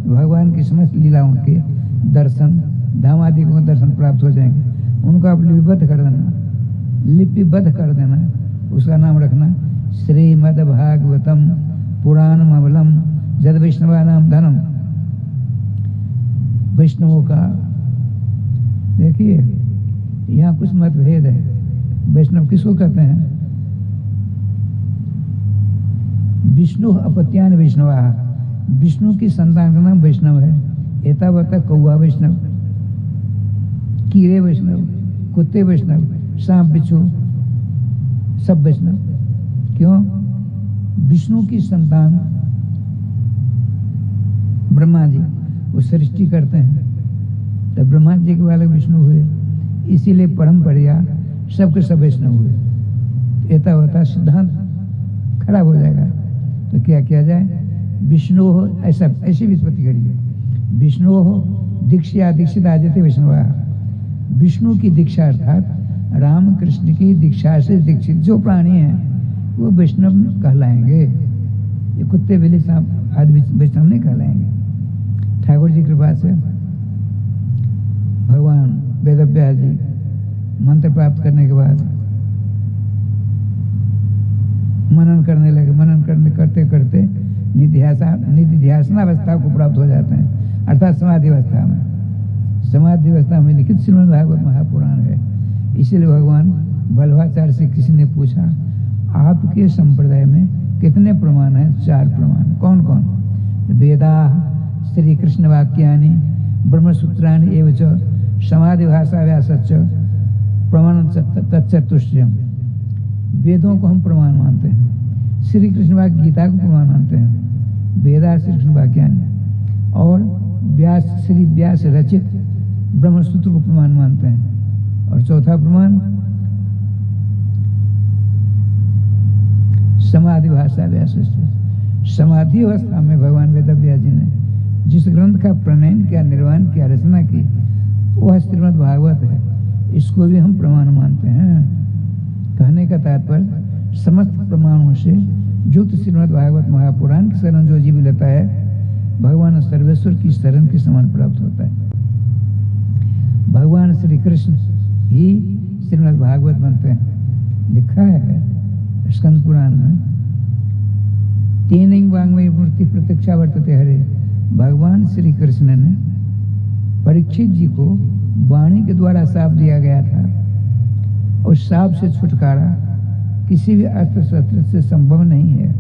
भगवान की समस्त लीलाओं के दर्शन, धाम आदि को दर्शन प्राप्त हो जाएंगे। उनको आप लिपिबद्ध कर देना, लिपिबद्ध कर देना। उसका नाम रखना श्रीमद् भागवतम पुराणमबलम जद वैष्णवानाम धनम। वैष्णवों का देखिए यहाँ कुछ मतभेद है। वैष्णव किसको कहते हैं? विष्णु अपत्यान वैष्णवा, विष्णु की संतान का नाम वैष्णव है। एतावता कौआ वैष्णव, कीड़े वैष्णव, कुत्ते वैष्णव, सांप बिच्छू सब वैष्णव। क्यों? विष्णु की संतान ब्रह्मा जी वो सृष्टि करते हैं, तो ब्रह्मा जी के वाले विष्णु हुए, इसीलिए परंपरा सबके सब वैष्णव हुए। एतावता सिद्धांत खराब हो जाएगा, तो क्या किया जाए? विष्णु हो ऐसी विस्पत्ति करिए। विष्णु हो दीक्षा दीक्षित आजते वैष्णवा, विष्णु की दीक्षा अर्थात राम कृष्ण की दीक्षा से दीक्षित जो प्राणी हैं वो वैष्णव कहलाएंगे। ये कुत्ते बिल्ली सांप आदि वैष्णव नहीं कहलाएंगे। ठाकुर जी कृपा से भगवान वेदव्यास जी मंत्र प्राप्त करने के बाद मनन करने लगे। मनन करते करते निधिध्यासनावस्था को प्राप्त हो जाते हैं, अर्थात समाधि अवस्था में। समाधि अवस्था में लिखित श्रीमद् भागवत महापुराण है। इसीलिए भगवान बल्लभाचार्य से किसी ने पूछा, आपके संप्रदाय में कितने प्रमाण हैं? 4 प्रमाण। कौन कौन? वेदा, श्री कृष्ण वाक्यानि, ब्रह्मसूत्राणि एवं च समाधि भाषा व्यासच प्रमाण तच्चतुष्टयम्। वेदों को हम प्रमाण मानते हैं, श्री कृष्ण वाक्य गीता को प्रमाण मानते हैं, वेदा श्री कृष्ण वाक्यानि, और श्री व्यास रचित ब्रह्मसूत्र को प्रमाण मानते हैं। और चौथा प्रमाण समाधि भाषा व्यास। समाधि अवस्था में भगवान वेदव्यास जी ने जिस ग्रंथ का प्रणयन किया, निर्माण किया, रचना की, वह श्रीमद् भागवत है। इसको भी हम प्रमाण मानते हैं। कहने का तात्पर्य समस्त प्रमाणों से युक्त श्रीमद् भागवत महापुराण की शरण जो जीव लेता है, भगवान सर्वेश्वर की शरण के समान प्राप्त होता है। भगवान श्री कृष्ण ही श्रीमद् भागवत बनते हैं। लिखा है स्कंद पुराण में, तीन वांग्मयी मूर्ति प्रत्यक्षा वर्तते हरे। भगवान श्री कृष्ण ने परीक्षित जी को वाणी के द्वारा शाप दिया गया था। उस शाप से छुटकारा किसी भी अस्त्र शस्त्र से संभव नहीं है।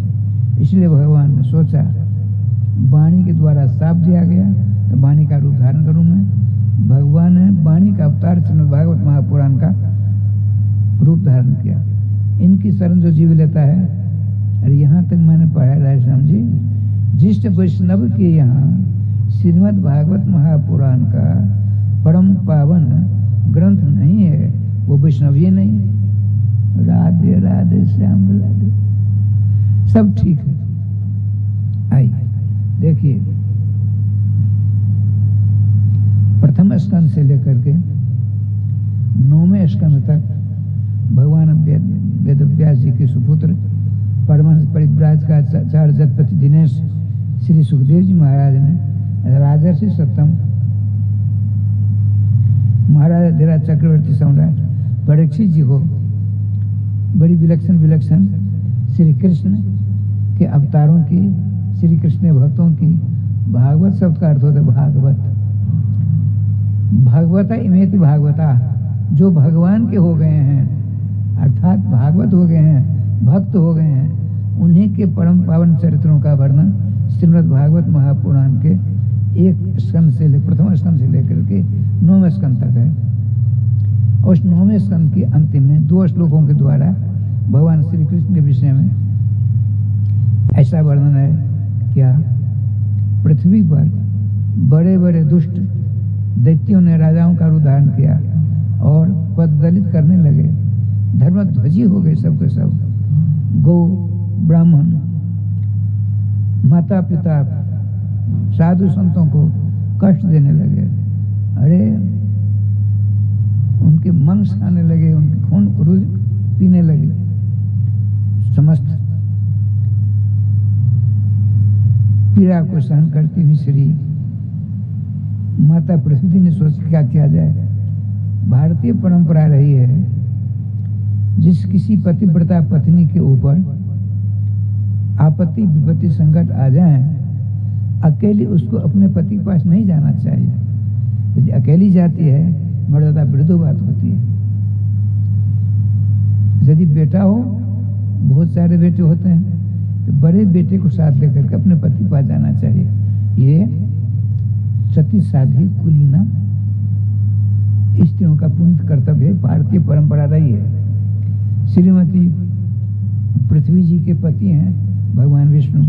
इसलिए भगवान ने सोचा, वाणी के द्वारा शाप दिया गया तो वाणी का रूप धारण करूं मैं। भगवान ने वाणी का अवतार श्रीमद् भागवत महापुराण का रूप धारण किया। इनकी शरण जो जीव लेता है, अरे यहाँ तक मैंने पढ़ा राय जी, जिष्ट वैष्णव के यहाँ श्रीमद् भागवत महापुराण का परम पावन ग्रंथ नहीं है, वो वैष्णव ये नहीं। राधे राधे श्याम राधे, सब ठीक है। आइए देखिए, प्रथम स्कंद से लेकर के 9वें स्कंद तक भगवान वेदव्यास जी के सुपुत्र परमहंस परिव्राज का आचार्य जगतपति दिनेश श्री सुखदेव जी महाराज ने राजर्षि सत्तम महाराज धीराज चक्रवर्ती सम्राट परीक्षित जी को बड़ी विलक्षण श्री कृष्ण के अवतारों की, श्री कृष्ण भक्तों की भागवत शब्द का अर्थ होता है भागवत। भागवता इमेति भागवता, जो भगवान के हो गए हैं अर्थात भागवत हो गए हैं, भक्त हो गए हैं, उन्हीं के परम पावन चरित्रों का वर्णन श्रीमद् भागवत महापुराण के प्रथम स्कंद से लेकर के 9वें स्कंद तक है। उस 9वें स्कंद के अंतिम में 2 श्लोकों के द्वारा भगवान श्री कृष्ण के विषय में ऐसा वर्णन है। क्या पृथ्वी पर बड़े बड़े दुष्ट दैत्यों ने राजाओं का उदाहरण किया और पद दलित करने लगे, धर्मध्वजी हो गए सब के सब, गौ ब्राह्मण माता पिता साधु संतों को कष्ट देने लगे, अरे उनके मांस खाने लगे, उनके खून रोज पीने लगे। समस्त पीड़ा को सहन करती हुई श्री माता पृथ्वी ने सोचा क्या किया जाए। भारतीय परंपरा रही है, जिस किसी पतिव्रता पत्नी के ऊपर आपत्ति विपत्ति संकट आ जाए, अकेली उसको अपने पति के पास नहीं जाना चाहिए। यदि अकेली जाती है मर्यादा विरुद्ध बात होती है। यदि बेटा हो, बहुत सारे बेटे होते हैं, तो बड़े बेटे को साथ लेकर के अपने पति के पास जाना चाहिए। ये सती साध्वी कुलीना स्त्रियों का पुनित कर्तव्य है, भारतीय परंपरा रही है। श्रीमती पृथ्वी जी के पति हैं भगवान विष्णु।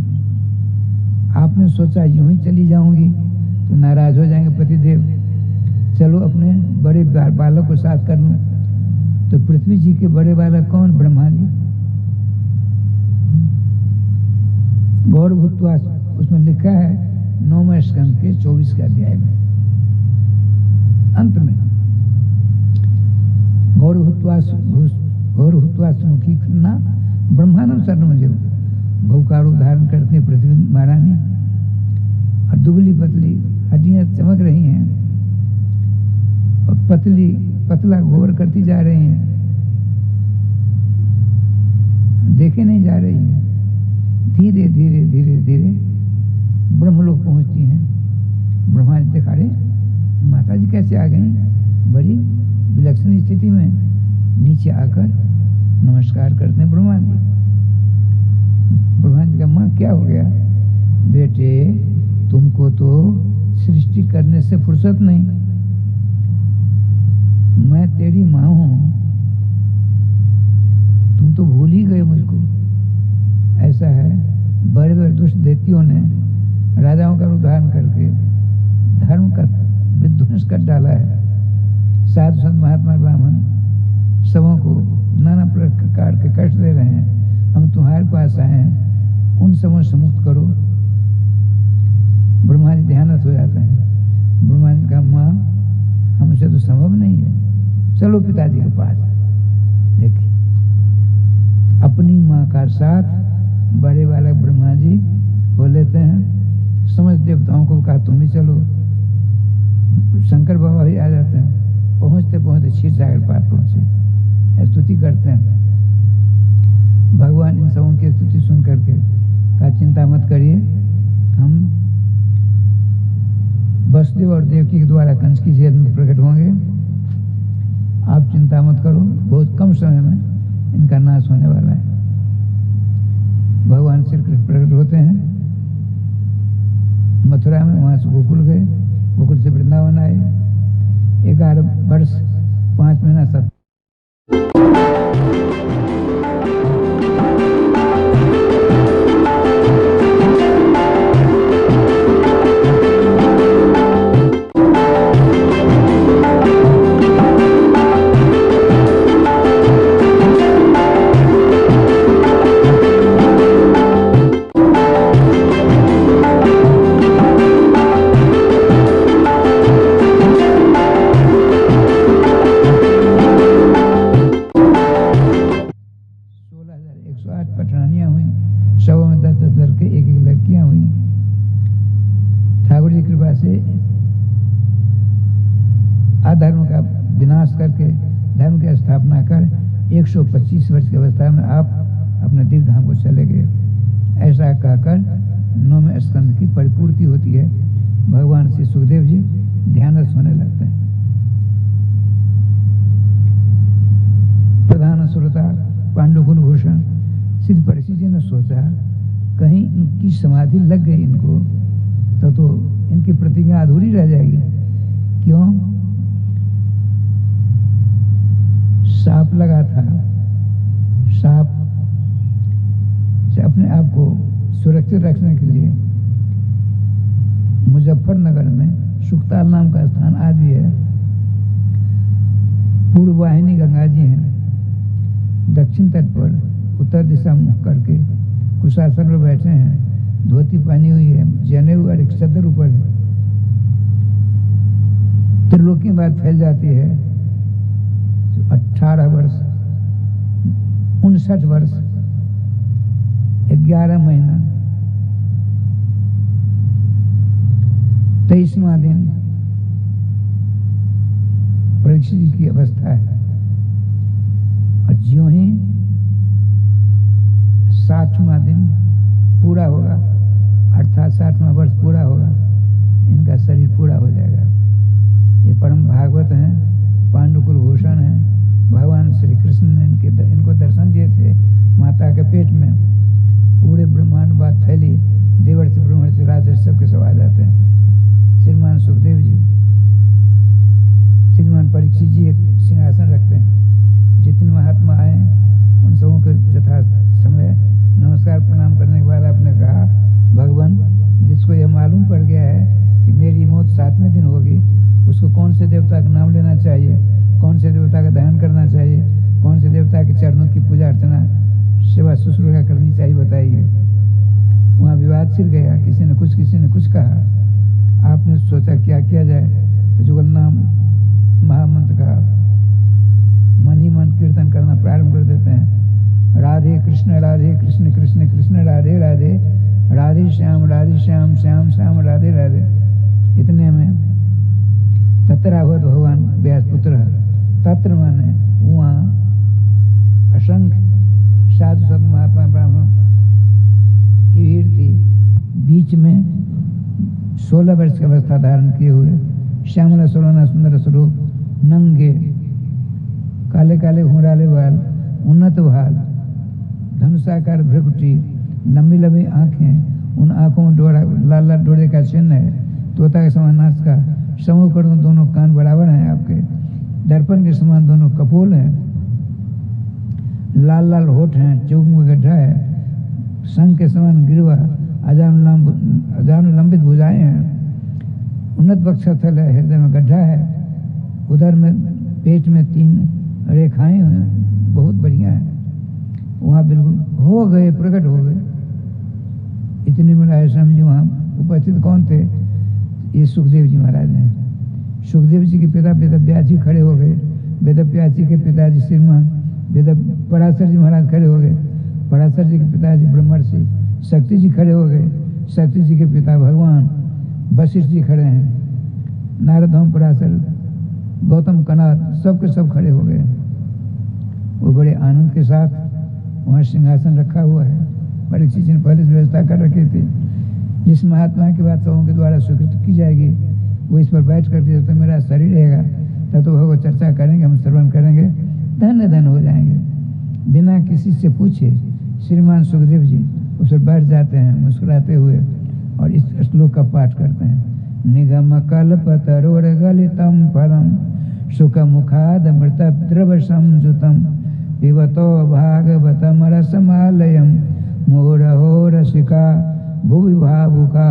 आपने सोचा यूं ही चली जाऊंगी तो नाराज हो जाएंगे पतिदेव, चलो अपने बड़े बालक को साथ कर लूं। तो पृथ्वी जी के बड़े बालक कौन? ब्रह्मा जी। गौरभूत्वा उसमें लिखा है 9वें स्कंद के 24 अध्याय में अंत में, गौरभूत्वासमुखी खन्ना ब्रह्मांडम शरणमजो, गौ का रूप धारण करते पृथ्वी महारानी और दुबली पतली हड्डियां चमक रही हैं और पतला गोबर करती जा रही हैं, देखे नहीं जा रही हैं। धीरे धीरे धीरे धीरे ब्रह्मलोक पहुंचती हैं। ब्रह्मा जी देखा, रे माता जी कैसे आ गई, बड़ी विलक्षण स्थिति में। नीचे आकर नमस्कार करते हैं ब्रह्मा जी। ब्रह्मा जी का मां क्या हो गया? बेटे तुमको तो सृष्टि करने से फुर्सत नहीं, मैं तेरी मां हूं, तुम तो भूल ही गए मुझको। ऐसा है, बड़े बड़े दुष्ट दैत्यों ने राजाओं का उदाहरण करके धर्म का विध्वंस कर डाला है। साधु संत महात्मा ब्राह्मण सबों को नाना प्रकार के कष्ट दे रहे हैं। हम तुम्हारे पास आए हैं, उन सबों से मुक्त करो। ब्रह्मा जी ध्यानस्थ हो जाते हैं। ब्रह्मा जी का माँ हमसे तो संभव नहीं है, चलो पिताजी के पास। देखिए अपनी माँ का साथ बड़े बालक ब्रह्मा जी हो लेते हैं। समझ देवताओं को कहा तुम भी चलो। शंकर बाबा भी आ जाते हैं। पहुंचते पहुंचते क्षीर सागर पास पहुंचे, स्तुति करते हैं। भगवान इन सबों की स्तुति सुन करके कहा चिंता मत करिए, हम वसुदेव और देवकी के द्वारा कंस की जेल में प्रकट होंगे, आप चिंता मत करो, बहुत कम समय में इनका नाश होने वाला है। भगवान श्री कृष्ण प्रकट होते हैं मथुरा में, वहां से गोकुल गए, गोकुल से वृंदावन आए। 11 वर्ष 5 महीना 7 पटरानियां हुई, सबों में 10-10 लड़के, एक लड़कियां हुई। ठाकुर जी की कृपा से अधर्म का विनाश करके धर्म की स्थापना कर 125 वर्ष की अवस्था में आप अपने दिव्य धाम को चले गए। ऐसा कहकर 9वें स्कंद की परिपूर्ति होती है। भगवान श्री सुखदेव जी ध्यानस्थ होने लगते हैं। पांडुकुल भूषण श्री परीक्षित जी ने सोचा कहीं इनकी समाधि लग गई इनको तो इनकी प्रतिज्ञा अधूरी रह जाएगी। क्यों? सांप लगा था, सांप से अपने आप को सुरक्षित रखने के लिए मुजफ्फरनगर में सुखताल नाम का स्थान आज भी है। पूर्व वाहिनी गंगा जी हैं, दक्षिण तट पर उत्तर दिशा मुख करके कुशासन पर बैठे हैं, धोती पहनी हुई है, जनेऊ और एक चद्दर ऊपर है। त्रिलोकी बात फैल जाती है। 18 वर्ष 59 वर्ष 11 महीना 23वां दिन परीक्षित जी की अवस्था है। और ज्यों ही 60वां दिन पूरा होगा, अर्थात 60वां वर्ष पूरा होगा, इनका शरीर पूरा हो जाएगा। ये परम भागवत हैं, पांडुकुल भूषण हैं। भगवान श्री कृष्ण ने इनको दर्शन दिए थे माता के पेट में। पूरे ब्रह्मांड बात फैली, देवर्षि ब्रह्मर्षि राजर्षि सबके सब आ जाते हैं। श्रीमान सुखदेव जी, श्रीमान परीक्षित जी एक सिंहासन रखते हैं। जितने महात्मा आए उन सबों के यथा समय नमस्कार प्रणाम करने के बाद आपने कहा, भगवान जिसको यह मालूम पड़ गया है कि मेरी मौत 7वें दिन होगी, उसको कौन से देवता का नाम लेना चाहिए, कौन से देवता का ध्यान करना चाहिए, कौन से देवता के चरणों की पूजा अर्चना सेवा शुश्रूषा करनी चाहिए, बताइए। वहाँ विवाद छिड़ गया, किसी ने कुछ कहा। आपने सोचा क्या किया जाए, तो जुगल नाम महामंत्र का मन ही मन कीर्तन करना प्रारंभ कर देते हैं। राधे कृष्ण कृष्ण कृष्ण राधे राधे, राधे श्याम श्याम श्याम राधे राधे। इतने में तत्रावत भगवान व्यासपुत्र, तत्र माने वहाँ असंख्य साधु संत महात्मा ब्राह्मण की भीड़ थी। बीच में 16 वर्ष की अवस्था धारण किए हुए श्यामला सोलना सुंदर स्वरूप, नंगे काले काले घुंघराले बाल, उन्नत भाल, धनुषाकार भ्रुकुटी, लंबी लंबी आंखें, उन आंखों में डोरा लाल लाल डोरे का चिन्ह है, तोता के समान नाच का समूह कर दो, दोनों कान बराबर हैं आपके, दर्पण के समान दोनों कपोल हैं, लाल लाल होठ हैं, चौक में गड्ढा है, संघ के समान गिरवा, अजानुलंबित भुजाएं हैं, उन्नत वक्षस्थल है, हृदय में गड्ढा है, उधर में पेट में 3 रेखाएं हैं, बहुत बढ़िया है। वहाँ बिल्कुल हो गए, प्रकट हो गए। इतने में राजस्वामी जी वहाँ उपस्थित कौन थे? ये सुखदेव जी महाराज हैं। सुखदेव जी के पिता वेदव्यास जी खड़े हो गए। वेदव्यास जी के पिताजी श्रीमान पराशर जी महाराज खड़े हो गए। पराशर जी के पिताजी ब्रह्मर्षि शक्ति जी खड़े हो गए। शक्ति जी के पिता भगवान वशिष्ठ जी खड़े हैं। नारद ओम पराशर गौतम कनाद सबके सब खड़े हो गए। वो बड़े आनंद के साथ वहाँ सिंहासन रखा हुआ है। परीक्षित जी ने पहले से व्यवस्था कर रखी थी। जिस महात्मा की बात सबों के द्वारा स्वीकृत की जाएगी वो इस पर बैठ करके जब तक मेरा शरीर रहेगा तब तो भगवत चर्चा करेंगे, हम श्रवण करेंगे, धन्य धन हो जाएंगे। बिना किसी से पूछे श्रीमान सुखदेव जी उस पर बैठ जाते हैं मुस्कुराते हुए और इस श्लोक का पाठ करते हैं। निगम कल्पतरोर्गलितं फलं सुख मुखाद मृत द्रव संयुतम पिबतो भागवतम रसमालयम मोरहो रसिका भुवि भावुका।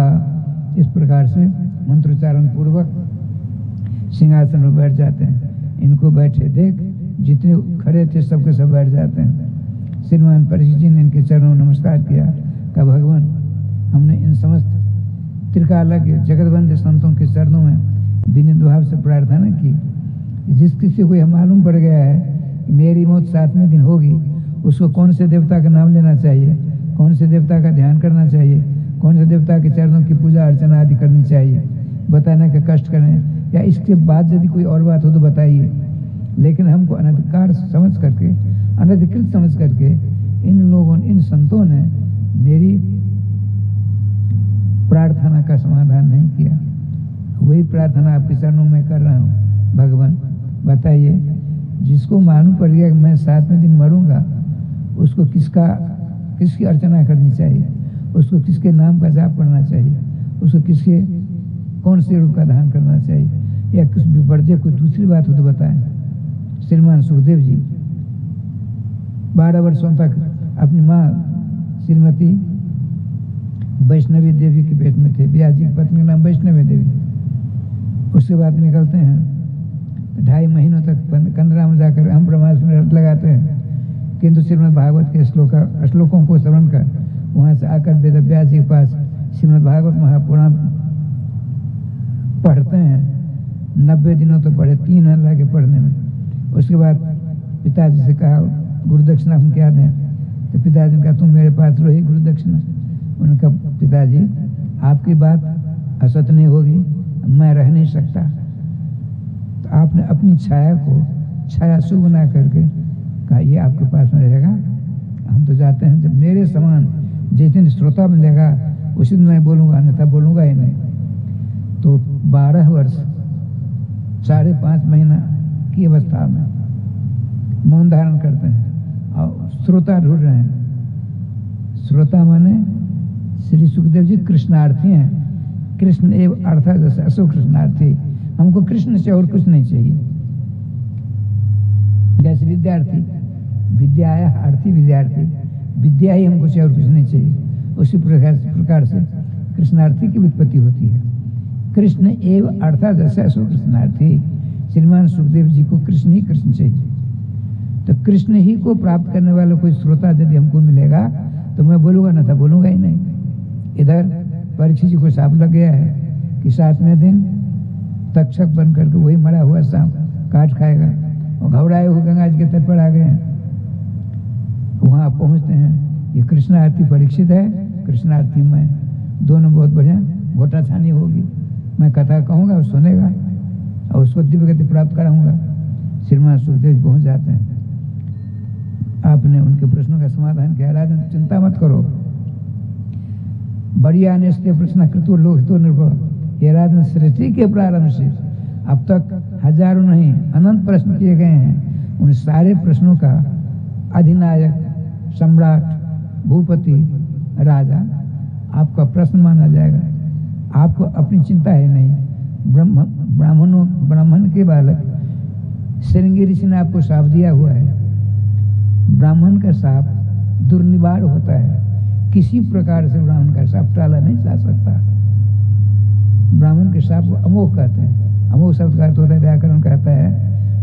इस प्रकार से मंत्रोच्चारण पूर्वक सिंहासन पर बैठ जाते हैं। इनको बैठे देख जितने खड़े थे सबके सब बैठ जाते हैं। श्रीमान परीक्षित जी ने इनके चरणों में नमस्कार किया। कहा भगवान हमने इन समस्त त्रिकालज्ञ जगतवंद्य संतों के चरणों में विनीत भाव से प्रार्थना की। जिस किसी को यह मालूम पड़ गया है कि मेरी मौत 7वें दिन होगी, उसको कौन से देवता का नाम लेना चाहिए, कौन से देवता का ध्यान करना चाहिए, कौन से देवता के चरणों की पूजा अर्चना आदि करनी चाहिए, बताने का कष्ट करें, या इसके बाद यदि कोई और बात हो तो बताइए। लेकिन हमको अनधिकार समझ करके, अनधिकृत समझ करके इन लोगों इन संतों ने मेरी प्रार्थना का समाधान नहीं किया। वही प्रार्थना आपके चरणों में कर रहा हूँ। भगवान बताइए, जिसको मालूम पड़ गया कि मैं 7वें दिन मरूंगा, उसको किसकी अर्चना करनी चाहिए, उसको किसके नाम का जाप करना चाहिए, उसको किसके कौन से रूप का धारण करना चाहिए, या कुछ विपर्जय कोई दूसरी बात हो तो बताएं। श्रीमान सुखदेव जी 12 वर्षों तक अपनी माँ श्रीमती वैष्णवी देवी के पेट में थे। व्यास जी की पत्नी का नाम वैष्णवी देवी। उसके बाद निकलते हैं तो 2.5 महीनों तक कंदरा में जाकर हम ब्रह्मास्त्र में रट लगाते हैं, किंतु श्रीमद् भागवत के श्लोकों को श्रवण कर वहाँ से आकर वेद व्यास जी के पास श्रीमद् भागवत महापुराण पढ़ते हैं। 90 दिनों तो पढ़े, 3 महीने लगे पढ़ने में। उसके बाद पिताजी से कहा गुरु दक्षिणा हम क्या दें, तो पिताजी ने कहा तुम मेरे पास रही गुरु दक्षिणा। उन्होंने कहा पिताजी आपकी बात असत नहीं होगी, मैं रह नहीं सकता। तो आपने अपनी छाया को छाया सु बना करके कहा ये आपके पास में रहेगा, हम तो जाते हैं। जब मेरे समान जिस दिन श्रोता मिलेगा उसी दिन मैं बोलूँगा, अन्यथा बोलूँगा ही नहीं। तो 12 वर्ष 5.5 महीना की अवस्था में मौन धारण करते हैं और श्रोता ढूंढ रहे हैं। श्रोता माने श्री सुखदेव जी कृष्णार्थी हैं। कृष्ण एवं अर्थात जैसे असो कृष्णार्थी, हमको कृष्ण से और कुछ नहीं चाहिए। जैसे विद्यार्थी विद्याया अर्थी विद्यार्थी, विद्या ही हमको चाहिए और कुछ नहीं चाहिए। उसी प्रकार से कृष्णार्थी की उत्पत्ति होती है। कृष्ण एवं अर्थात जैसे असो कृष्णार्थी, श्रीमान सुखदेव जी को कृष्ण ही कृष्ण चाहिए। तो कृष्ण ही को प्राप्त करने वाला कोई श्रोता यदि हमको मिलेगा तो मैं बोलूँगा, न था बोलूँगा ही नहीं। इधर परीक्षित जी को साफ लग गया है कि 7वें दिन तक्षक बन करके वही मरा हुआ सांप काट खाएगा, और घबराए हुए गंगा जी के तट पर आ गए हैं। वहाँ पहुँचते हैं, ये कृष्णार्थी परीक्षित है, कृष्णार्थी मैं, दोनों बहुत बढ़िया घोटा छानी होगी। मैं कथा कहूँगा, वो सुनेगा और उसको दिव्य गति प्राप्त कराऊंगा। श्रीमान सुखदेव पहुँच जाते हैं। आपने उनके प्रश्नों का समाधान किया। राजन चिंता मत करो, बढ़िया निश्चय प्रश्न कृतो लोहितो निर्भव। ये राजन सृष्टि के प्रारंभ से अब तक हजारों नहीं अनंत प्रश्न किए गए हैं। उन सारे प्रश्नों का अधिनायक, सम्राट, भूपति, राजा आपका प्रश्न माना जाएगा। आपको अपनी चिंता है नहीं। ब्राह्मण के बालक श्रृंगी ऋषि ने आपको शाप दिया हुआ है। ब्राह्मण का शाप दुर्निवार होता है, किसी प्रकार से ब्राह्मण का शाप टाला नहीं जा सकता। ब्राह्मण के शाप को अमोघ कहते हैं। अमोघ शब्द का अर्थ होता है, व्याकरण कहता है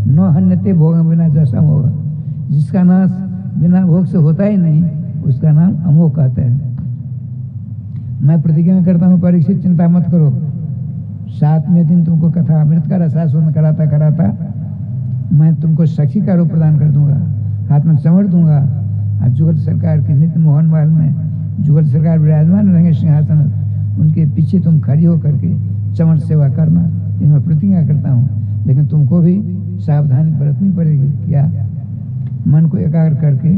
न हन्यते भोगम बिना जैसा अमोघ, जिसका नाश बिना भोग से होता ही नहीं उसका नाम अमोघ कहते हैं। मैं प्रतिज्ञा करता हूँ परीक्षित चिंता मत करो, 7वें दिन तुमको कथा अमृत का रसास्वादन कराता कराता मैं तुमको सखी का रूप प्रदान कर दूंगा, हाथ में चमड़ दूंगा। और जुगल सरकार के नित्य मोहन महल में जुगल सरकार विराजमान रहेंगे सिंहासन, उनके पीछे तुम खड़ी होकर के चमड़ सेवा करना, ये मैं प्रतिज्ञा करता हूँ। लेकिन तुमको भी सावधानी बरतनी पड़ेगी। क्या? मन को एकाग्र करके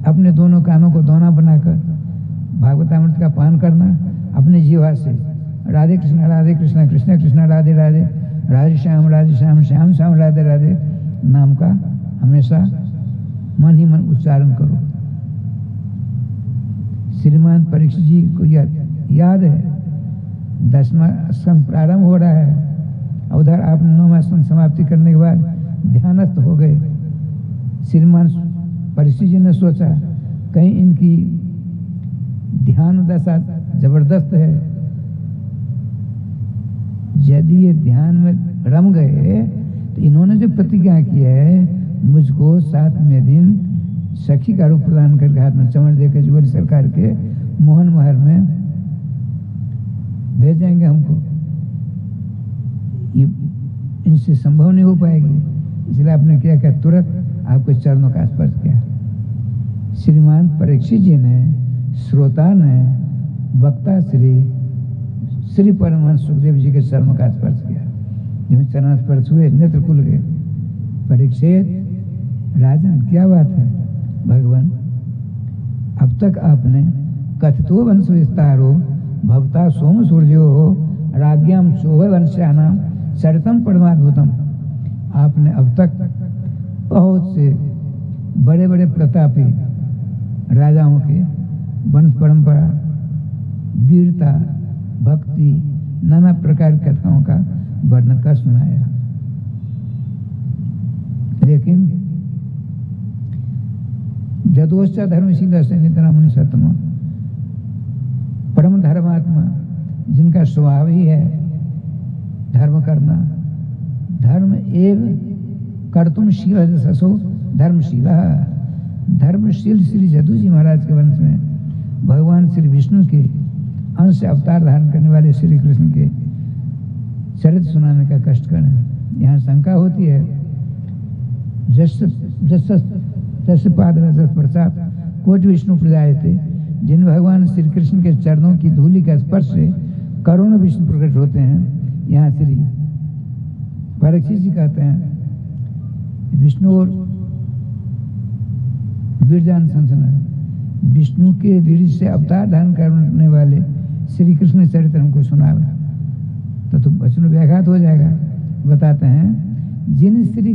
अपने दोनों कानों को दोना बनाकर भागवतामृत का पान करना, अपने जीवा से राधे कृष्ण कृष्ण कृष्ण राधे राधे, राधे श्याम श्याम श्याम राधे राधे नाम का हमेशा मन ही मन उच्चारण करो। श्रीमान परीक्षित जी को याद है 10वां स्कंद प्रारंभ हो रहा है, उधर आप 9वां स्कंद समाप्ति करने के बाद ध्यानस्थ हो गए। श्रीमान परीक्षित जी ने सोचा कहीं इनकी ध्यान दशा जबरदस्त है, यदि ये ध्यान में रम गए तो इन्होंने जो प्रतिज्ञा की है मुझको 7वें दिन सखी का रूप प्रदान करके हाथ में चमड़ देकर जुगल सरकार के मोहन महल में भेजेंगे हमको, ये इनसे संभव नहीं हो पाएगी। इसलिए आपने क्या किया, तुरंत आपके चरणों का स्पर्श किया। श्रीमान परीक्षित जी ने, श्रोता ने, वक्ता श्री परमहंस सुखदेव जी के चरणों का स्पर्श किया। जब चरण स्पर्श हुए नेत्र खुल गए। परीक्षित राजन क्या बात है? भगवान अब तक आपने कथितो वंश विस्तारो भवता सोम सूर्यो हो राज्ञाम शोभ वंश्यानाम सरितम परमाद्भुतम, आपने अब तक बहुत से बड़े बड़े प्रतापी राजाओं के वंश परंपरा, वीरता, भक्ति, नाना प्रकार की कथाओं का वर्णन कर सुनाया। लेकिन जदोश्च धर्मशील सन्निधना मुनि सत्तम, परम धर्मात्मा जिनका स्वभाव ही है धर्म करना, धर्म एव कर्तुम शील ससो धर्मशीला। धर्मशील श्री जदू जी महाराज के वंश में भगवान श्री विष्णु के अंश अवतार धारण करने वाले श्री कृष्ण के चरित्र सुनाने का कष्टकर है। यहाँ शंका होती है, जस पाद रस प्रसाद कोट विष्णु प्रजाए थे, जिन भगवान श्री कृष्ण के चरणों की धूलि का स्पर्श से करोड़ों विष्णु प्रकट होते हैं। यहाँ श्री परीक्षित जी कहते हैं विष्णु और वीरजान संसना, विष्णु के वीर से अवतार धारण करने वाले श्री कृष्ण चरित्र हमको सुनावे तो वचन व्याघात हो जाएगा। बताते हैं जिन श्री